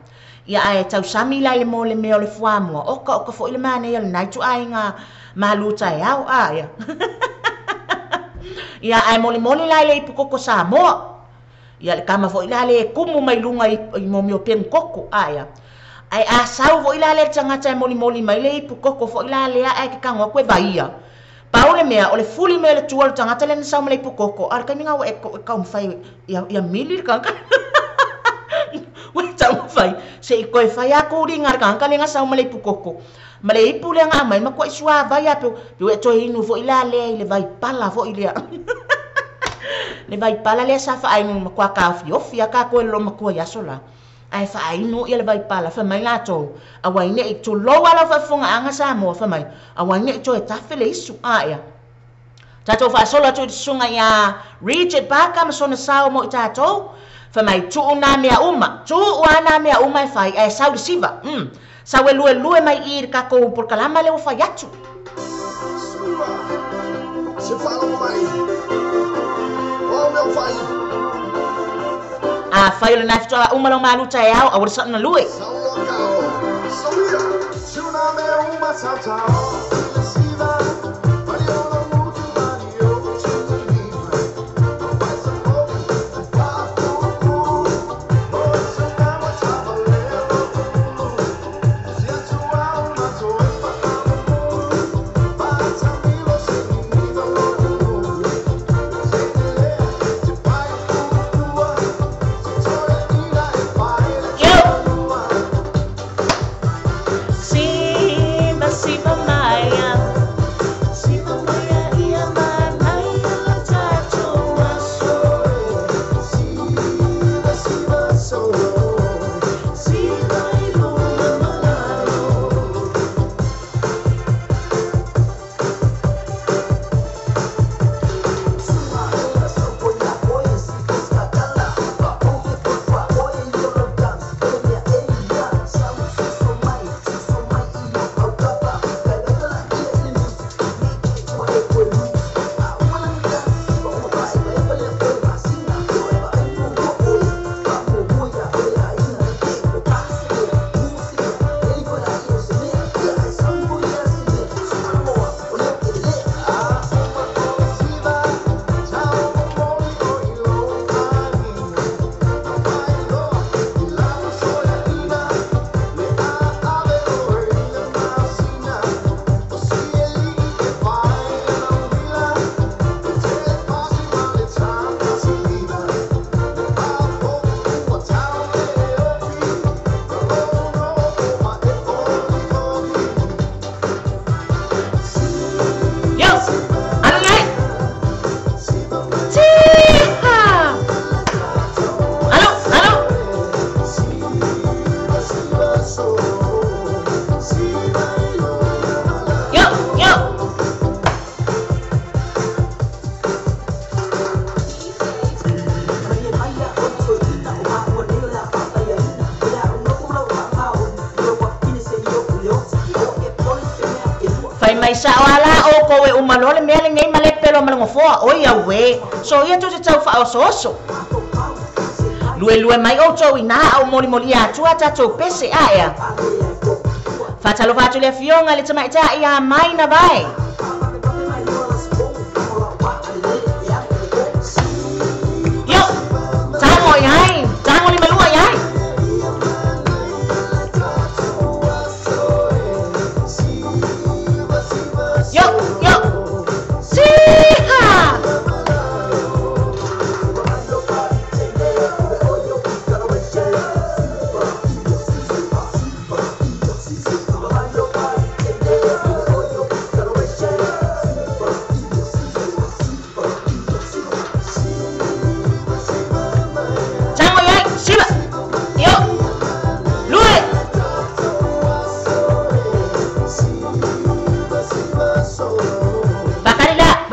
Speaker 3: ia ai tau sami la le moli me le fuamo o ka fo ila mane ia na tu ainga malu tai au aya ia ai moli la le koko sa mo ia le kama fo ila le kumu mai lunga i momio pen koko aya ai a sau fo ila le tangata moli mai le ipu koko fo ila le ai ke kangwa kwe vaia paule mea o le fuli me le tuol tangata le sau mai ipu koko ar ka ninga e ka mfai ia mili ka we tau fai se i koe fai aku ri ngar ka le nga sau mai ipu koko ma le ipu le nga mai ma ko isua vaia pe e to inu fo ila le vai pala fo ila le vai pala le sa fa ai mo kwa ka fia ka ko lo ma ko ya sola ai fa ai no ia le vai pala fa mai la to a wai ne to lo wala fa funga anga sa mo fa mai a wai ne to ta fele isu aya tato fa sola to sunga ya rigid ba ka so na sa mo tato fa mai tu una mea uma fa ai sa di siva sa we lue mai ir ka ko por kalama le fa yatu
Speaker 4: se fala mai oh meu pai
Speaker 3: a fai le nafto uma lo malu tai au a wasa na lui
Speaker 4: São local sabia se una me uma salta
Speaker 3: mai sa wala o ko e umalole mele ngai male pelo malango fo o ia we so ia to te tau fa so lue mai o to ina o moli atu ata to pese aya fatalo le fionga le tama ita ia mai na vai yo tango yai tango li malua yai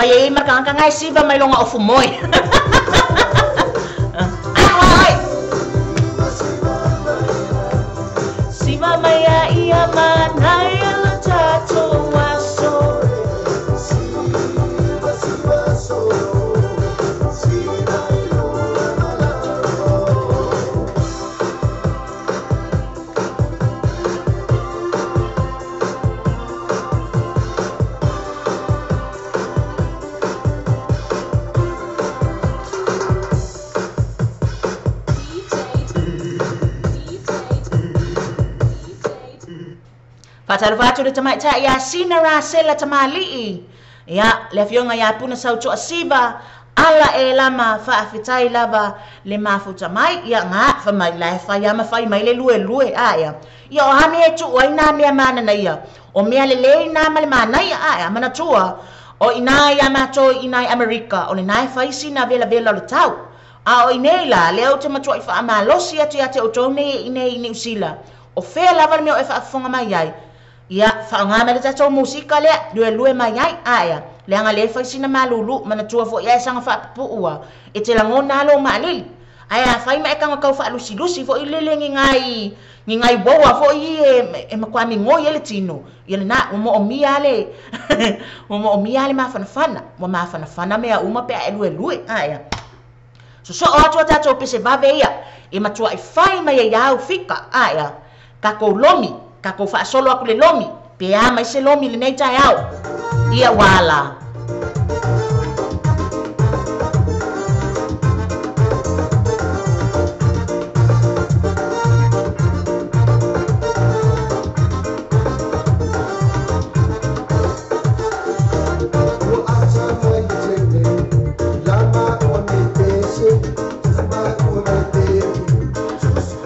Speaker 3: May makangkangay siba may longa ofumoy. Ay! Siba maya iya manay la tato waso. Patalvatu de tamai ta ya sinara sela tamali. Ya, le fionga ya puna sautu asiba ala e lama fa afitai lava le mafu tamai ya nga fa mai la fa ya ma fai mai le lue aya. Ya o hane tu o ina me mana na ya. O me le na ma le mana ya aya mana tua. O ina ya ma to ina America o le nai fa sina vela le tau. A o inela le o te matua i fa ama losi atu ya te o tone ine New Zealand. O fe lava me o e fa fonga mai ai. Ya whaangama le tatou musika lea lue mai ai aya le anga le whaisina malulu mana tua fo ia sanga whaapuua e te langona alo maalili aya whai mai kanga kau whaalusi fo i lele ngai waua fo i e makwami ngoi ele tino ia le na umo o mia le umo o mia le mawhanawhana mea uma pea e lue aya so o atua tatou pese vave ia e matua i whai mai e iau fika aya kako lomi kako fa solo aku le lomi pe ama ise lomi le nei tai au ia wala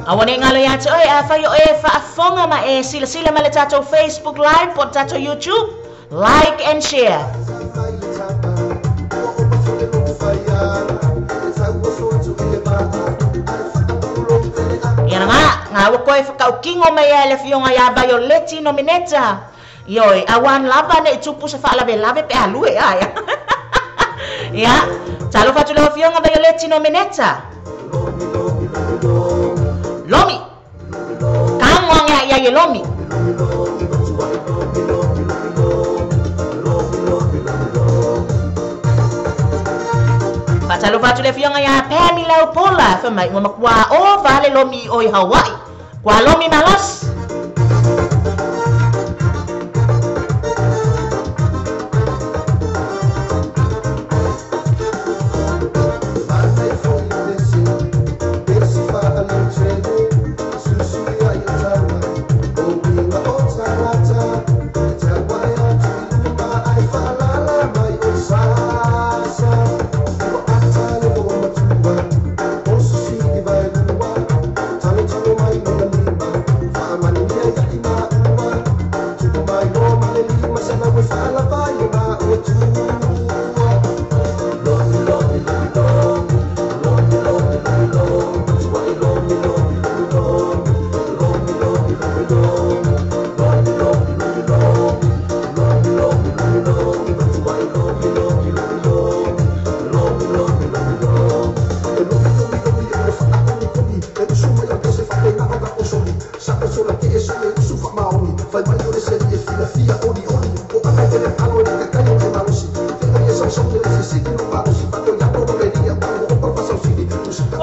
Speaker 3: awane ngalo ya te oi afa yo e fa fonga ma e sila ma le tato Facebook live po tato YouTube like and share ya nga wo ko e fa ka kingo ma ya le fionga ya ba yo leti nominata yo awan lava ne tupu sa fa lave pe alue ya ya talo fa tu le fionga ba yo leti nominata lomi kangwang ya ye lomi patalo le fionga ya pemi lau pola fa mai ngoma kwa o vale lomi oi Hawaii kwa lomi malas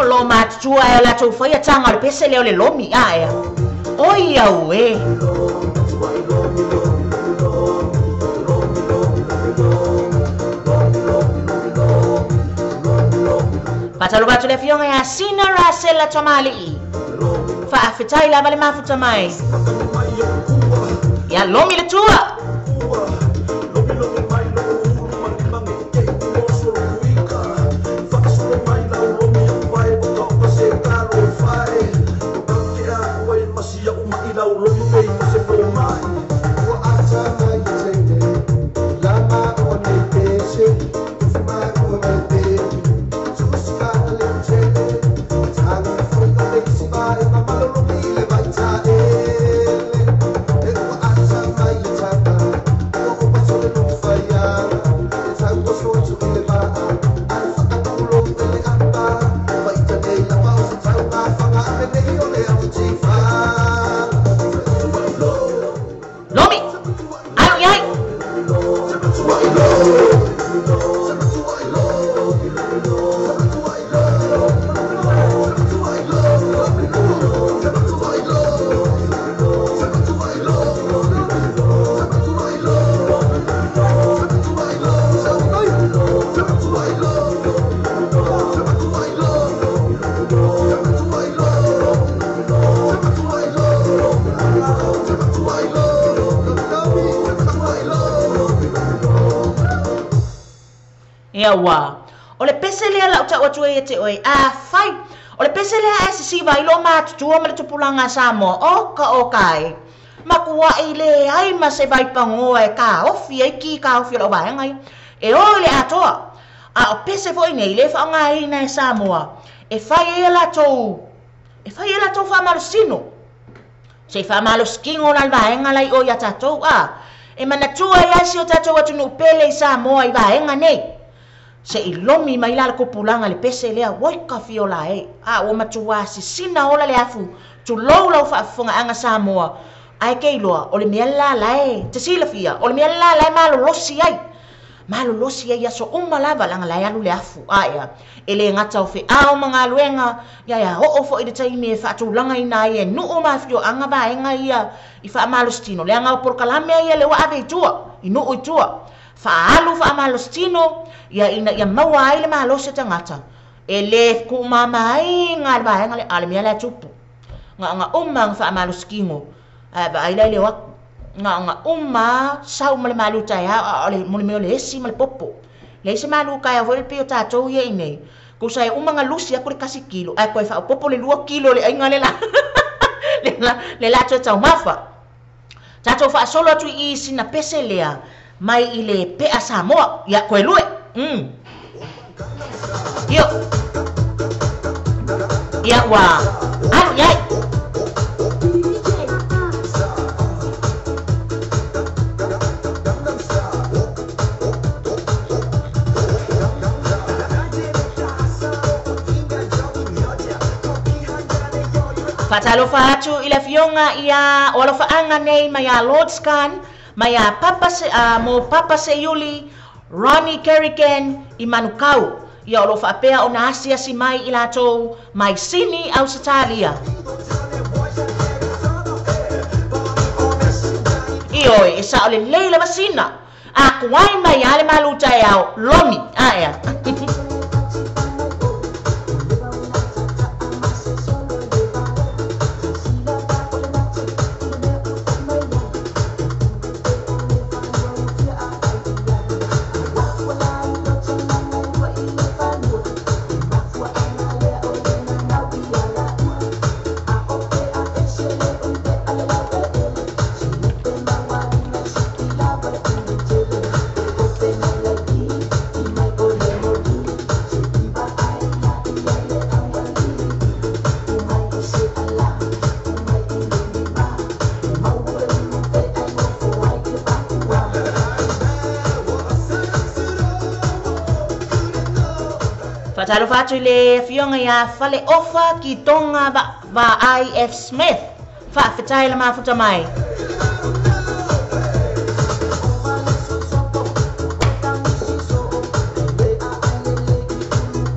Speaker 3: Lo matua e la tu fai tanga le pese le lomi aya oi awe patalo batu le fionga ya sinara sela tomali fa afitai la vale mafuta mai ya lomi le tua
Speaker 4: Time
Speaker 3: Ia wa. O le pese lea la uta watu e te oi. Fai. O le pese lea e si vai lo mātutua ma le tupulanga Samoa. O kai. Ma kua i le ai ma se vai pangoa e ka ofi e ki ka ofi o vaengai. E o le atoa. A o pese foi nei le whaonga i na e Samoa. E fai e la tou. E fai e la tou whamarusino. Se whamaruskingo na vaenga lai o ia tatou E manatua i asi o tatou atu no pele i Samoa i vaenga nei. Se i lomi mai la kupulanga le pese lea wai ka fiola e. O matua si sina ola le afu. Tu lou lau whaafunga anga Samoa. Ai kei loa, o le mea la lae, te sila fia, o le mea la lae malolosi ai. Malolosi ai aso umalava langa lae alu le afu. Ia, e le ngata o fe ao mga luenga, ia, ho fo i de taimi e whaatulanga ina ia, nuu mafio anga vaenga ia, i wha amalostino. Le anga o porkalame ia le wa ave i tua, i nuu i tua. Whaalu wha amalostino, ia maua ai le malose tangata. E le ku mama ai ngā le vaenga le ale mea le tupu. Nga umang wha amaloskingo. Ai le wa nga umma sau male malu tai ole mole le esi male popo le se malu kai a vol pio tatou ye nei ko sai umma nga lusi ko le kasi kilo ai ko fa popo le 2 kilo le ainga le la le la tau mafa tatou fa solo tu i sina pese lea mai i le pe a Samoa ya ko lue yo ya wa ai ya Fatalo fatu ila fionga ia olo faanga nei maya Lordscan maya Papa Seyuli Ronnie Kerrigan i Manukau ia olo faapea ona asia si mai ila to mai sini Australia Ioi isa ole leila masina akuai mai ale maluta yao Loni ia Fatalo fatu le fionga ya fale ofa ki tonga va IF Smith fa fetai la mafuta mai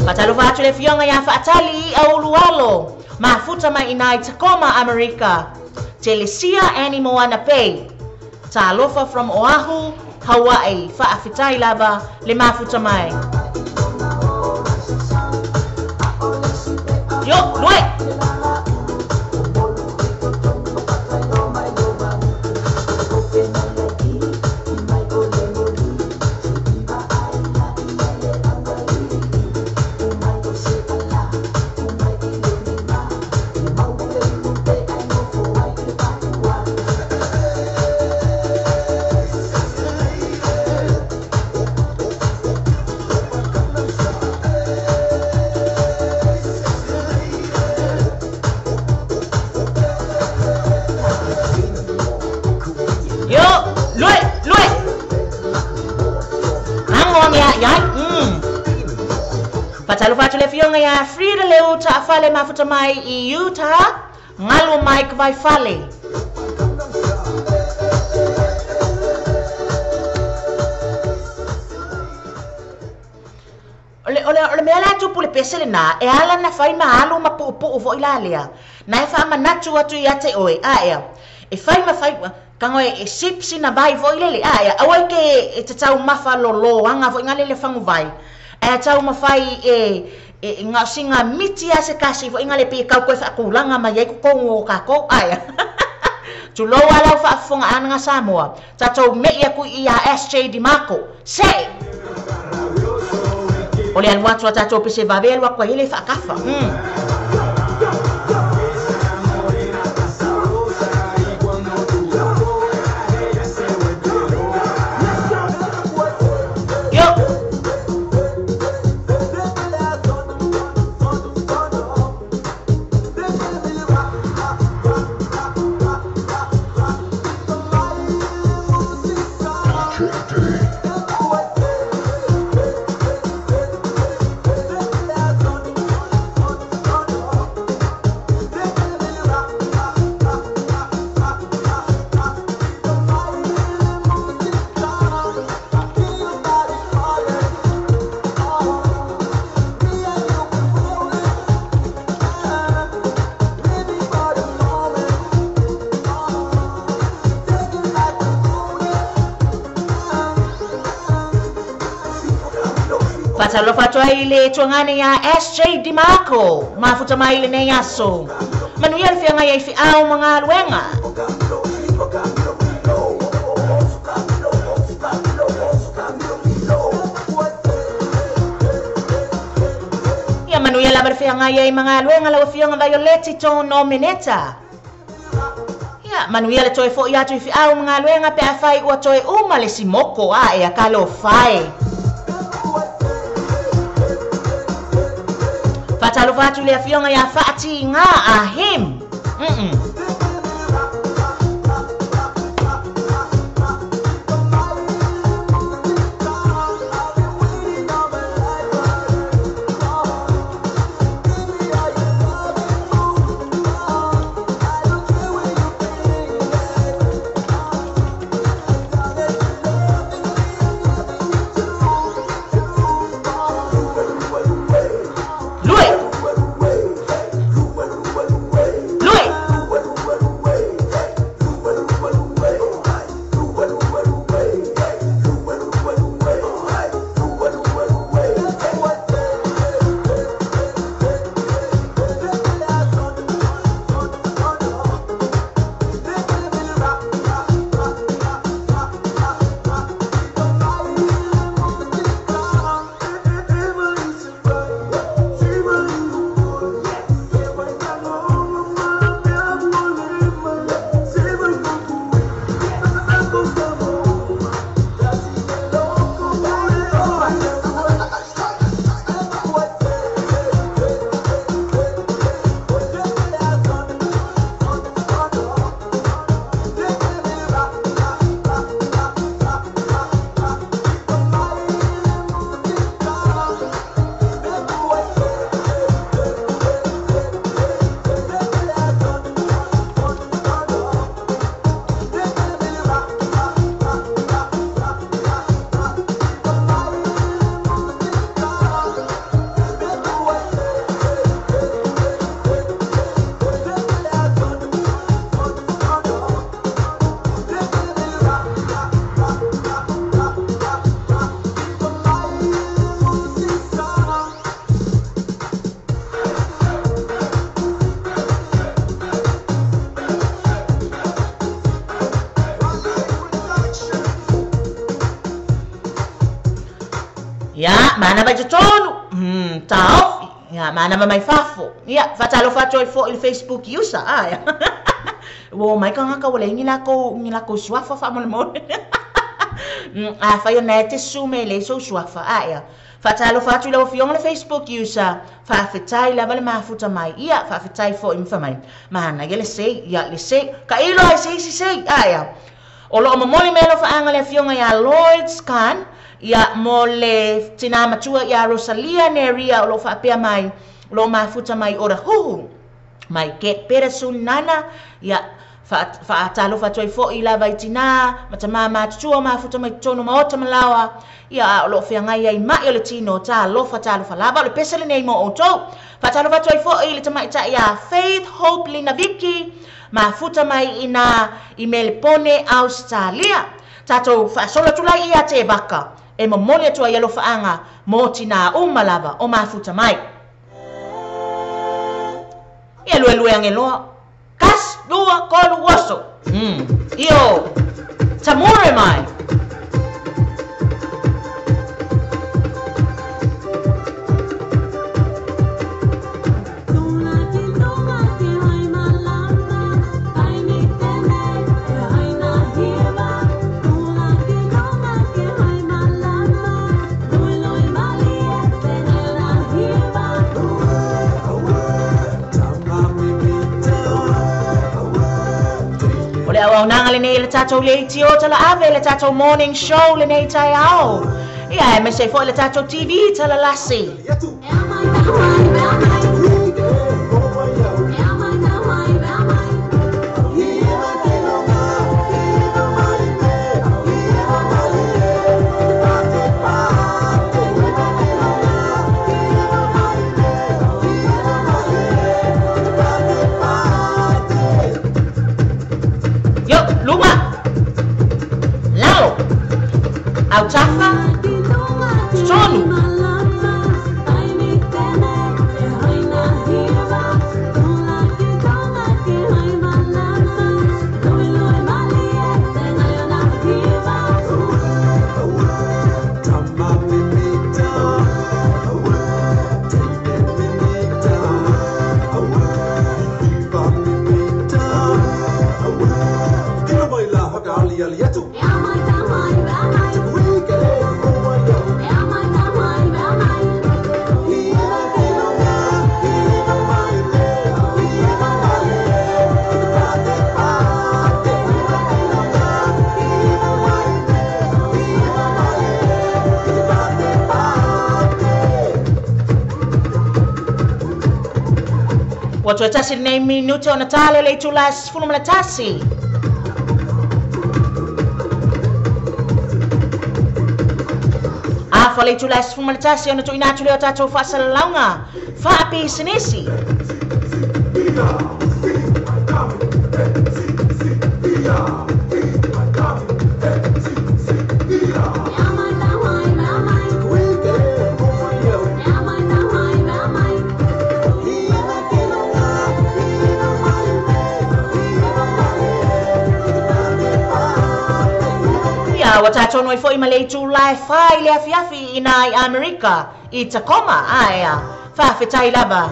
Speaker 3: Fatalo fatu le fionga ya fatali au lualo mafuta mai inai Tacoma America Telesia Animo na pay Talofa from Oahu Hawaii fa fetai lava le mafuta mai Yo, lue. Patalo fatule fionga ya Frida leo ta fale mafuta mai i Utah ngalo Mike vai fale Ole mela tu pule pesele na e ala na fai mahalo mapupu vo ilalia na e fa manatu atu yate oi e fai ma fai kango e sipsi na bai vo ilele awai ke te tau mafa lolo anga vo ngalele fangu vai e tau mafai nga singa miti ase kasi fo ingale pe kau ko fa kulanga mai ko kongo ka ko tu lo wala fa fonga anga Samoa ta tau me ya ku ia SJ di Marco say O le anu atu atatou pe se vavelu akua ile whaakafa. Patalofa toi le tuangane ya SJ Dimarco, mafuta mai le nei aso. Manuia le fianga ia fi au mga luenga. Ia manuia la ber fianga ia mga luenga la fianga Violetti ton no mineta. Ia manuia le toi fo ia tu fi au mga luenga pe afai ua toi uma le simoko a e akalo fai. Patalo fatu le afionga ya fati nga a him. Ya, mana ba tonu? Tao. Ya, mana ba may fafo? Ya, fatalo fato fo il Facebook user. Ya. Wo mai kanga ka wala ngila ko swafa fa mo. Fa yo nete sume le so swafa. Ya. Fatalo fato le fiong le Facebook user. Fa fetai la vale mafuta mai. Ya, fa fetai fo imfa mai. Mana gele sei, ya le sei. Ka ilo ai sei. Ya. Olo mo moli melo fa angale fiong ya Lloyd's kan. Ya mole tina matua ya Rosalia neria lo fa pe mai lo mafuta mai ora hu mai ke peresun nana ya fa talo fa toi fo ila vai tina matama matua mafuta mai tono maota malawa ya lo fe ngai ai mai le tino ta lo fa talo fa lava le pesele nei mo oto fa talo fa toi fo ile tama ita ya Faith Hope Lina Vicky mafuta mai ina email pone Australia tato fa solo tulai ia te baka e momole tua yelo faanga mo tina umalava o mafuta mai ia lue angelo kas dua kolu waso io tamure mai maunanga le nei le tatou le tio tala ave le tatou morning show le nei tai ao. Ia me se fo le tatou TV tala lasi. Autafa, Sonu. Watu watasi nei minute o Natale le tulas funu manatasi. Afa le tulas funu manatasi o natu inatu leo tato fasa launga. Fa api sinisi. Watato noi foi malei tu lai fai le afiafi inai Amerika I Tacoma aya fa fetai laba.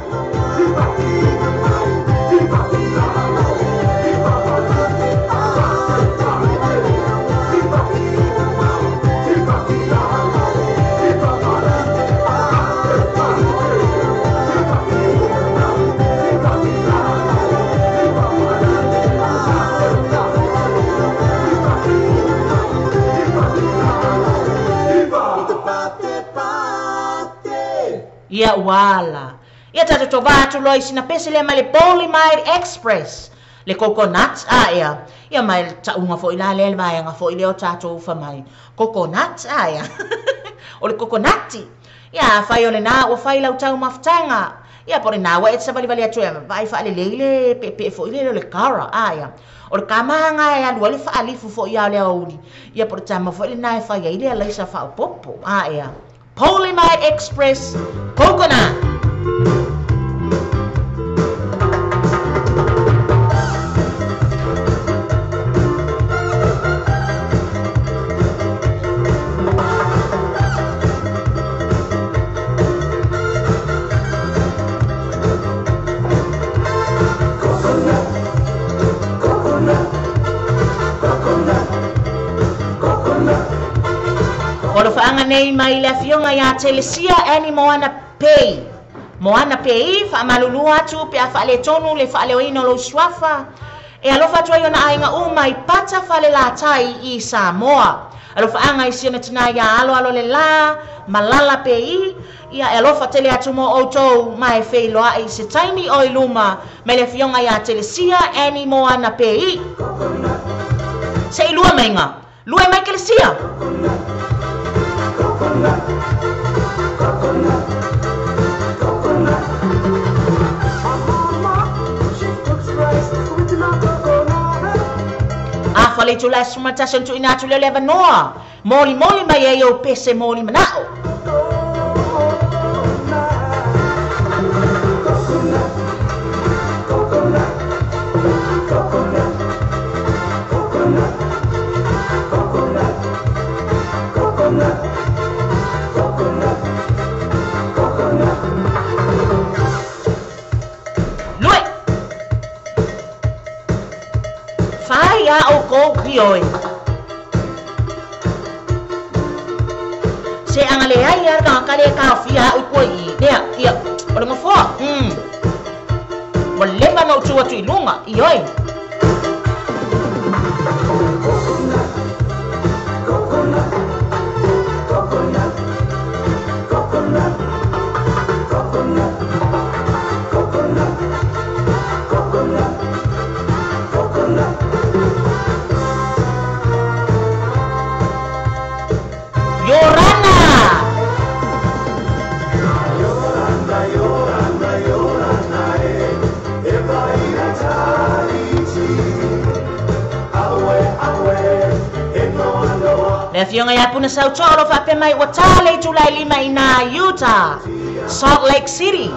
Speaker 3: Ia wala. Ia tata tovatu loi sina pese le male Polymer Express. Le coconut aya. Ia mai taunga fo ila le mai nga fo ile o tato fa mai. Coconut aya. O le coconuti. Ia fai ole na o fai lau tau maftanga. Ia pore na wa etsa bali bali atu vai fa le leile pepe fo ile le kara aya. O le kamanga ia lu le fa alifu fo ia le auli. Ia pore tama fo ile na fa ia ile la isa fa popo aya. Polymer Express Coconut. Olo faanga nei mai le fionga ya telesia ani moana pay. Moana pay fa malulu atu pe fa le tonu le fa le ino lo swafa. E alofa tu yona ainga mai pata fa le la tai I Samoa. Alo faanga isi na tina ya alo le la malala pay. Ia alofa tele atu mo auto mai fe lo ai se taimi o iluma me le fionga ya telesia ani moana pay. Se ilua menga. Lua mai telesia. Afa le tula sumata sentu inatu le leva noa. Moli mai yo pese moli manao. O ko kioi se angale ai ar ka kale ka fia o ko I ia o le mafo o le ba no tu atu ilunga ioi fionga ya puna sau tolo fa pe mai watale July 5 ina Utah, Salt Lake City.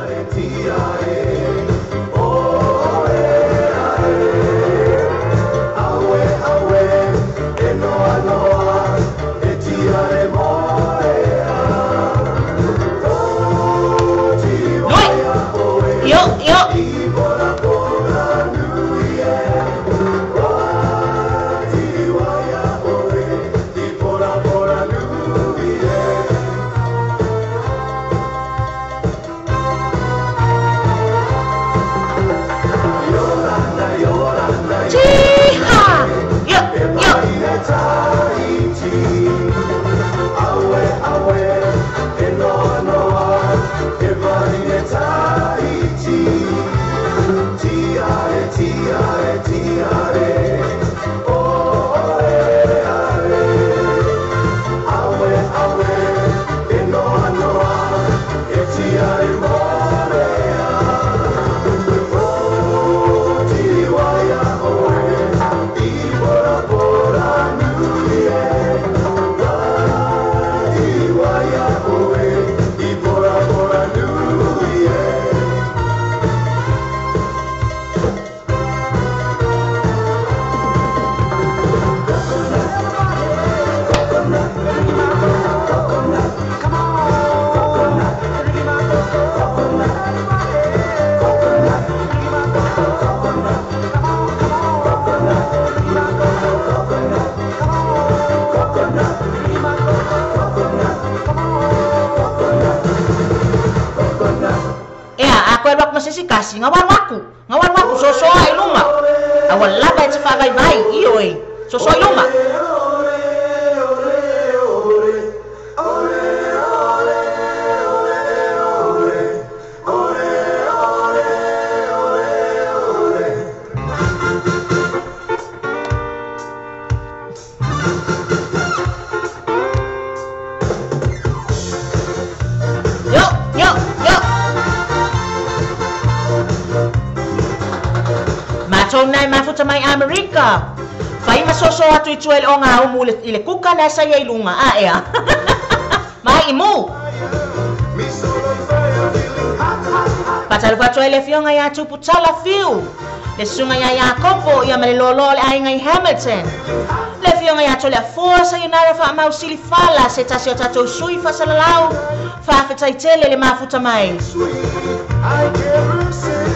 Speaker 3: Yo. Masih kasih ngawar waku so ai luma awal laba te fa vai iyo so ai luma Nai mafuta mai Amerika. Fai masoso atu ituel o nga umule ile kuka na sa yai lunga ea. Mai imu. Patalu patu ele fionga ya tu putala fiu. Le sunga ya kopo ya malilolo le ai ngai Hamilton. Le fionga ya tu le forsa yunara fa mau sili fala se tasi o tatu sui fa salalau. Fa feta itele le mafuta mai.
Speaker 4: I can't resist.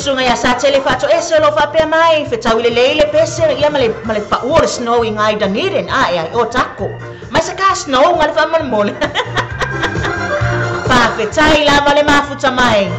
Speaker 3: Sunga ya sa tele fato lo fa pe mai fe tawile leile pese ya male pa ur snowing ai Dunedin ya o tako mas ka snow ngal fa man mol fa fe tai la male mafuta mai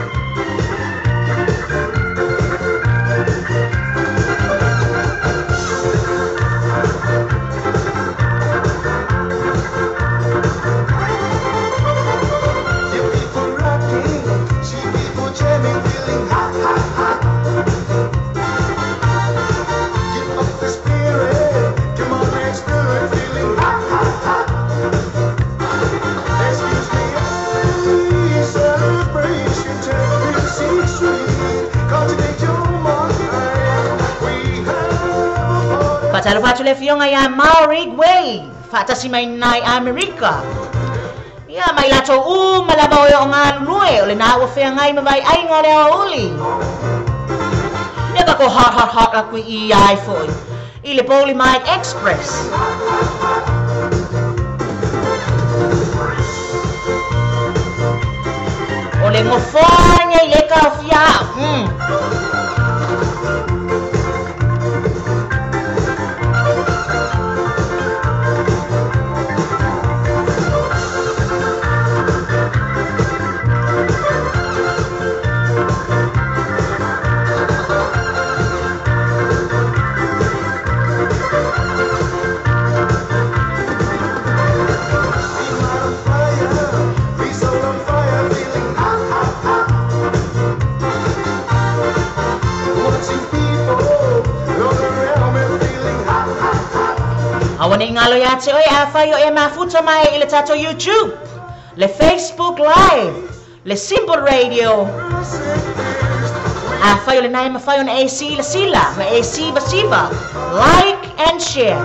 Speaker 3: Patalu patu le fionga ya Maori way fata si mai nai Amerika ya mai lato malaba o ngan lue ole na o fe ngai mai ai ngore o uli ya ka ko hot aku I ai foi ile poli mai express ole ngofanya ile ka fia ingalo ya te oi a whai o e mafuta mai i le tato YouTube, le Facebook Live, le Simple Radio. A whai o le nai ma whai o na AC le sila, ma AC basiba. Like and share.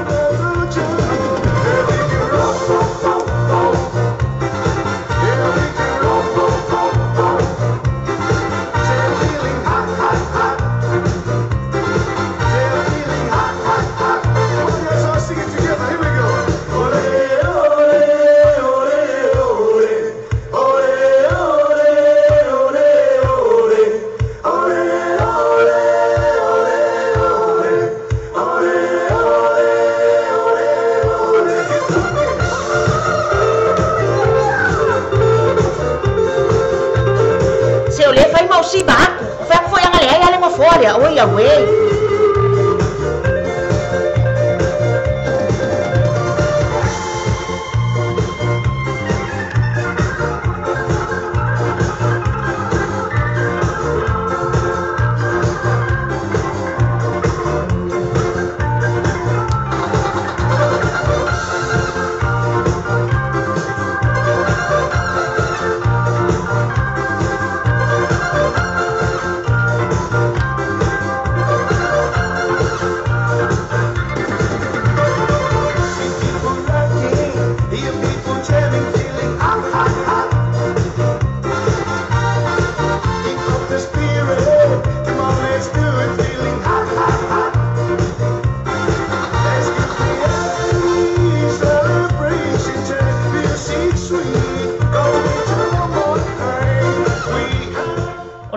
Speaker 3: Si baku, foi yang ale ai ale mo fora, oi away.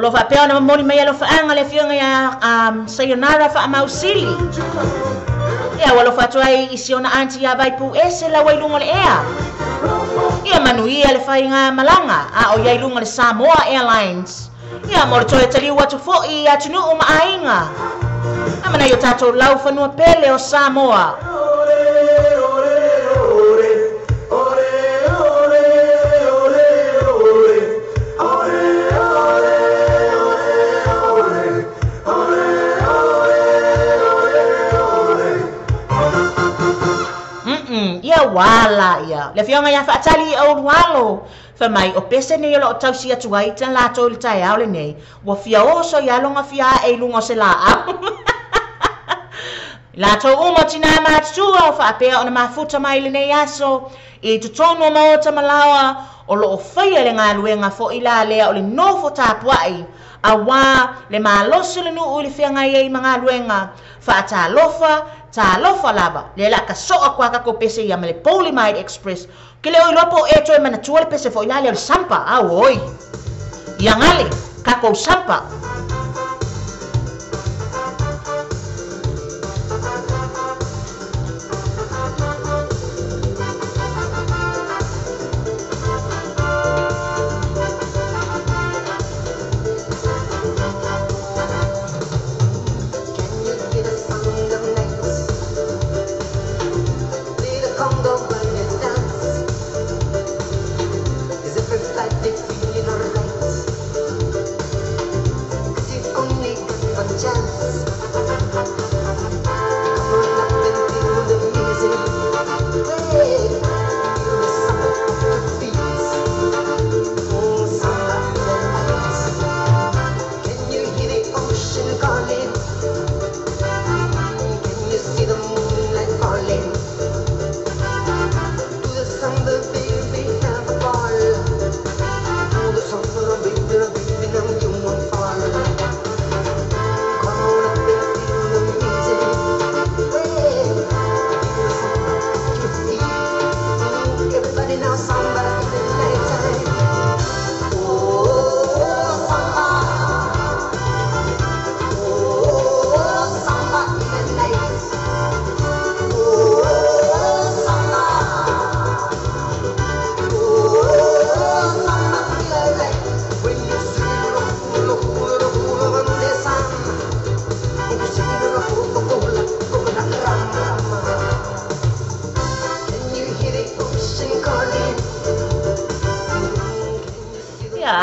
Speaker 3: Lo fa peo na mori mai lo fa anga le fionga ya sayonara fa mausili. Ia walo fa trai isiona anti ya vai pu ese la wailunga le ea. Ia manuia le fainga malanga a o ya ilunga le Samoa Airlines. Ia mo toe tali watu fo I atunu uma ainga. Amana yo tato lau fa no pele o Samoa. Wala ia le fionga ya fatali o walo fa mai o pese ne lo tausi atu ai tan la to tai au le nei wo fia o so ya longa fia e lungo se la la to uma tina ma tu o fa pe ona mafuta mai le nei aso I tu tono mo ta malawa o lo fai le nga luenga fo ila le o le no fo tapuai a wa le malosi le nu le fia ngai mga luenga fa ta lofa lava le la ka so akwa ka ko pese ya mele Polyamide Express ke le o lopo e to mana tuole pese fo ila le sampa a oi yangale ka ko sampa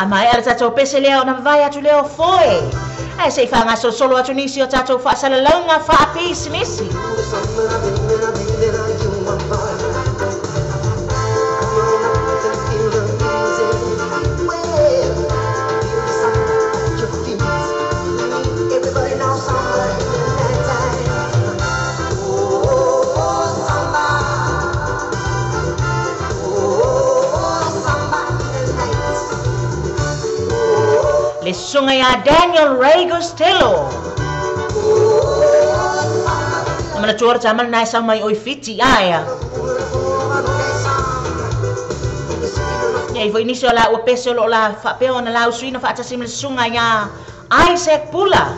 Speaker 3: mai ala tatou pese leo na vai atu leo foi. Ai sei fa ngaso solo atu nisi o tatou fa sala longa fa apisi nisi. sungai a Daniel Ray Costello. Mana chuar chamal nai sa mai oi fiti aya. Ia foi inisio la o peso lo la fa peo na la usuina fa tasim sungai a Isaac Pula.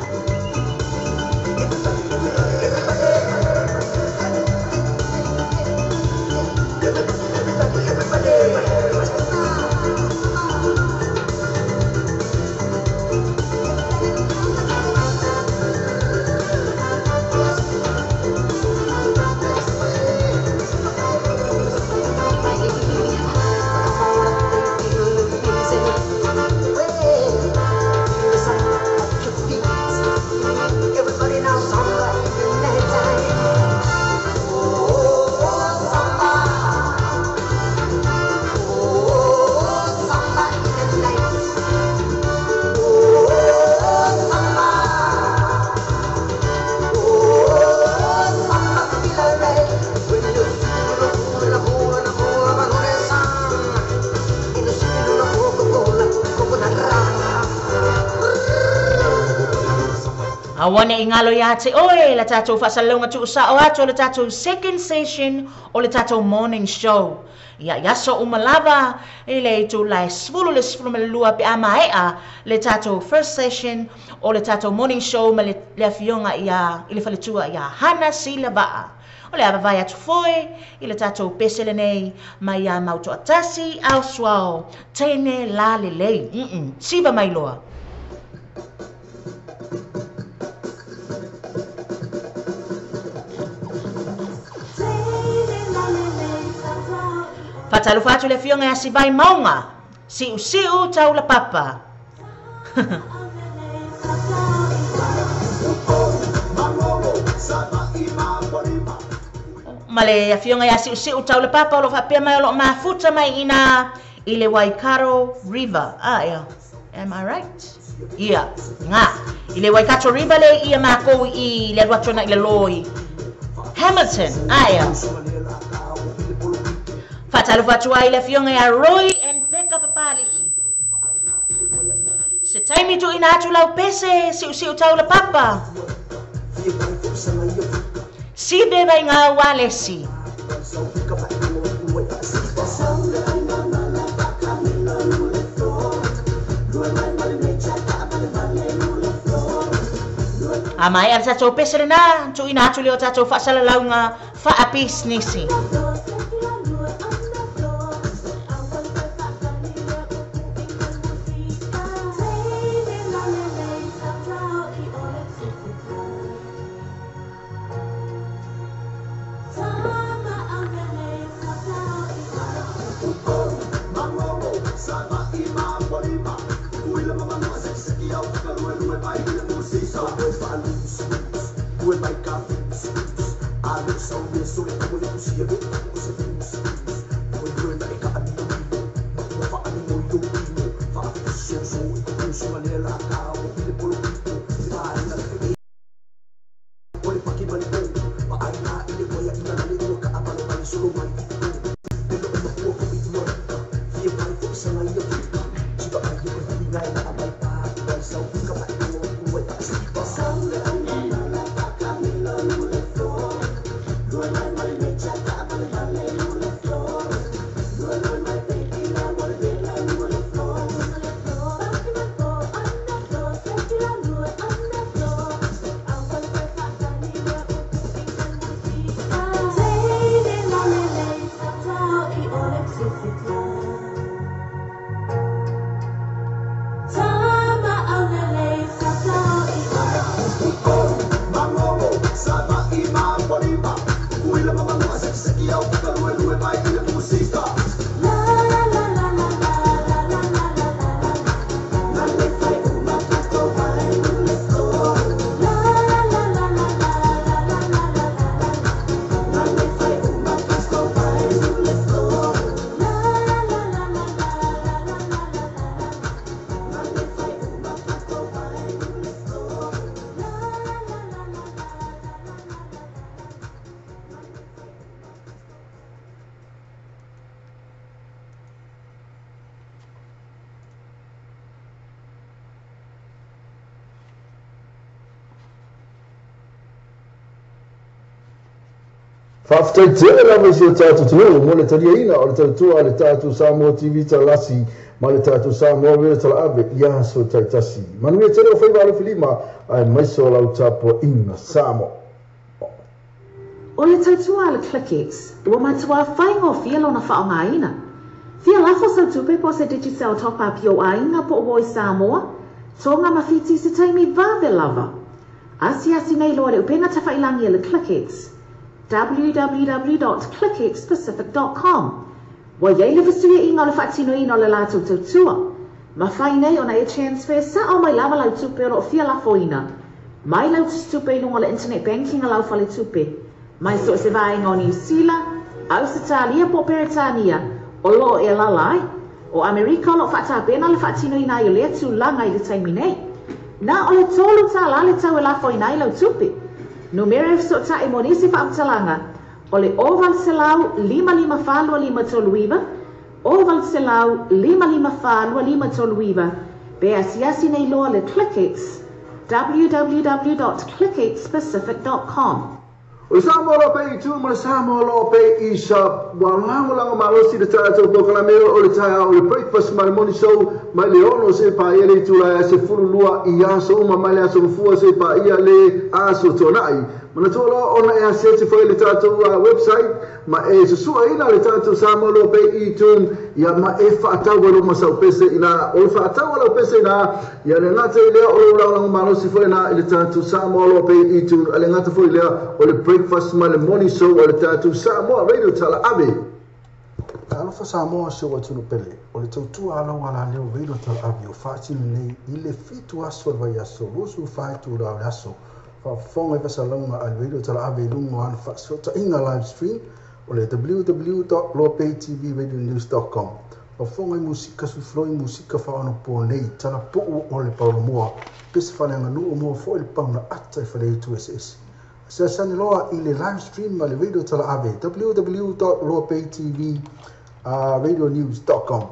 Speaker 3: Awane ingalo ya te oe la tatou whasalunga tu sa o ato la tatou second session o le tatou morning show. Ia yaso umalava ele tu la svulu le lua pe amaea le tatou first session o le tatou morning show ma le afionga ia ile faletua ia hana sila baa. O le avavai atu foe i le tatou pesele nei ma ia mauto atasi au swao tene la le lei. Siva mai loa. Fatalu fatu le fionga ya si vai maunga. Siu tau la papa. Male ya fionga ya siu tau la papa o lo fapia mai o lo mafuta mai ina ile Waikato River. Yeah. Am I right? Yeah. Nga. Ile Waikato River le ia mako i le watona ile loi. Hamilton. Yeah. Fatalu fatua ile fionga ya Roy and Pekka Papali. Se taimi tu ina atu lau pese siu tau la papa. Si beba inga walesi. Amai ar tatou pese na tu ina atu leo tatou fasala launga fa apis nisi.
Speaker 6: Faftai tele la mai se tatu tulu mo le taria ina o le tatu ale tatu Samoa TV talasi ma le tatu Samoa le tala ave ia so taitasi manu e tele o fai vale filima ai mai so la utapo ina Samoa
Speaker 3: o le tatu ale ClickX ua matua whaingo fia lona whaongaina fia lafo sa tupe po se digital top up yo ainga po oi Samoa tonga mawhiti se taimi vave lava asi nei loa le upenga tawhailangi le ClickX www.clickxpacific.com Wa yei le fasua inga le whaatino ina le lātou tautua. Ma whai nei ona e transfer sa o mai lava lau tupe o fia la foina. Mai lau tupe inunga le internet banking a lau whale tupe. Mai so se vaenga o New Zealand, Australia po Peritania, o lo e lalai, o Amerika lo whaata pena le whaatino ina i lea tu langa i le taimi nei. Na o le tolu ta la le tau e la foina i lau tupe. Numero so ta e monisi whaamtalanga, o le oval selau 55 toluiva, oval selau 55 toluiva, be asiasi nei loa le ClickX, www.clickxpacific.com.
Speaker 6: O Samoa lo pe tu mo Samoa lo pe I shop wa lango lango malosi de tato ko kala me o le taia o le breakfast my morning show mai le ono se pa ele tu la se fulu lua I aso uma mai le aso fu se pa ia le aso tonai mana to lo ona e se se foi le tato website ma e se sua ina le tato Samoa lo pe I tu ia ma e fa tawa lo ma sa pese ina o fa tawa lo pese ina ia le ngata ile o lango malosi foi na le tato Samoa lo pe I tu le ngata foi le o le breakfast my morning show o le tatu Samoa radio tala ave alo fa Samoa show atu no pele o le tautu ala wala leo radio tala ave o fati nei ile fitu aso vai aso rosu fatu la aso fa fonga e pesa longa al radio tala ave lungo an fa so ta inga live stream o le www.lopaytvradionews.com fa fonga I musika su floi musika fa ono po nei tala po o le paulo moa pesa fa nga nu mo fo il pauna atta fa le Tues Sasani loa I le live stream ma le radio tala ave www.lopaytvradionews.com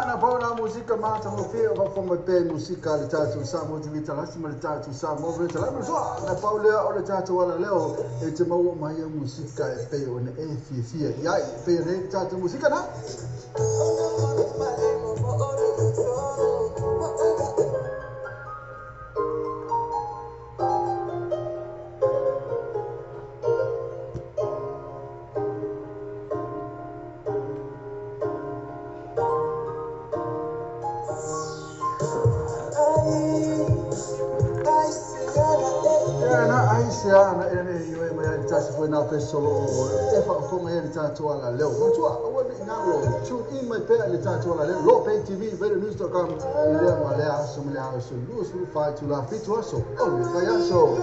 Speaker 6: na bona musika mata mo fia va fonga pe musika le tatu Samoa TV tala sima le tatu Samoa radio tala ma so na paule o le tatu wala leo e te mau mai musika e pe o ne e fia ia pe re tatu musika na na ene iwe mai tasi foi na pesolo e fa fonga e tatu ala leo mo tua o ni ngalo tune in mai pe le tatu ala leo Lopay TV radionews.com ile ma le aso me le aso lu su fa tu la fitu aso o le fa aso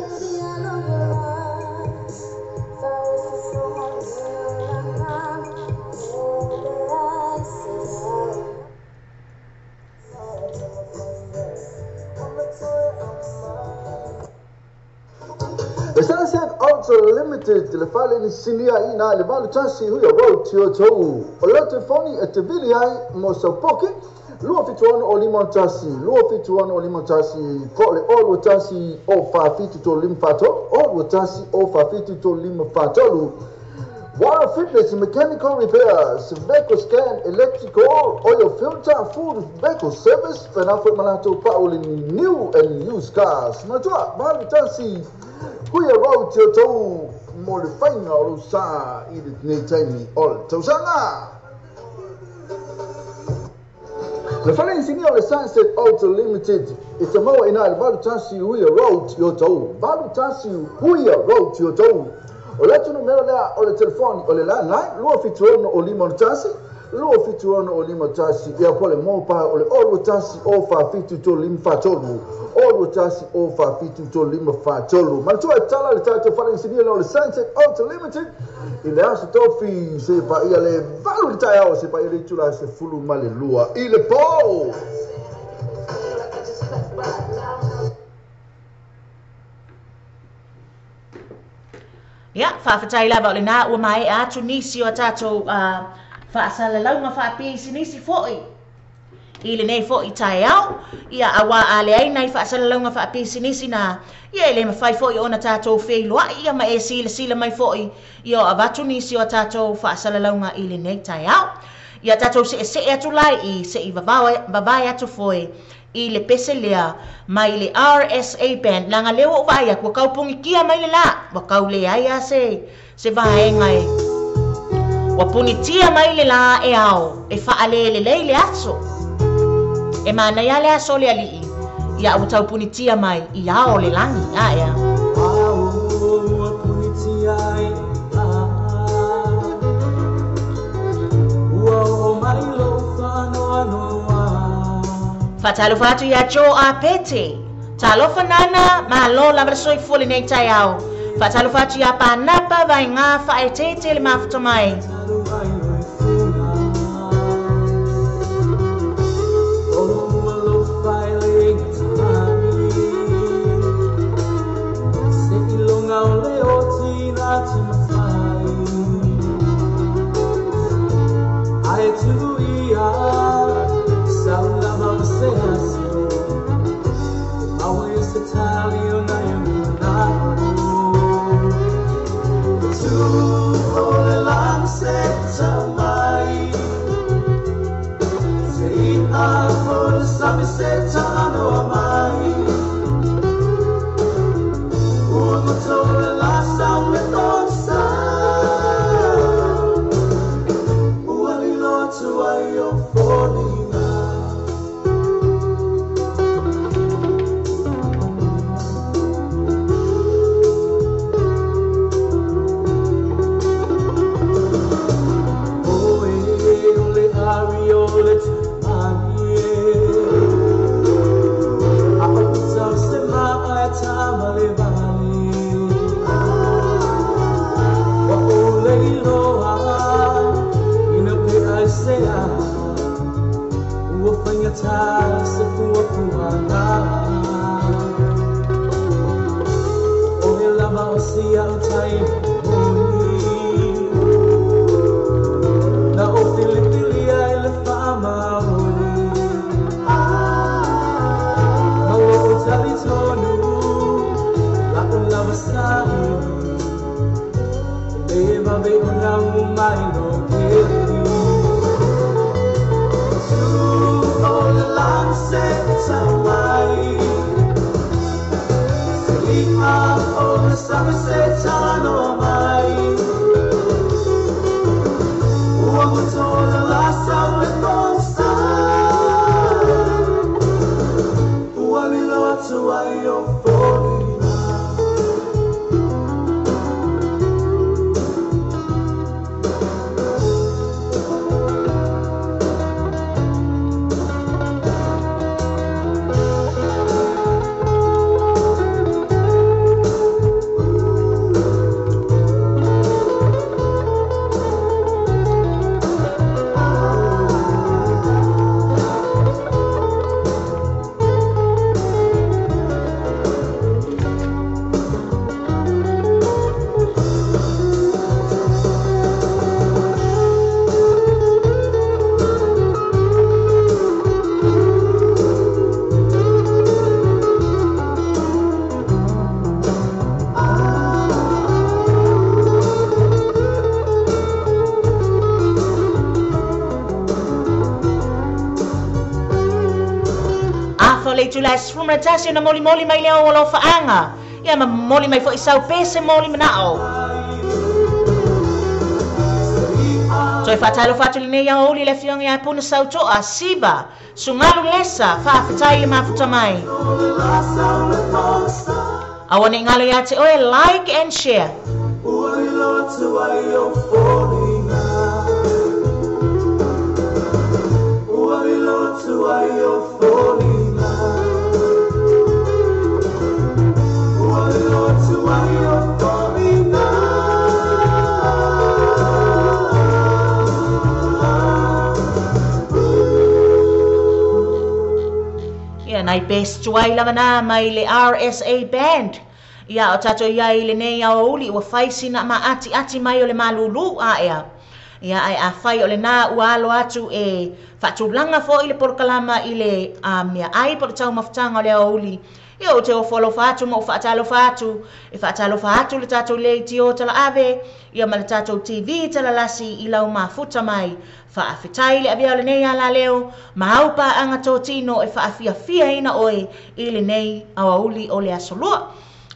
Speaker 6: The Sunset Ultra Limited le fale ni sinia ina le valu chansi huyo road tio tou o le telefoni e te vili ai mo sa poki luo fituano o limon chansi ko le olu chansi o fa fitu to lim fato olu chansi o fa fitu to lim fatolu Water Fitness, mechanical repairs, vehicle scan, electrical, oil filter, food, vehicle service, Penafo Malato Pauli, new and used cars. Matua, Malu Tansi, Kuya Road to Molifaina, Rosa, Edith Natani, all Tosana. The following senior on the Sunset Auto Limited is a more in Balu Tansi, Kuya Road to Balu Tansi, Kuya Road to O le tu numero lea o le telefoni o le landline lua fituono o lima tasi ia pole mo pa o le olu tasi o fa fitu to lim fatolu olu tasi o fa fitu to lim fatolu ma tu tala le tatu fale insidia no le Sunset Auto Limited ile aso tofi se pa ia le valu taya o se pa ile tula se fulu male lua ile po
Speaker 3: Ya, whawhatai lava o le nā ua mai atu nisi o tātou whaasala launga whaapi sinisi fōi. I le nei fo I tai au, ia awa ale ai nai whaasalaunga wha pisinisi na, ia le mawhai fo I ona tātou wheilua, ia ma e sila mai fo I o avatu nisi o tātou whaasalaunga I le nei tai au. Ia tātou se atu lai I se I vavai atu foe I le pese lea mai le RSA band langa leo o vai kua kaupungi kia mai le la wa kau le ai a se vaenga e wa punitia mai le la e ao e faale le le aso e mana ya le aso le ali ia o tau punitia mai I ao le langi a ea
Speaker 8: punitia o mai lo whanoa
Speaker 3: Fatalo fatu ya jo a pete. Talo fanana ma lo la versoi fole nei tai au. Fatalo fatu ya panapa vai nga fa e tete le mafuta mai.
Speaker 9: Tulas from Natasha na moli mai leo wala faanga. Ia ma moli mai fo isau pese moli manao. So if atalo fatuli ne ya oli le fiong ya puna sau to a siba sungalu lesa fa fatai le mafuta mai. Awane ngalo ya te oe like and share. Nai best tuai lava na mai le RSA band. Ia o tato ia I le nei au uli ua faisi na ma ati mai o le malulu a ea. ia ai a fai o le nā ua alo atu e whaatulanga fo i le porokalama i le mea ai po le tau mafutanga o le auli. Ia o te o whalo whaatu ma o whaatalo whaatu, e whaatalo whaatu le tātou le ti o tala ave, ia ma le tātou TV tala lasi i lau mafuta mai, whaafetai le avea o le nei ala leo, ma haupa anga tō tino e whaafia fia ina oe i le nei auli o le asolua.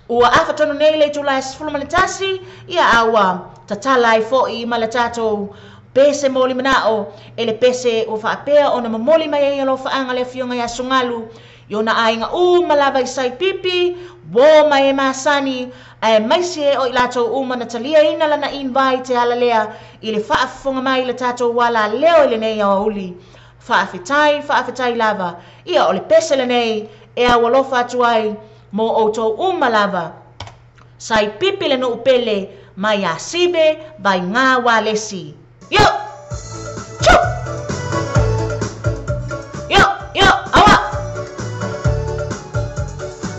Speaker 9: Ua awhatono nei le tula esfuluma le tasi, ia awa tatalai fo i ma le tātou pese moli manao, e le pese o whaapea o na mamoli mai e alo whaanga le fionga ia sungalu, yo na ainga malava i sai pipi, wo mai e masani, ai maisi e o i lato na talia ina lana invite e ala lea, i le whaafonga mai le tātou wala leo i le nei au uli. Whaafetai lava, ia o le pese le nei, e awalofa atuai, mo o tō lava. Sai pipi le no upele, mai a sibe, vai ngā walesi. Yo! Choo! Yo, awa!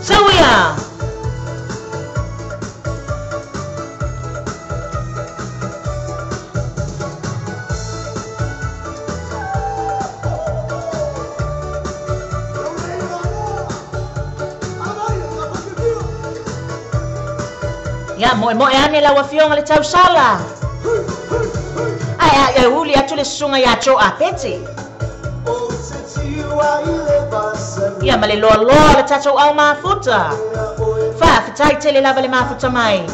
Speaker 9: Sawia! Ya, moe ane la wafionga le tau sala. Ai uli atu le sunga ya cho a pete. Ia ma le loa le tatou au mafuta. Whaafetai tele lava le mafuta mai.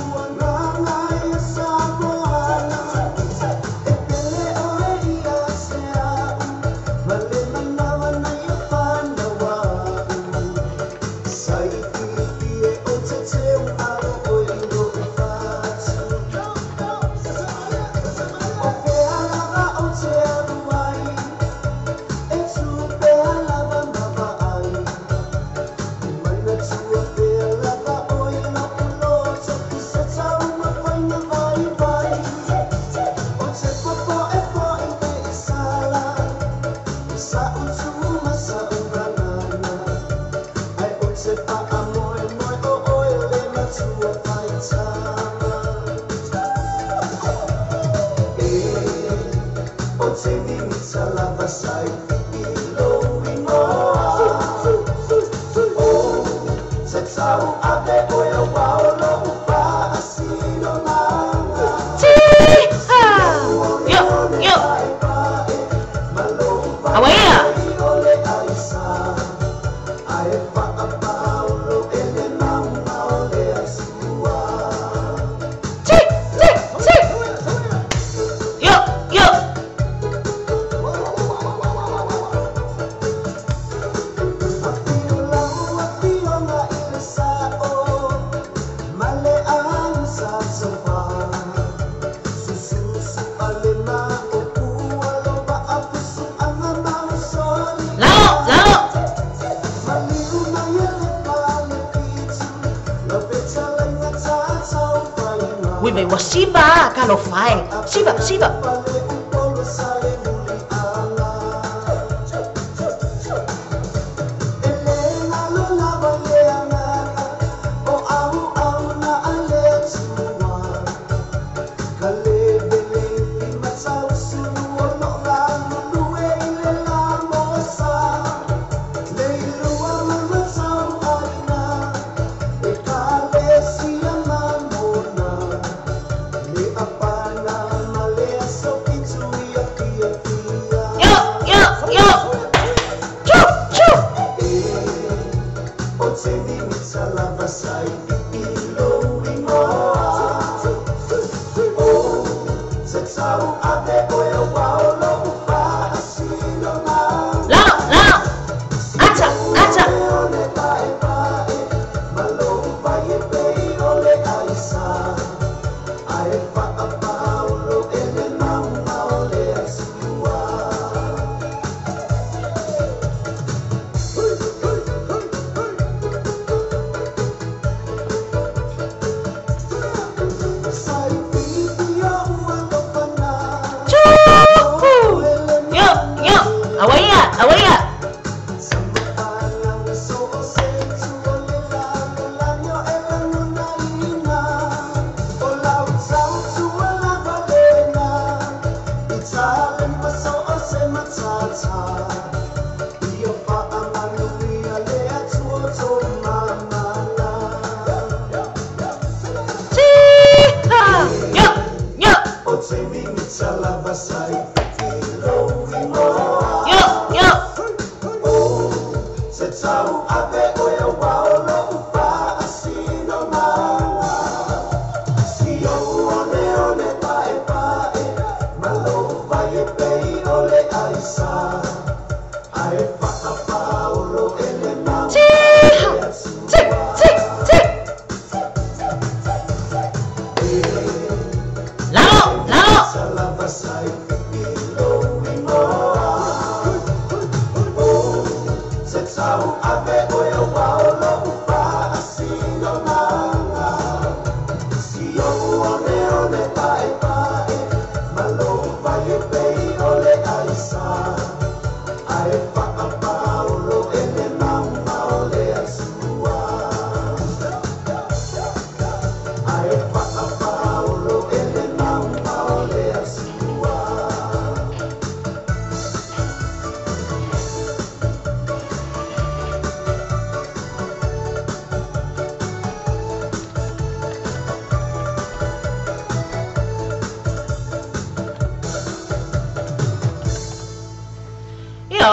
Speaker 9: Wibe wa siba kalau fai. Siba.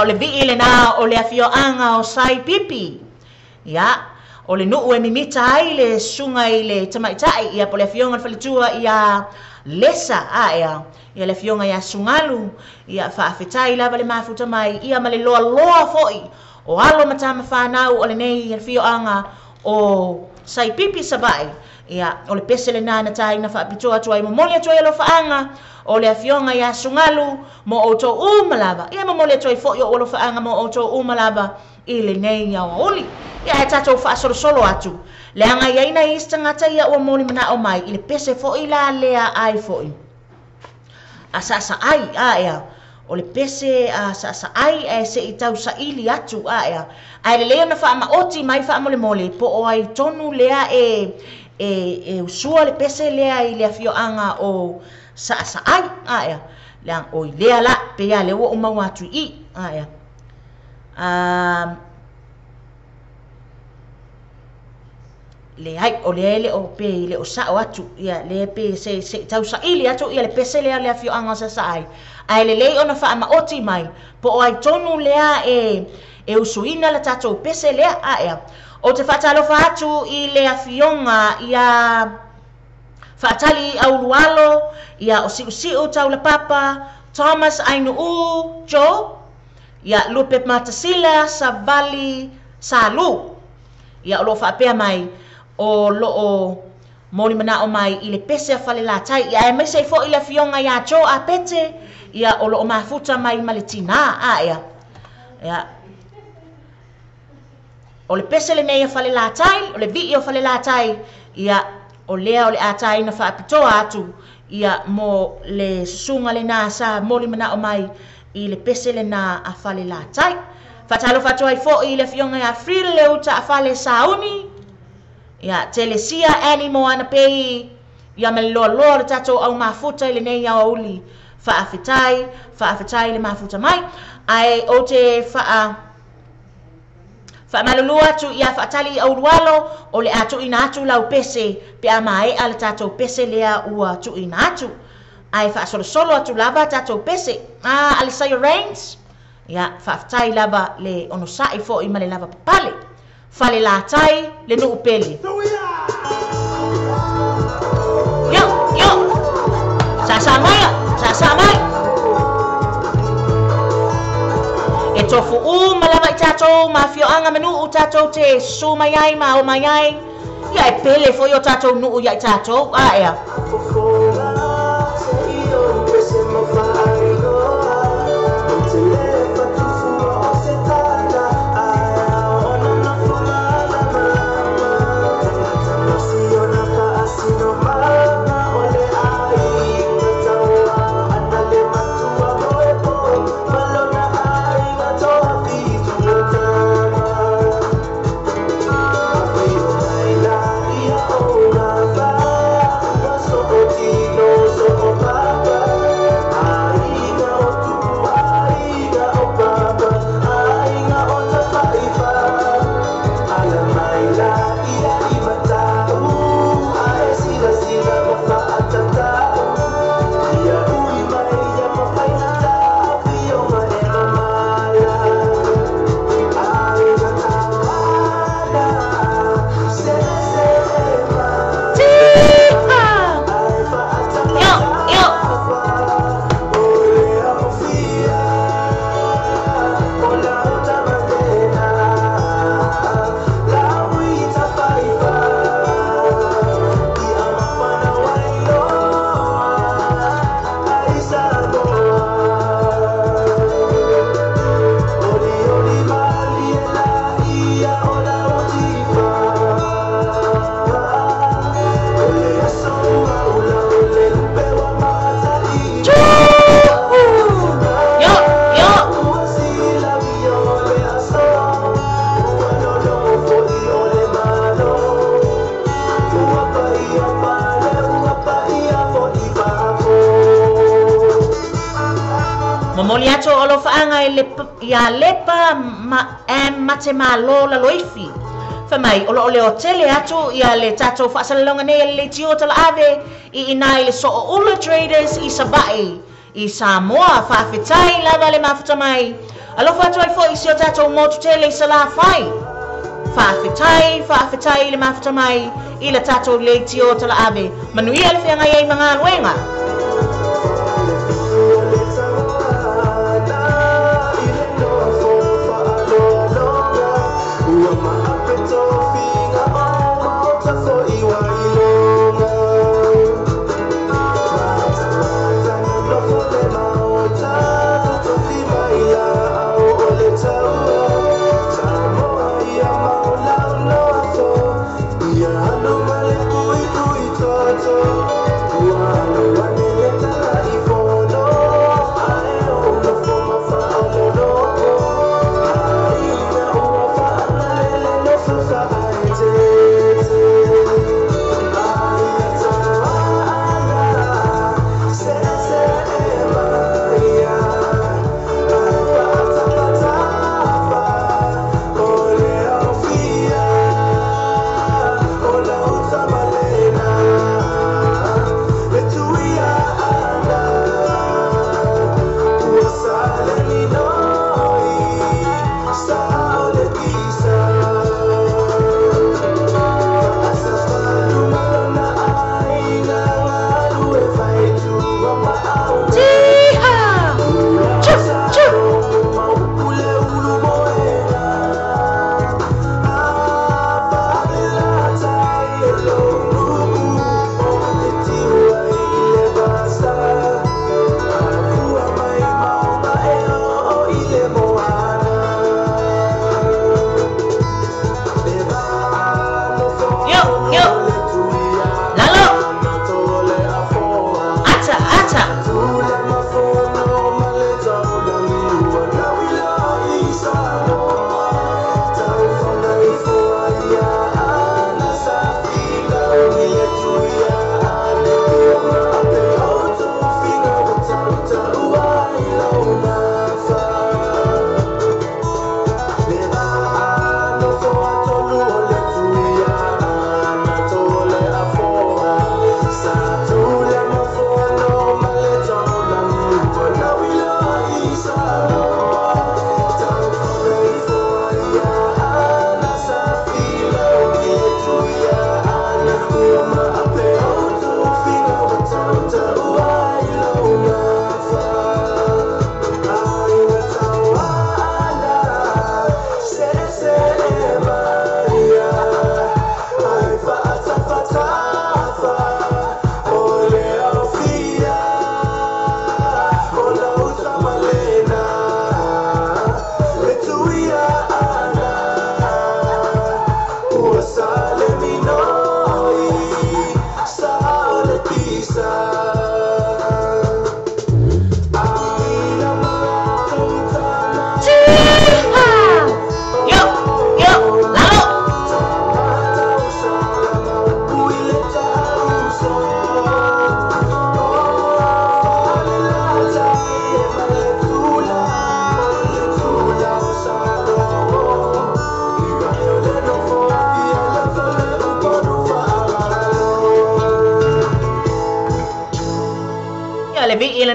Speaker 9: o le vi le na o le afioanga o sai pipi. Ia, o le nuu e mimita ai le sunga i le tamaitai ia po le afionga le falitua ia lesa ia le afionga ia sungalu ia faafetai lava le mafuta mai ia ma le loa loa foi o alo matama whanau o le nei le afioanga o sai pipi sabai ia o le pese le nana tai na faapitoa atua i momoli atua i lo faanga o le afionga ia sungalu mo o to umalava ia momoli atua i foi o lo faanga mo o to umalava i le nei ia o oli ia he tatou whaasorosolo atu. Le anga iaina i istangata ia ua moni mana o mai, i le pese fo i la lea ai fo i. A sa ai, ia. O le pese a sa ai e se i tau sa ili atu, ia. Ai le lea na wha ama oti mai wha mole mole, po o ai tonu lea e usua le pese lea i lea fio anga o sa ai, ia. Le o i lea la, pe ia le ua umau atu i, ia. Le ai o le o pe le o sa o atu ia le pe se tau sa ili atu ia le pese le afio anga sa ai ai le ona fa ama oti mai po o ai tonu lea e usuina la tatou pese lea ia o te fatalo fa atu i le afionga ia fatali au lualo ia o si o tau la papa Thomas ainu u jo ia lupe matasila sa vali salu ia o lo fa pe mai o loo moli mana o mai i le pese a fale la tai ia e mese fo i le fionga ia cho a pete ia o loo mafuta mai maletina ia o le pese le nei a fale la tai o le vi o fale la tai ia o lea o le a tai na whaapitoa atu ia mo le sunga le na sa moli mana o mai i le pese le na a fale la tai fatalo fatua i fo i le fionga ia free le uta a fale sauni ia telesia animo ana pei ia me lo le tato au mafuta i le nei ia uli faafetai le mafuta mai ai o te malulu atu ia faatali au rualo o le atu ina atu lau pese pe a mai ala tato pese lea ua tu ina atu ai faasolo atu lava tato pese Alisaya Rains ia faafetai lava le ono sai fo i male lava papale fale la tai le no upele yo sa mai e tofu malama i tatou mafio anga manu tatou te su mai ai ma o mai ai ia e pele fo yo tatou nu ia i tatou ia Moliato o lo faanga ia lepa mate malo la loifi. Famai o lo le hotele atu ia le tato fasalonga nei le tio tala ave i inai le so ula traders i Sabai i Samoa faafetai lava le mafuta mai Alofa atu ai fo'i si o tātou motu tele i sala whai. Whaafetai le mafuta mai i le tātou leiti o tala ave. Manuia le whianga iei mga luenga.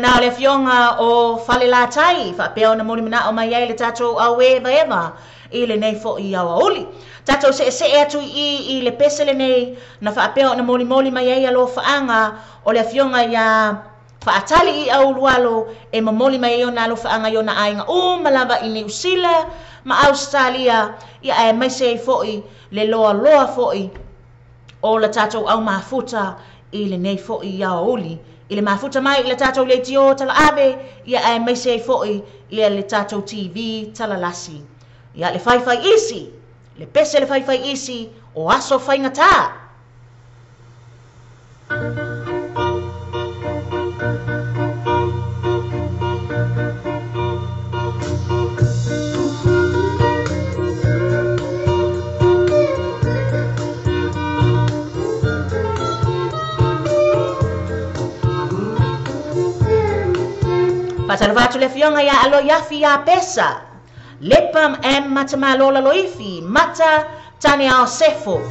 Speaker 9: Na le fionga o fale la tai fa peo na moni mana o mai le tatou awe eva ile nei fo I awa oli tatou se atu I le pesele nei na fa peo na moli mai lo faanga o le fionga ya fa atali I au lualo e mamoli mai ona lo faanga yo na ainga o malava I New Zealand ma Australia ia e mai se fo I le loa fo I o la tatou au mafuta ile nei fo I awa oli Ile mafuta mai ile tatou le tio tala ave ia ai mai sei foi ia le tatou TV tala lasi ia le fai isi le pese le fai isi o aso fai ngata Pasarvatu le fionga ya alo yafi ya pesa. Lepam em mata malola loifi. Mata tani ao sefo.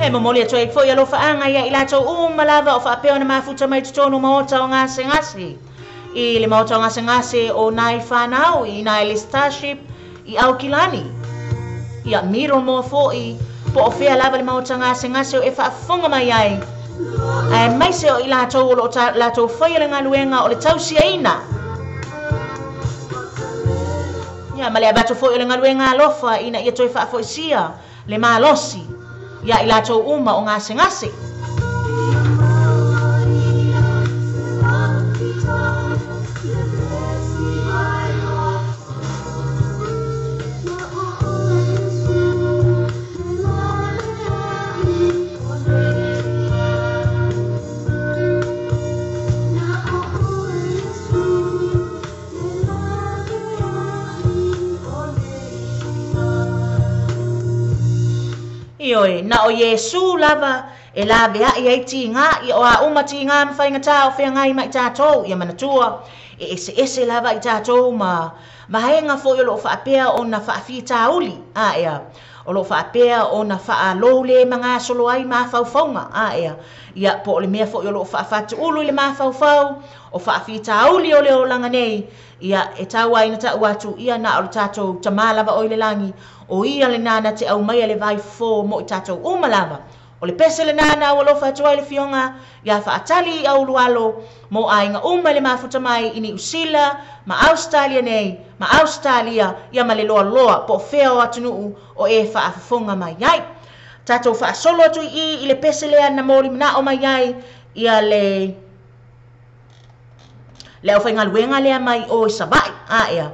Speaker 9: E mamoli atu e fo ia lo faanga ia ila tau malava o whaapeo na mafuta mai tutono maota o ngase ngase. I le maota o ngase ngase o nai whanau i nai le Starship i au kilani. Ia miro mo fo i po o fea lava le maota ngase ngase o e whaafonga mai ai. E mai se o ila tau o la tau whaia le ngaluenga o le tau sia ina. Ia ma le abato fo i le ngaluenga alofa ina ia toi whaafo i sia le malosi. Ia ila tau uma o ngase ngase. Ioi, na o Yesu lava e la vea i eiti ngā i o a umati ngā mwhainga tā o whea ngai mai tātou i manatua e ese lava i tātou ma haenga fo i lo whaapea o na whaafi tāuli a ea o lo whaapea o na wha lou le mga solo ai ma whauwhaunga a ea ia po le mea fo i lo whaafatu ulu i le ma whauwhau o whaafi tāuli o le o langa nei ia e tau ai na tau atu ia na o le tātou tamalava o i le langi o ia le nana te au mai le vai fo mo i tātou umalava. O le pese le nana o lofa atua i le fionga, ia whaatali au lualo, mo a inga le mafuta mai ini usila, ma Australia nei, ma Australia, ia ma le loa loa, po fea o atunuu o e whaafonga mai iai. Tātou whaasolo atu i le pese lea na mori mana o mai iai, ia le au whainga luenga lea mai o i sabai, a ea.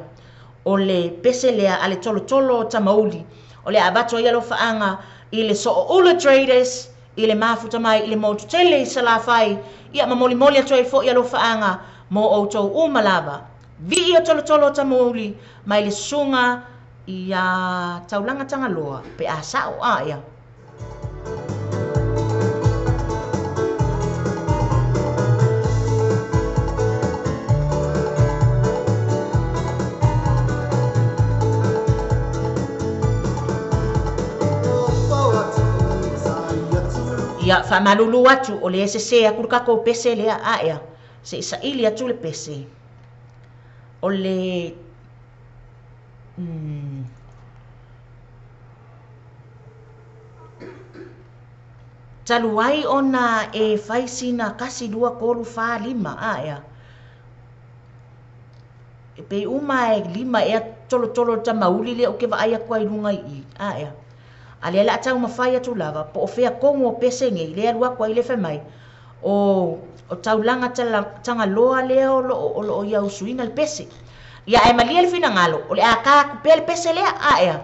Speaker 9: O le pese lea ale tolo tolo tamauli o le abato ia lo faanga i le so ula traders i le mafuta mai i le motu tele i salafai ia mamoli moli atu i fo ia lo faanga mo o tau umalava vi ia tolo tolo tamauli mai le sunga ia taulanga tangaloa pe a sao a ia. Ia whamalulu atu o le SSC a kurukako pese lea a ea. Se isa ili atu le pese. O le... Taluai ona e faisi na kasi 2.5 a ea. E pe uma e 5 ea tolo tolo ta mauli le o ke wa aia kwa ilunga i a ea. Ale la tau mawhai atu lava, po o whea kongo o pese ngei, lea lua kwa ile whamai, o tau langa tanga loa lea o lo ia usuina le pese. Ia e malia le fina ngalo, o le a kā kupea le pese lea a ea.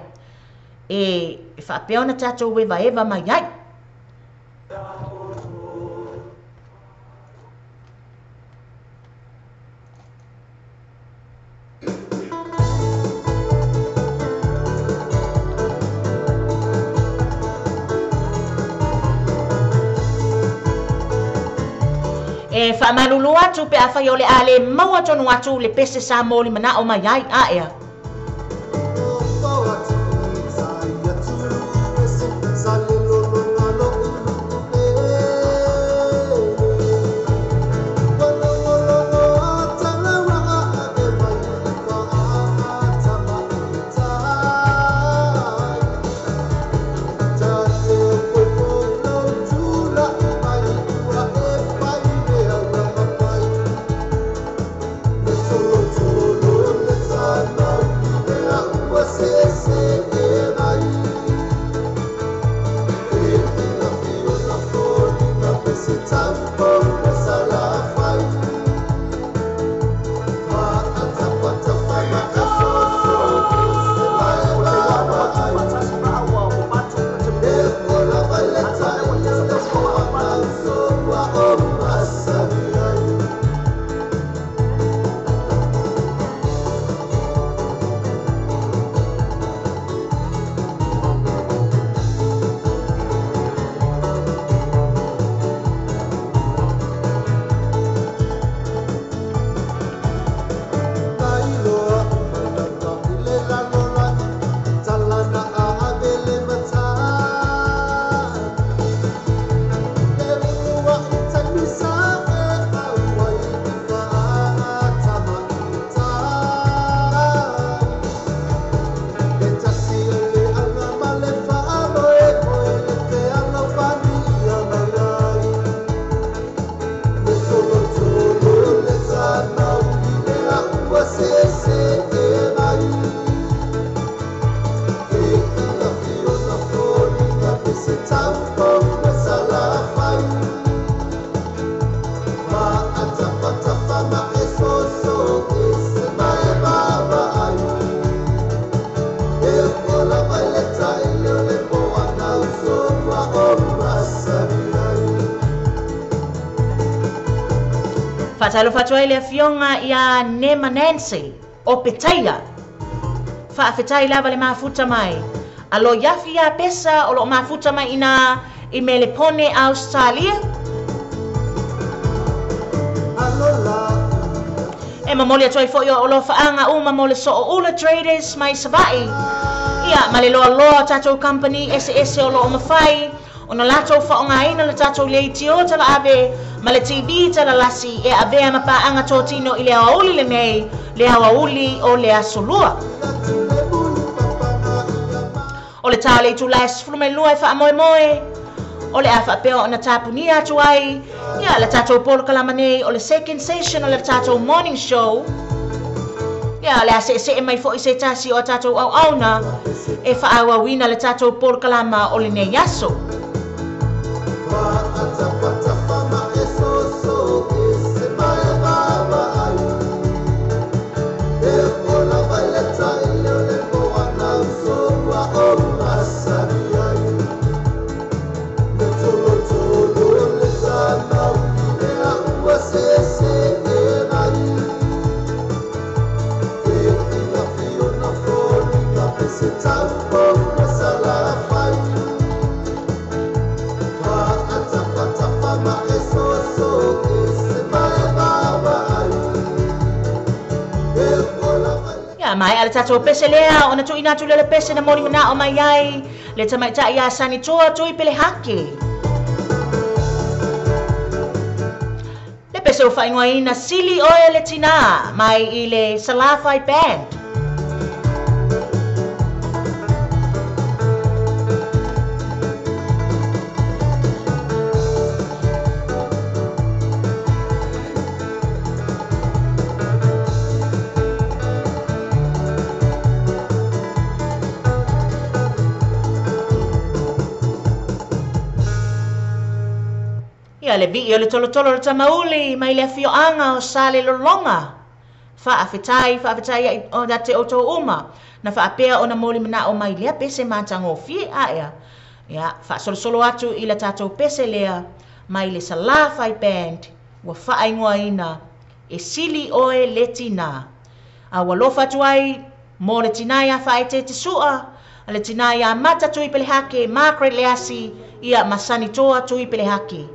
Speaker 9: E whapea na tātou wewa eva mai ai. E whamalulu atu pe a whai o le ale maua tonu atu le pese sa mōli mana o mai ai a ea.
Speaker 4: No.
Speaker 9: Fatalo fatua ile fionga ya Nema Nancy o Petaia. Fa fetai lava le mafuta mai. Alo yafi ya pesa o lo mafuta mai ina imele pone Australia. E mamoli atoi fo yo o lo faanga uma mole so o ula traders mai sabai. Ia malelo lo tato company SS o lo mafai. Ona lato fa onga ina le tato le tio tala ave male TV tala lasi e ave ama pa anga totino ile auli le nei le auli o le asolua o le tale tu las flume lua fa moe moe o le afa pe ona tapunia tu ai ia le tato por kala mane o le second session o le tato morning show ia le ase mai fo ise tasi o tato au auna e fa awa wina le tato por kala ma o le nei yaso. Mai ala tato pese lea ona tu ina tu le pese na mori mana o mai ai le tamai ta ia sani toa tu i pele hake le pese o fai ngoi na sili o le tina mai i le Salafai band. Le bi o le tolo le tamauli mai le fio anga o sale lolonga fa afetai o date o to uma na fa apea ona moli mana o mai le pese matango fi aya ya fa solo atu i le tato pese lea mai le Salafai band wa fa aingoa ina e sili oe le tina a walofa tuai mo le tina ya fa te sua le tina ya mata tui pele hake Margaret Leasi ia masani toa tui pele hake.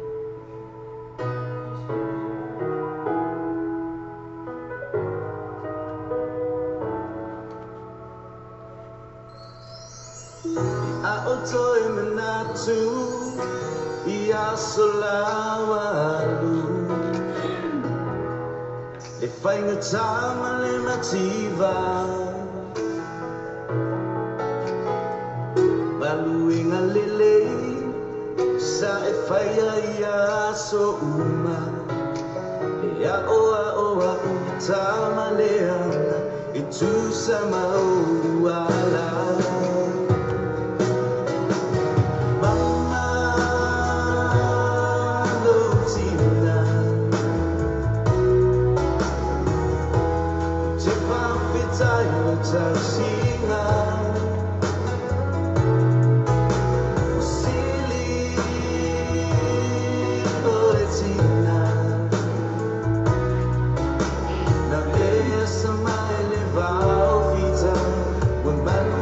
Speaker 8: Ia solawalu e whainga tama le mativa baluinga lele sa e whaia ia so uma ia oa oa tama leana e tu sa mauala When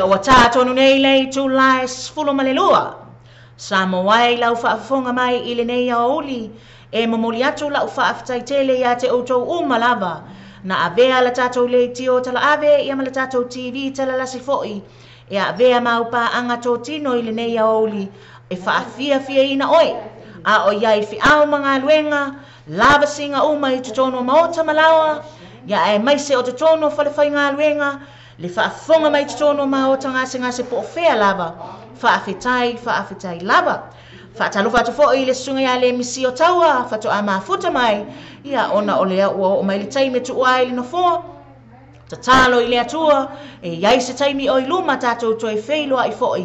Speaker 9: Wa tātonu nei lei tūlai sfulu malelua. Sa mawai lau whaafonga mai i le nei a oli, e mamoli atu lau whaaftai tele ia te outou umalava, na avea la tātou le tio tala ave ia ma la tātou TV tala lasi foi, e avea maupa anga tō tino i le nei a oli, e whaafia fia ina oi, a o iai fi au mga luenga, lava singa uma i tutono maota malawa, ia e maise o tutono whalewhai ngā luenga, le whaafonga mai tutono maota ngase po fea lava, whaafetai lava. Whaatalo whatu fo i le sunga ia le misi o taua, whatu a mafuta mai, ia ona o lea ua o mai le taime tu ua i le nofoa, ta talo i le atua, e iai se taimi o i luma tātou toi wheiloa i foi,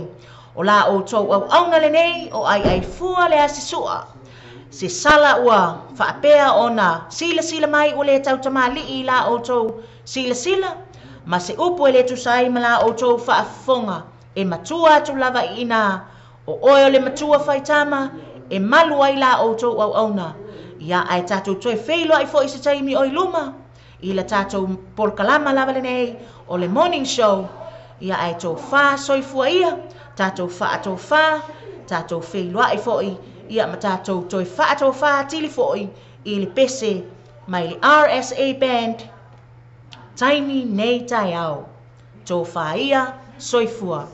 Speaker 9: o la o tau au auna le nei, o ai fua le asisua. Se sala ua whaapea ona sila mai o le tau tamali i la o tau sila, ma se upu e le tu sai ma la o tau whaafonga, e matua tu lava i ina, o oio le matua whaitama, e malu ai la o tau au auna, ia ai tātou toi wheiloa i foi se taimi o i luma, i la tātou porkalama lava le nei, o le morning show, ia ai tau wha soifua ia, tātou wha, tātou wheiloa i foi, ia ma tātou toi wha tili foi, i le pese, mai le RSA band, taimi nei tai au, tau wha ia soifua.